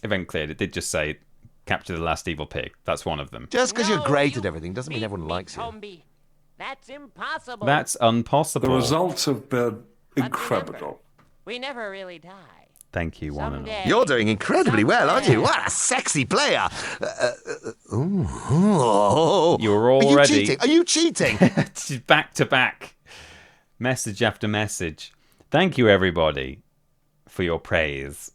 Event cleared. It did just say capture the last evil pig. That's one of them. Just because you're No, great you at everything doesn't mean beat everyone me, likes you. Tomba. That's impossible. That's impossible. The results have been But incredible. remember, we never really die. Thank you, one and all. Someday. You're doing incredibly well, aren't you? What a sexy player. You're all Are you ready. cheating? Are you cheating? Back to back. Message after message. Thank you, everybody, for your praise.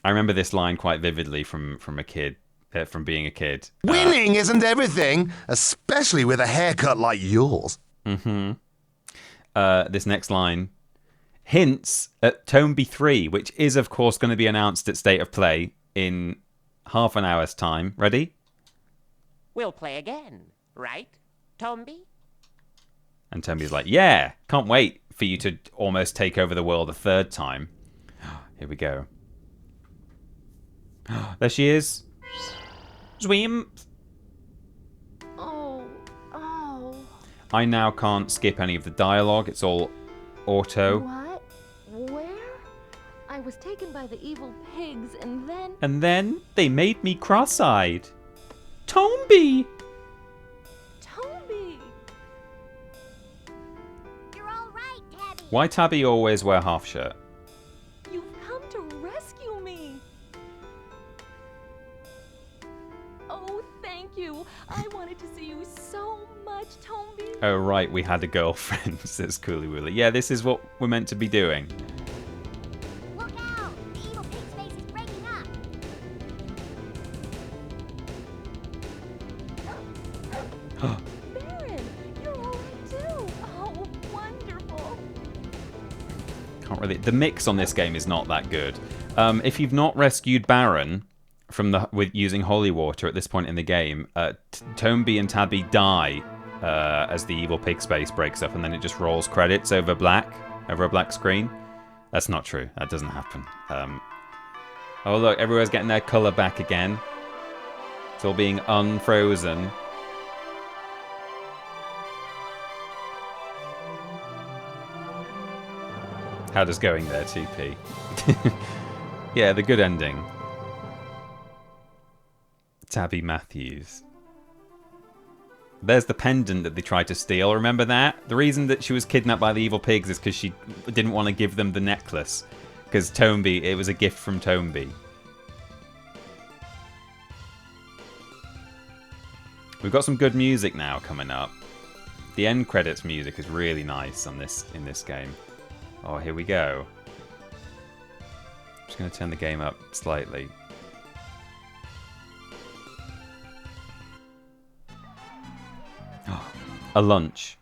I remember this line quite vividly from a kid, from being a kid. Winning isn't everything, especially with a haircut like yours. This next line hints at Tomba 3, which is, of course, going to be announced at State of Play in half an hour's time. Ready? We'll play again, right, Tomba? And Tomba's like, yeah, can't wait for you to almost take over the world a third time. Here we go. There she is. Swim. Oh. I now can't skip any of the dialogue. It's all auto. What? Where? I was taken by the evil pigs and then... And then they made me cross-eyed. Tomba! Tomba! You're all right, Tabby. Why Tabby always wear half shirt? You've come to rescue me! Oh, thank you. I wanted to see you so much, Tomba. Oh, right, we had a girlfriend, says Cooley Wooley. Yeah, this is what we're meant to be doing. Look out! The evil pig space is breaking up. Baron, you're all right too. Oh, wonderful. Can't really. The mix on this game is not that good. If you've not rescued Baron from with using holy water at this point in the game, Tomba and Tabby die as the evil pig space breaks up, and then it just rolls credits over a black screen. That's not true. That doesn't happen. Oh look, everywhere's getting their color back again. It's all being unfrozen. How does going there, TP? Yeah, the good ending. Tabby Matthews. There's the pendant that they tried to steal. Remember that? The reason that she was kidnapped by the evil pigs is because she didn't want to give them the necklace. Because Tomba, it was a gift from Tomba. We've got some good music now coming up. The end credits music is really nice on in this game. Oh, here we go. I'm just going to turn the game up slightly. A lunch.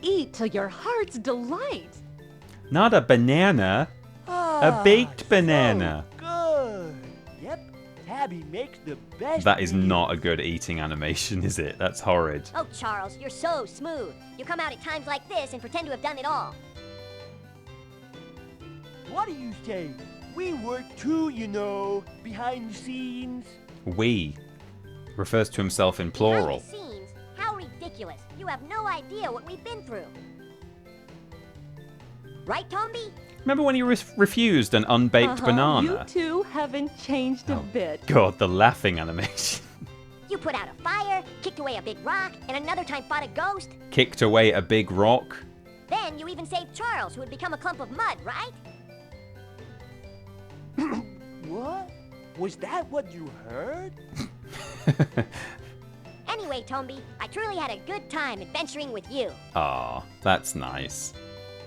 Eat to your heart's delight. Not a banana. A baked banana. Good. Yep, Tabby makes the best. That is not a good eating animation, is it? That's horrid. Oh, Charles, you're so smooth. You come out at times like this and pretend to have done it all. What do you say? We work too, you know, behind the scenes. We refers to himself in plural. Behind the scenes? How ridiculous. You have no idea what we've been through. Right, Tomby? Remember when you refused an unbaked You banana? two haven't changed a bit. God, the laughing animation. You put out a fire, kicked away a big rock, and another time fought a ghost. Kicked away a big rock. Then you even saved Charles, who had become a clump of mud, right? What? Was that what you heard? Anyway, Tomby, I truly had a good time adventuring with you. Aw, that's nice.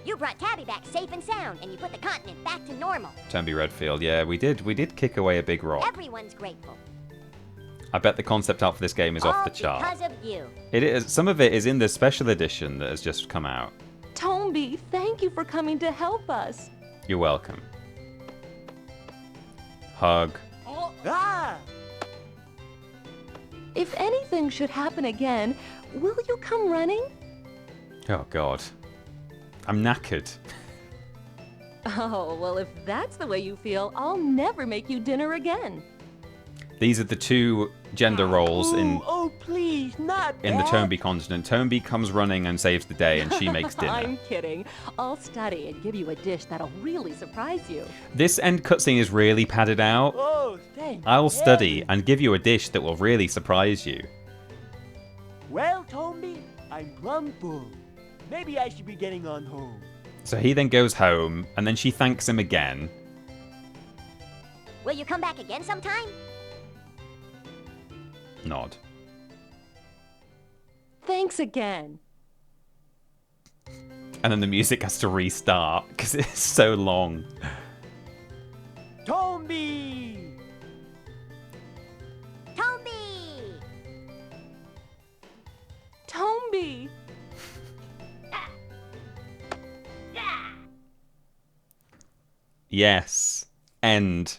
You brought Tabby back safe and sound, and you put the continent back to normal. Tomby Redfield, yeah, we did kick away a big rock. Everyone's grateful. I bet the concept art for this game is off the chart. Because of you. It is. Some of it is in the special edition that has just come out. Tomby, thank you for coming to help us. You're welcome. Hug. Ah! If anything should happen again, will you come running? Oh, God. I'm knackered. Oh, well, if that's the way you feel, I'll never make you dinner again. These are the two gender roles in Oh, please, not the that. Tomby continent. Tomby comes running and saves the day, and she makes dinner. I'm kidding. I'll study and give you a dish that'll really surprise you. This end cutscene is really padded out. Oh, thank I'll study heavens. and give you a dish that will really surprise you. Well, Tomby, I'm plumb full. Maybe I should be getting on home. So he then goes home, and then she thanks him again. Will you come back again sometime? Nod. Thanks again. And then the music has to restart because it's so long. Tomby! Tomby! Tomby! Yes. End.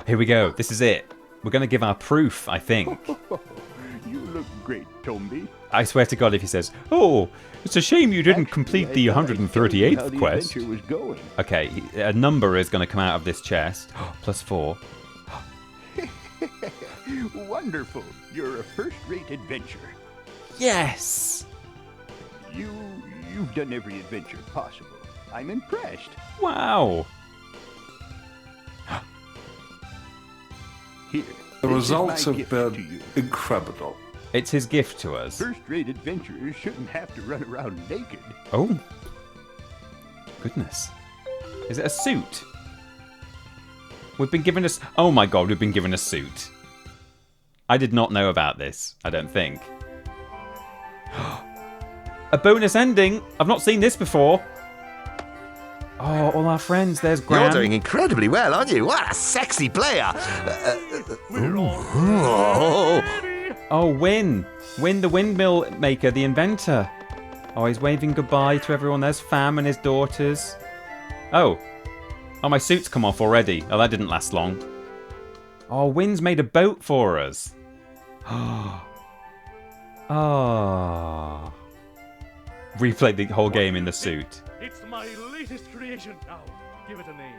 Here we go. This is it. We're going to give our proof, I think. You look great, Tomby. I swear to God if he says, "Oh, it's a shame you didn't complete the How 138th the quest." adventure was going. Okay, a number is going to come out of this chest. +4. Wonderful. You're a first-rate adventurer. Yes! You've done every adventure possible. I'm impressed. Wow! Here. The this is results my have gift been to you. incredible. It's his gift to us. First-rate adventurers shouldn't have to run around naked. Oh. Goodness. Is it a suit? We've been given a... Oh my God, we've been given a suit. I did not know about this, I don't think. A bonus ending! I've not seen this before. Oh, all our friends. There's Gran. You're doing incredibly well, aren't you? What a sexy player! Oh, Win. Win, the windmill maker, the inventor. Oh, he's waving goodbye to everyone. There's Fam and his daughters. Oh. Oh, my suit's come off already. Oh, that didn't last long. Oh, Win's made a boat for us. Oh. Replayed the whole game in the suit. It's my latest creation. Now, give it a name.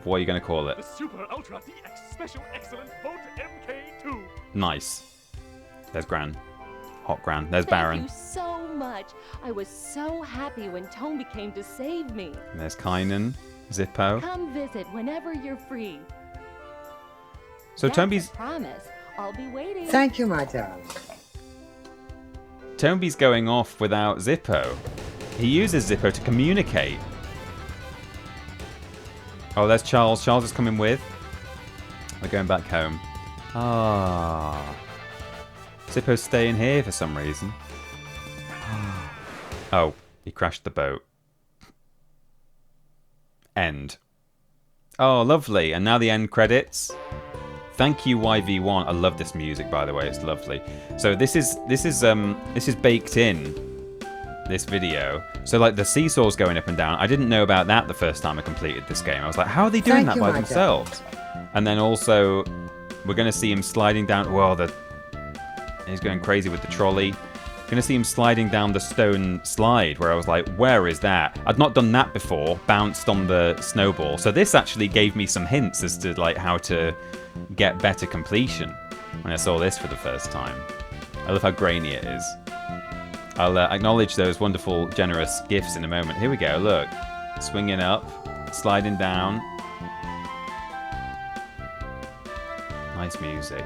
What are you going to call it? The Super Ultra DX Special Excellent Boat MK2. Nice. There's Gran. Hot Gran. There's Thank Baron. you so much. I was so happy when Tomby came to save me. And there's Kynan. Zippo. Come visit whenever you're free. So That's a Tomby's... promise. I'll be waiting. Thank you, my darling. Tomby's going off without Zippo. He uses Zippo to communicate. Oh, there's Charles. Charles is coming with. We're going back home. Ah. Zippo's staying here for some reason. Oh, he crashed the boat. End. Oh, lovely. And now the end credits. Thank you, YV1. I love this music, by the way. It's lovely. So this is baked in, this video. So like the seesaws going up and down. I didn't know about that the first time I completed this game. I was like, how are they doing that by themselves? And then also, we're going to see him sliding down. Well, he's going crazy with the trolley. Going to see him sliding down the stone slide, where I was like, where is that? I'd not done that before, bounced on the snowball. So this actually gave me some hints as to like how to get better completion when I saw this for the first time. I love how grainy it is. I'll acknowledge those wonderful, generous gifts in a moment. Here we go, look. Swinging up, sliding down. Nice music.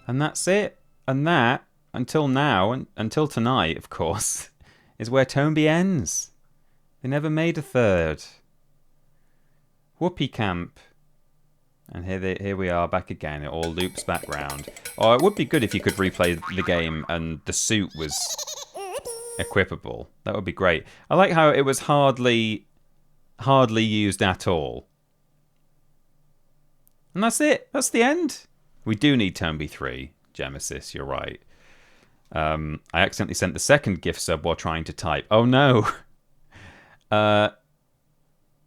And that's it. And that, until now, and until tonight, of course, is where Tomba ends. They never made a third. Whoopee Camp. And here we are back again. It all loops back round. Oh, it would be good if you could replay the game and the suit was equipable. That would be great. I like how it was hardly used at all. And that's it. That's the end. We do need Tomba 3, Gemesis, you're right. I accidentally sent the second gift sub while trying to type. Oh no!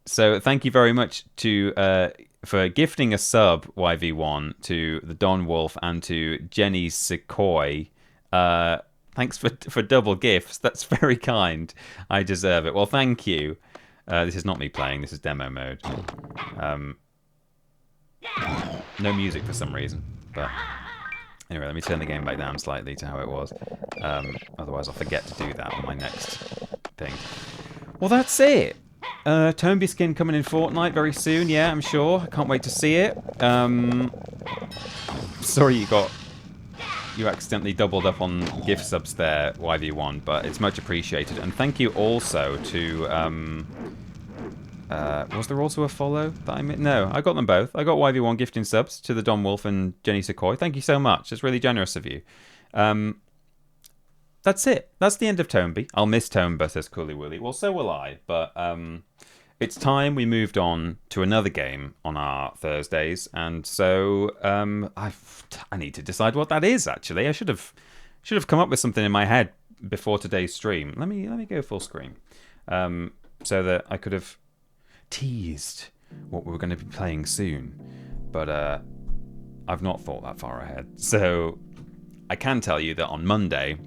So thank you very much for gifting a sub, YV1, to the Don Wolf and to Jenny Sequoy. Thanks for double gifts. That's very kind. I deserve it. Well, thank you. This is not me playing. This is demo mode. No music for some reason, but anyway, let me turn the game back down slightly to how it was. Otherwise, I'll forget to do that on my next thing. Well, that's it. Tomba skin coming in Fortnite very soon. Yeah, I'm sure. I can't wait to see it. Sorry you accidentally doubled up on gift subs there, YV1, but it's much appreciated. And thank you also to was there also a follow that I made? No, I got them both. I got YV1 gifting subs to the Don Wolf and Jenny Sequoy. Thank you so much. It's really generous of you. That's it. That's the end of Tomba. I'll miss Tomba, says Cooley Wooly. Well, so will I. But it's time we moved on to another game on our Thursdays. And so I need to decide what that is, actually. I should have come up with something in my head before today's stream. Let me go full screen. So that I could have teased what we were going to be playing soon, but I've not thought that far ahead. So I can tell you that on Monday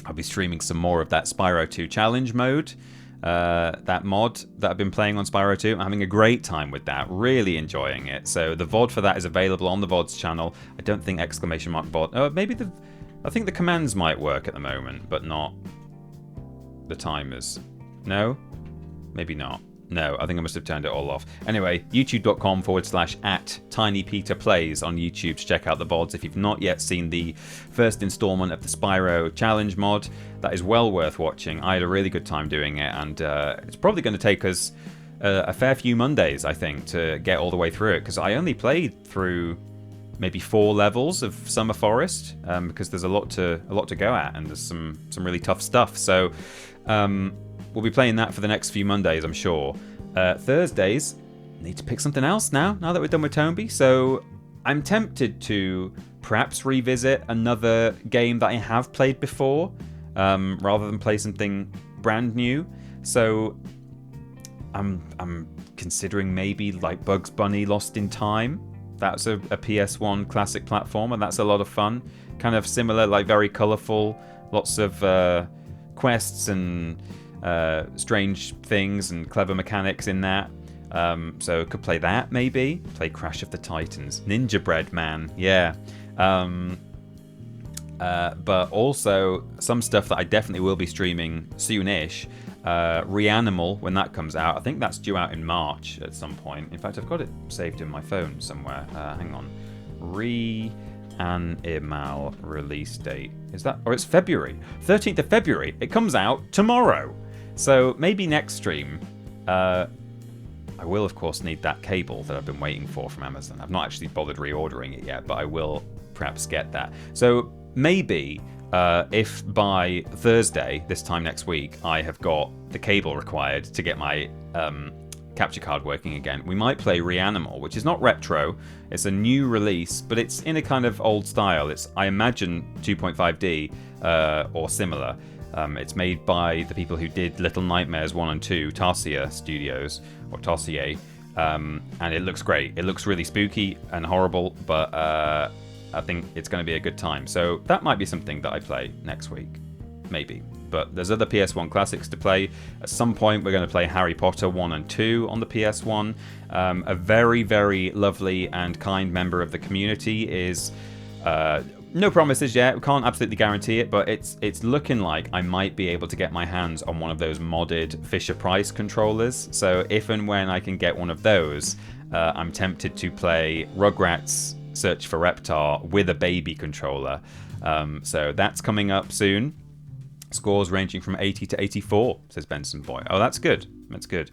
I'll be streaming some more of that Spyro 2 challenge mode, that mod that I've been playing on Spyro 2. I'm having a great time with that, really enjoying it. So the VOD for that is available on the VOD's channel. I don't think !VOD. Maybe I think the commands might work at the moment, but not the timers. No? Maybe not. No, I think I must have turned it all off. Anyway, youtube.com/@TinyPeterPlays on YouTube to check out the VODs if you've not yet seen the first installment of the Spyro Challenge mod. That is well worth watching. I had a really good time doing it, and it's probably going to take us a fair few Mondays, I think, to get all the way through it, because I only played through maybe 4 levels of Summer Forest, because there's a lot to go at, and there's some really tough stuff. So we'll be playing that for the next few Mondays, I'm sure. Thursdays, need to pick something else now that we're done with Tomba. So I'm tempted to perhaps revisit another game that I have played before, rather than play something brand new. So I'm considering maybe like Bugs Bunny Lost in Time. That's a PS1 classic platform, and that's a lot of fun. Kind of similar, like very colourful, lots of quests and strange things and clever mechanics in that. So could play that maybe. Play Crash of the Titans. Ninja Bread Man, yeah. But also some stuff that I definitely will be streaming soonish. Reanimal, when that comes out. I think that's due out in March at some point. In fact, I've got it saved in my phone somewhere. Hang on. Reanimal release date. Is that, or it's February, 13th of February. It comes out tomorrow. So maybe next stream, I will of course need that cable that I've been waiting for from Amazon. I've not actually bothered reordering it yet, but I will perhaps get that. So maybe if by Thursday, this time next week, I have got the cable required to get my capture card working again, we might play Reanimal, which is not retro. It's a new release, but it's in a kind of old style. It's, I imagine, 2.5D or similar. It's made by the people who did Little Nightmares 1 and 2, Tarsier Studios, or Tarsier, and it looks great. It looks really spooky and horrible, but I think it's going to be a good time. So that might be something that I play next week, maybe. But there's other PS1 classics to play. At some point, we're going to play Harry Potter 1 and 2 on the PS1. A very, very lovely and kind member of the community is... no promises yet, we can't absolutely guarantee it, but it's looking like I might be able to get my hands on one of those modded Fisher-Price controllers. So if and when I can get one of those, I'm tempted to play Rugrats Search for Reptar with a baby controller. So that's coming up soon. Scores ranging from 80 to 84, says Benson Boy. Oh, that's good. That's good.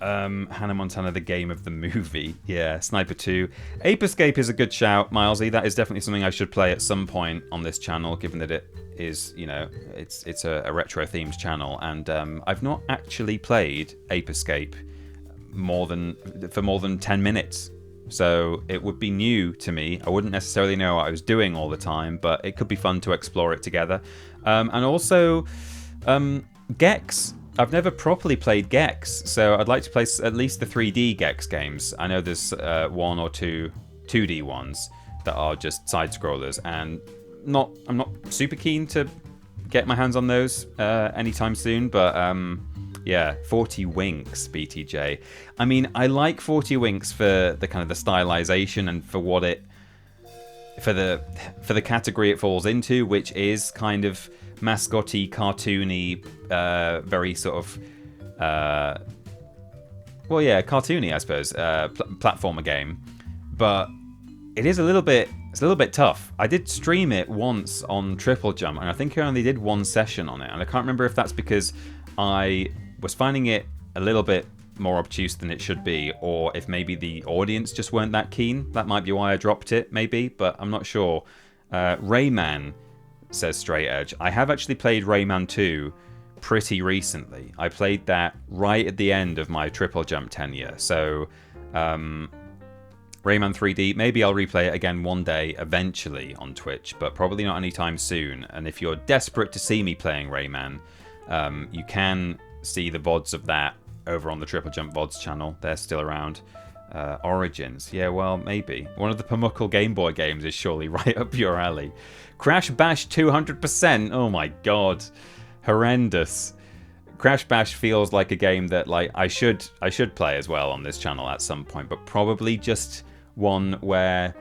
Hannah Montana, the game of the movie. Yeah, Sniper 2. Ape Escape is a good shout, Milesy. That is definitely something I should play at some point on this channel, given that it is, you know, it's a retro-themed channel. And I've not actually played Ape Escape for more than 10 minutes. So it would be new to me. I wouldn't necessarily know what I was doing all the time, but it could be fun to explore it together. And also, Gex. I've never properly played Gex, so I'd like to play at least the 3D Gex games. I know there's one or two 2D ones that are just side-scrollers, and I'm not super keen to get my hands on those anytime soon, but yeah, 40 Winks, BTJ. I mean, I like 40 Winks for the kind of the stylization and for what it... for the category it falls into, which is kind of mascotty, cartoony, very sort of well, yeah, cartoony, I suppose, platformer game. But it is a little bit tough. I did stream it once on Triple Jump, and I think I only did one session on it, and I can't remember if that's because I was finding it a little bit more obtuse than it should be, or if maybe the audience just weren't that keen. That might be why I dropped it, maybe, but I'm not sure. Rayman, says Straight Edge. I have actually played Rayman 2 pretty recently. I played that right at the end of my Triple Jump tenure. So, Rayman 3D, maybe I'll replay it again one day, eventually, on Twitch, but probably not anytime soon. And if you're desperate to see me playing Rayman, you can see the VODs of that over on the Triple Jump VODs channel. They're still around. Origins. Yeah, well, maybe. One of the Pumuckle Game Boy games is surely right up your alley. Crash Bash 200%. Oh my god. Horrendous. Crash Bash feels like a game that like I should play as well on this channel at some point, but probably just one where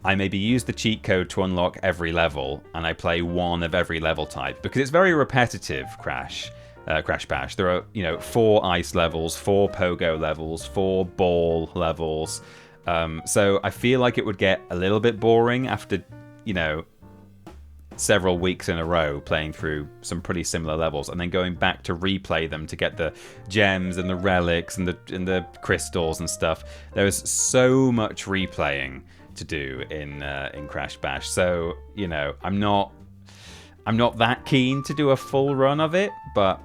I maybe use the cheat code to unlock every level and I play one of every level type, because it's very repetitive, Crash Bash. There are, 4 ice levels, 4 pogo levels, 4 ball levels. So I feel like it would get a little bit boring after, several weeks in a row playing through some pretty similar levels and then going back to replay them to get the gems and the relics and the crystals and stuff. There's so much replaying to do in Crash Bash. So, I'm not that keen to do a full run of it, but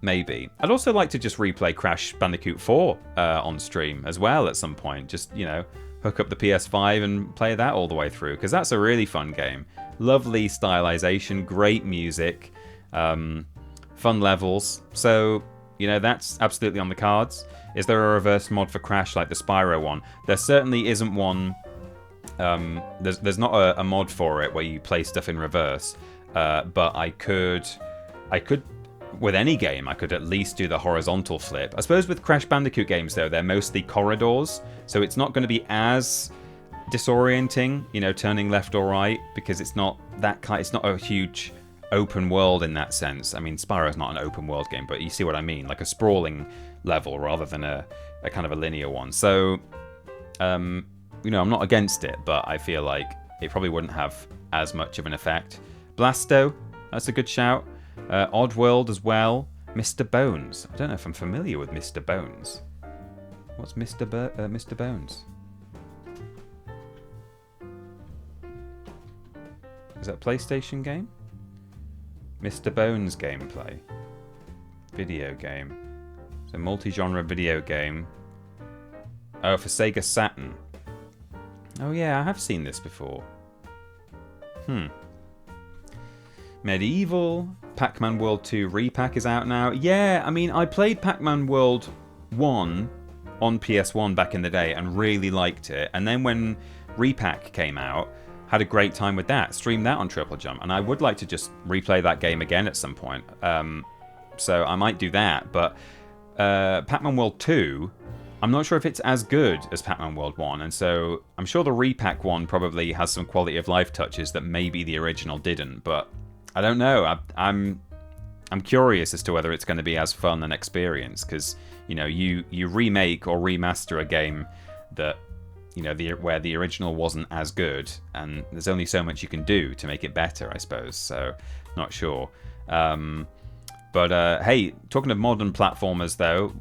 maybe. I'd also like to just replay Crash Bandicoot 4 on stream as well at some point. Just, hook up the PS5 and play that all the way through, because that's a really fun game. Lovely stylization, great music, fun levels. So, that's absolutely on the cards. Is there a reverse mod for Crash like the Spyro one? There certainly isn't one. There's not a mod for it where you play stuff in reverse. But I could, with any game, I could at least do the horizontal flip. I suppose with Crash Bandicoot games, though, they're mostly corridors, so it's not going to be as disorienting, turning left or right, because it's not it's not a huge open world in that sense. I mean, Spyro's not an open world game, but you see what I mean, like a sprawling level rather than a kind of a linear one. So, I'm not against it, but I feel like it probably wouldn't have as much of an effect. Blasto, that's a good shout. Oddworld as well. Mr. Bones. I don't know if I'm familiar with Mr. Bones. What's Mr. Bones? Is that a PlayStation game? Mr. Bones gameplay. Video game. It's a multi-genre video game. Oh, for Sega Saturn. Oh yeah, I have seen this before. Medieval. Pac-Man World 2 Repack is out now. Yeah, I mean, I played Pac-Man World 1 on PS1 back in the day and really liked it. And then when Repack came out, had a great time with that. Streamed that on Triple Jump. And I would like to just replay that game again at some point. So I might do that. But Pac-Man World 2, I'm not sure if it's as good as Pac-Man World 1. And so I'm sure the Repack one probably has some quality of life touches that maybe the original didn't. But I don't know. I'm curious as to whether it's going to be as fun an experience, because you remake or remaster a game that where the original wasn't as good, and there's only so much you can do to make it better, I suppose. So not sure. But hey, talking of modern platformers though,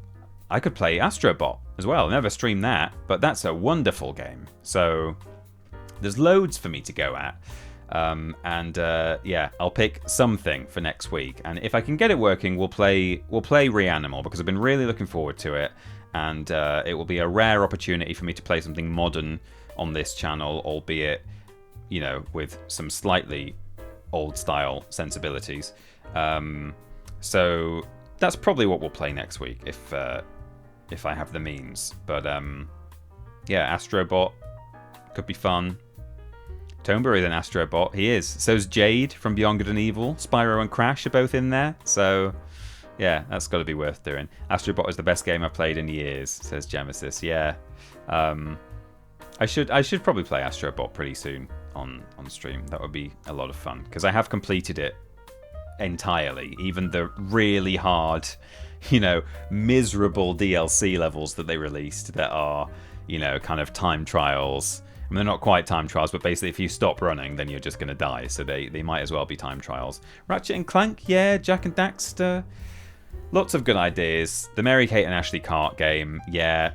I could play Astrobot as well. Never streamed that, but that's a wonderful game. So there's loads for me to go at. Yeah, I'll pick something for next week, and if I can get it working, we'll play Reanimal, because I've been really looking forward to it, and it will be a rare opportunity for me to play something modern on this channel, albeit with some slightly old style sensibilities. So that's probably what we'll play next week if I have the means. But yeah, Astrobot could be fun. Tomba is an Astrobot. He is. So's Jade from Beyond Good and Evil. Spyro and Crash are both in there. So, yeah, that's got to be worth doing. Astrobot is the best game I've played in years, says Gemesis. Yeah. I should probably play Astrobot pretty soon on stream. That would be a lot of fun, because I have completed it entirely. Even the really hard, miserable DLC levels that they released that are, kind of time trials. I mean, they're not quite time trials, but basically if you stop running, then you're just going to die. So they might as well be time trials. Ratchet and Clank, yeah. Jak and Daxter. Lots of good ideas. The Mary-Kate and Ashley Cart game, yeah.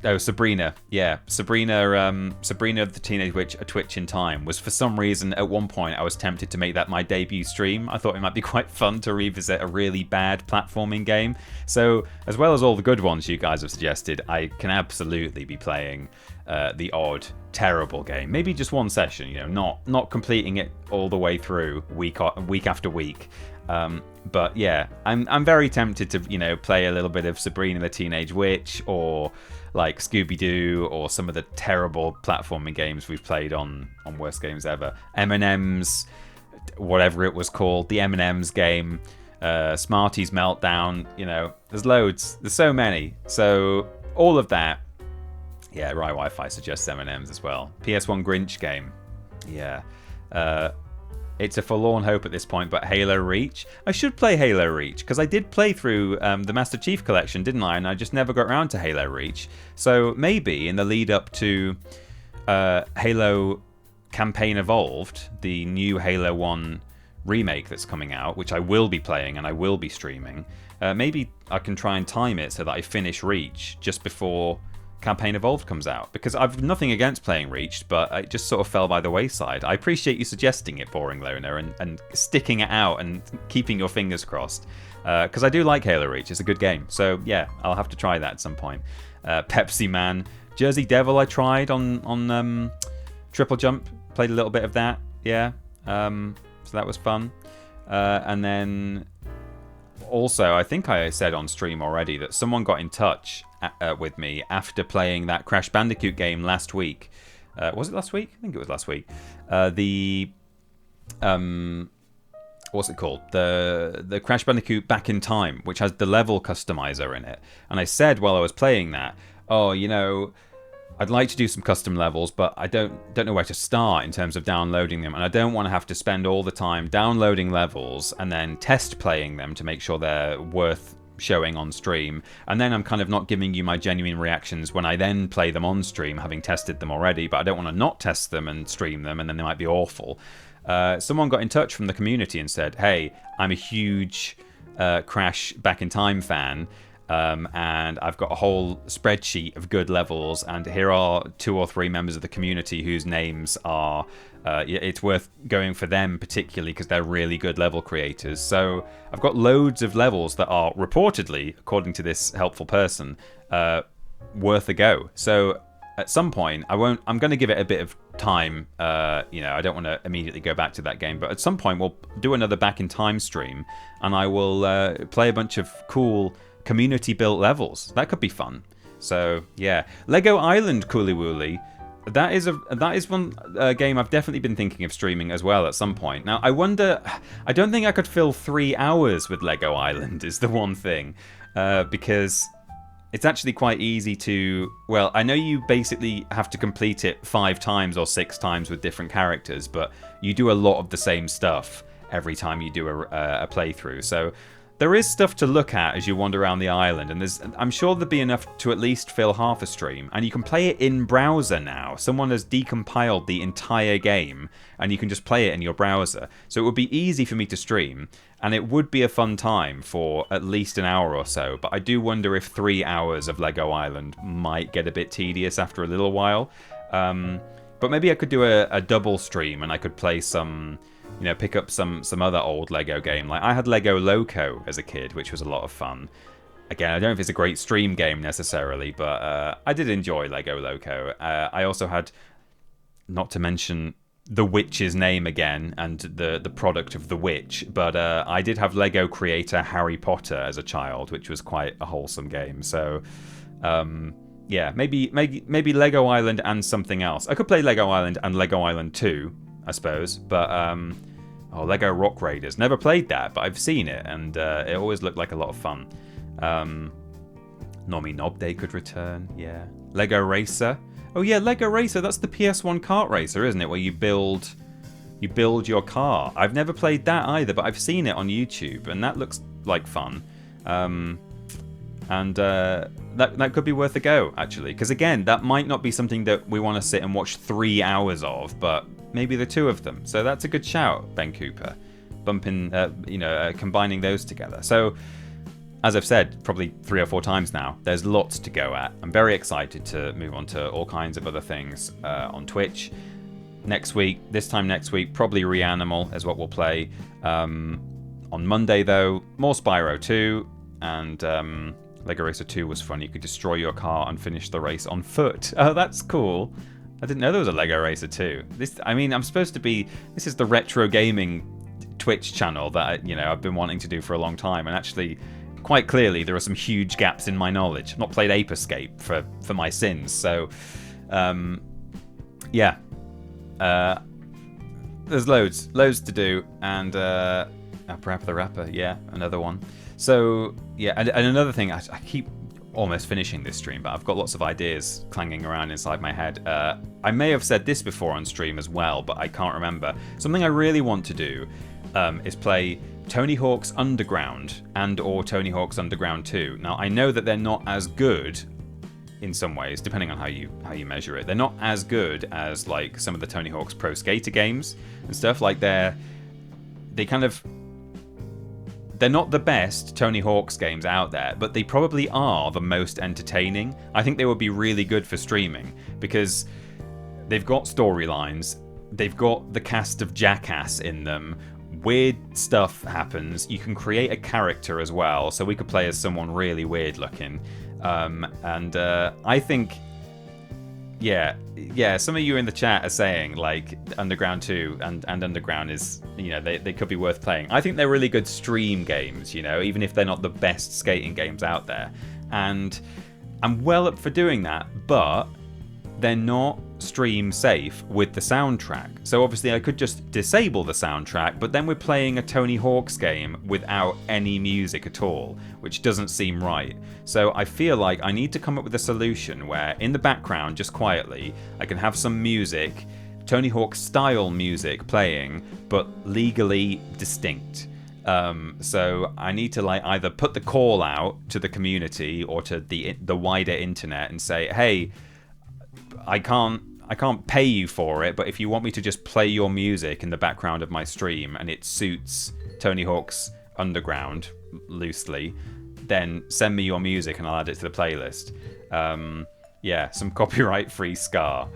Oh, Sabrina. Yeah, Sabrina the Teenage Witch, A Twitch in Time, was for some reason, at one point, I was tempted to make that my debut stream. I thought it might be quite fun to revisit a really bad platforming game. So, as well as all the good ones you guys have suggested, I can absolutely be playing the odd, terrible game. Maybe just one session, not completing it all the way through week after week. But yeah, I'm very tempted to, play a little bit of Sabrina the Teenage Witch, or like Scooby-Doo, or some of the terrible platforming games we've played on Worst Games Ever. M&M's, whatever it was called, the M&M's game, Smarties Meltdown, there's loads. There's so many. So all of that. Yeah, Rye Wi-Fi suggests M&M's as well. PS1 Grinch game. Yeah. It's a forlorn hope at this point, but Halo Reach. I should play Halo Reach, because I did play through the Master Chief Collection, didn't I? And I just never got around to Halo Reach. So maybe in the lead up to Halo Campaign Evolved, the new Halo 1 remake that's coming out, which I will be playing and I will be streaming, maybe I can try and time it so that I finish Reach just before Campaign Evolved comes out, because I've nothing against playing Reach, but it just sort of fell by the wayside. I appreciate you suggesting it, Boring Loner, and sticking it out and keeping your fingers crossed, because I do like Halo Reach. It's a good game. So yeah, I'll have to try that at some point. Pepsi Man, Jersey Devil I tried on Triple Jump, played a little bit of that, yeah. So that was fun. And then also, I think I said on stream already that someone got in touch with me after playing that Crash Bandicoot game last week. Was it last week? I think it was last week. What's it called? The Crash Bandicoot Back in Time, which has the level customizer in it. And I said while I was playing that, I'd like to do some custom levels, but I don't know where to start in terms of downloading them, and I don't want to have to spend all the time downloading levels and then test playing them to make sure they're worth showing on stream, and then I'm kind of not giving you my genuine reactions when I then play them on stream, having tested them already, but I don't want to not test them and stream them, and then they might be awful. Someone got in touch from the community and said, hey, I'm a huge Crash Back in Time fan, and I've got a whole spreadsheet of good levels, and here are 2 or 3 members of the community whose names are it's worth going for them particularly because they're really good level creators. So I've got loads of levels that are reportedly, according to this helpful person, worth a go. So at some point, I'm going to give it a bit of time. I don't want to immediately go back to that game, but at some point we'll do another Back in Time stream, and I will play a bunch of cool community-built levels. That could be fun. So yeah, Lego Island Cooly Wooly. That is one game I've definitely been thinking of streaming as well at some point. Now I wonder, I don't think I could fill 3 hours with Lego Island is the one thing, because it's actually quite easy to, well, I know you basically have to complete it 5 times or 6 times with different characters, but you do a lot of the same stuff every time you do a playthrough. So there is stuff to look at as you wander around the island, and I'm sure there'd be enough to at least fill half a stream. And you can play it in browser now. Someone has decompiled the entire game, and you can just play it in your browser. So it would be easy for me to stream, and it would be a fun time for at least an hour or so. But I do wonder if 3 hours of Lego Island might get a bit tedious after a little while. But maybe I could do a double stream, and I could play some, pick up some other old Lego game. Like I had Lego Loco as a kid, which was a lot of fun. Again, I don't know if it's a great stream game necessarily, but I did enjoy Lego Loco. I also had, not to mention The Witch's name again, and the product of The Witch, but I did have Lego creator Harry Potter as a child, which was quite a wholesome game. So yeah, maybe Lego Island and something else. I could play Lego Island and Lego Island 2, I suppose, but Lego Rock Raiders. Never played that, but I've seen it, and it always looked like a lot of fun. Normie Knob Day could return, yeah. Lego Racer. Oh yeah, Lego Racer, that's the PS1 kart racer, isn't it? Where you build your car. I've never played that either, but I've seen it on YouTube, and that looks like fun. That could be worth a go, actually, because again, that might not be something that we want to sit and watch 3 hours of, but maybe the 2 of them. So that's a good shout, Ben Cooper. Combining those together. So, as I've said probably 3 or 4 times now, there's lots to go at. I'm very excited to move on to all kinds of other things on Twitch. This time next week, probably Reanimal is what we'll play. On Monday, though, more Spyro 2, and Lego Racer 2 was fun. You could destroy your car and finish the race on foot. Oh, that's cool. I didn't know there was a Lego Racer 2. This is the retro gaming Twitch channel that I've been wanting to do for a long time, and actually, quite clearly, there are some huge gaps in my knowledge. I've not played Ape Escape for my sins, so yeah. There's loads to do, and Parappa the Rapper, yeah, another one. So yeah, and another thing, I keep almost finishing this stream, but I've got lots of ideas clanging around inside my head. I may have said this before on stream as well, but I can't remember. Something I really want to do is play Tony Hawk's Underground or Tony Hawk's Underground 2. Now, I know that they're not as good in some ways, depending on how you measure it. They're not as good as like some of the Tony Hawk's Pro Skater games and stuff. Like they're not the best Tony Hawk's games out there, but they probably are the most entertaining. I think they would be really good for streaming because they've got storylines, they've got the cast of Jackass in them, weird stuff happens, you can create a character as well, so we could play as someone really weird looking. I think, yeah, some of you in the chat are saying like Underground 2 and Underground is, they could be worth playing. I think they're really good stream games, even if they're not the best skating games out there. And I'm well up for doing that, but they're not stream safe with the soundtrack. So obviously I could just disable the soundtrack, but then we're playing a Tony Hawk's game without any music at all, which doesn't seem right. So I feel like I need to come up with a solution where in the background, just quietly, I can have some music, Tony Hawk style music playing, but legally distinct. So I need to like either put the call out to the community or to the wider internet and say, hey, I can't pay you for it, but if you want me to just play your music in the background of my stream and it suits Tony Hawk's Underground loosely, then send me your music and I'll add it to the playlist. Yeah, some copyright-free ska.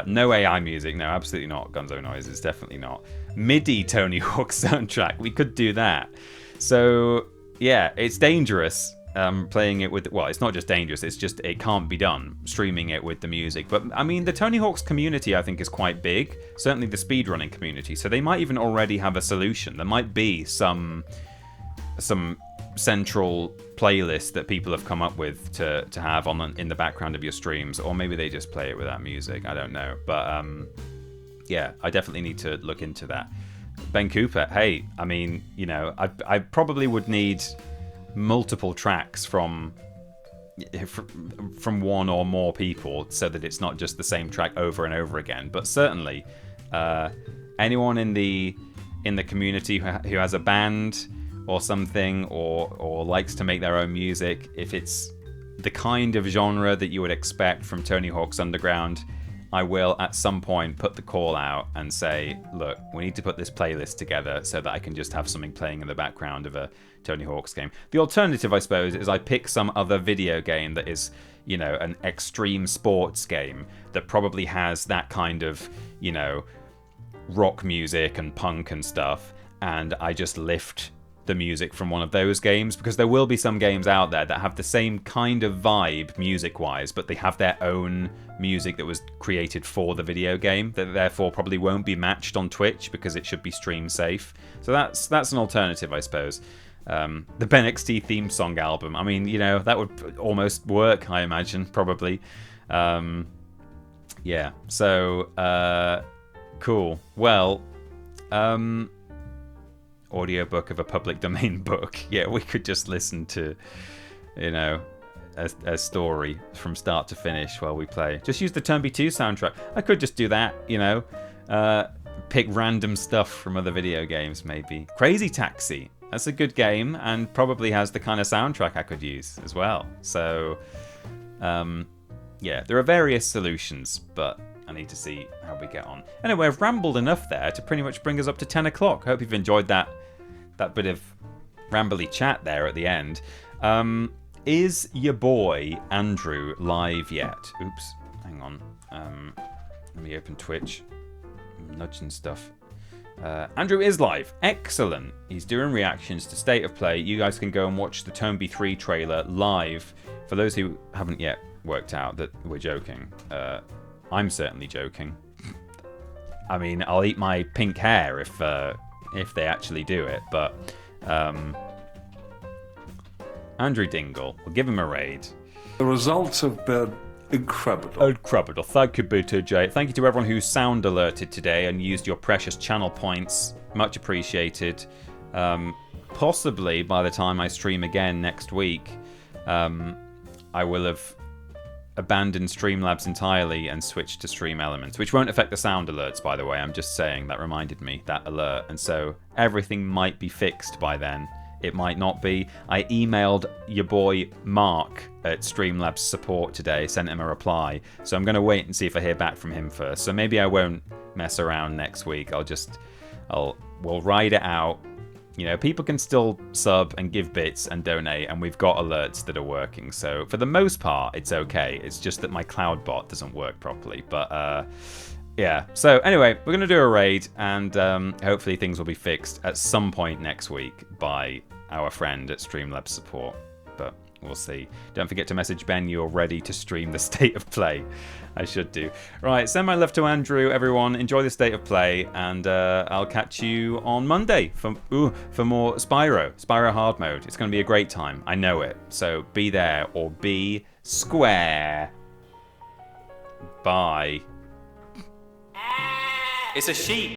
No AI music, no, absolutely not. Gonzo noises, definitely not. MIDI Tony Hawk soundtrack, we could do that. So, yeah, it's dangerous playing it with... Well, it's not just dangerous, it's just it can't be done, streaming it with the music. But, I mean, the Tony Hawk's community, I think, is quite big. Certainly the speedrunning community. So they might even already have a solution. There might be some central playlist that people have come up with to have in the background of your streams, or maybe they just play it without music. I don't know, but yeah, I definitely need to look into that. Ben Cooper, hey, I mean, you know, I probably would need multiple tracks from one or more people so that it's not just the same track over and over again. But certainly, anyone in the community who has a band or something, or likes to make their own music, if it's the kind of genre that you would expect from Tony Hawk's Underground, I will at some point put the call out and say, look, we need to put this playlist together so that I can just have something playing in the background of a Tony Hawk's game. The alternative, I suppose, is I pick some other video game that is, you know, an extreme sports game that probably has that kind of, you know, rock music and punk and stuff, and I just lift the music from one of those games, because there will be some games out there that have the same kind of vibe music-wise, but they have their own music that was created for the video game, that therefore probably won't be matched on Twitch because it should be stream safe. So that's an alternative, I suppose. The Ben XT theme song album, I mean, you know, that would almost work, I imagine, probably. Yeah, so cool. Well, audiobook of a public domain book. Yeah, we could just listen to, you know, a story from start to finish while we play. Just use the Tomba 2 soundtrack. I could just do that, you know. Pick random stuff from other video games, maybe. Crazy Taxi. That's a good game and probably has the kind of soundtrack I could use as well. So, yeah, there are various solutions, but I need to see how we get on. Anyway, I've rambled enough there to pretty much bring us up to 10 o'clock. Hope you've enjoyed that bit of rambly chat there at the end. Is your boy Andrew live yet? Oops, hang on. Let me open Twitch. I'm nudging stuff. Andrew is live. Excellent. He's doing reactions to State of Play. You guys can go and watch the Tomba 3 trailer live. For those who haven't yet worked out that we're joking, I'm certainly joking. I mean, I'll eat my pink hair if they actually do it, but Andrew Dingle, we'll give him a raid. The results have been incredible. Incredible. Thank you, BTJ. Thank you to everyone who sound alerted today and used your precious channel points. Much appreciated. Possibly by the time I stream again next week, I will have abandoned Streamlabs entirely and switched to Stream Elements, which won't affect the sound alerts, by the way. I'm just saying, that reminded me, that alert. And so everything might be fixed by then. It might not be. I emailed your boy Mark at Streamlabs support today, sent him a reply. So I'm going to wait and see if I hear back from him first. So maybe I won't mess around next week. We'll ride it out. You know, people can still sub and give bits and donate, and we've got alerts that are working. So for the most part, it's okay. It's just that my cloud bot doesn't work properly. But yeah. So anyway, we're going to do a raid, and hopefully things will be fixed at some point next week by our friend at Streamlabs support. But we'll see. Don't forget to message Ben you're ready to stream the State of Play. I should do. Right, send my love to Andrew, everyone. Enjoy the State of Play, and I'll catch you on Monday for more Spyro Hard Mode. It's going to be a great time. I know it. So be there or be square. Bye. It's a sheep.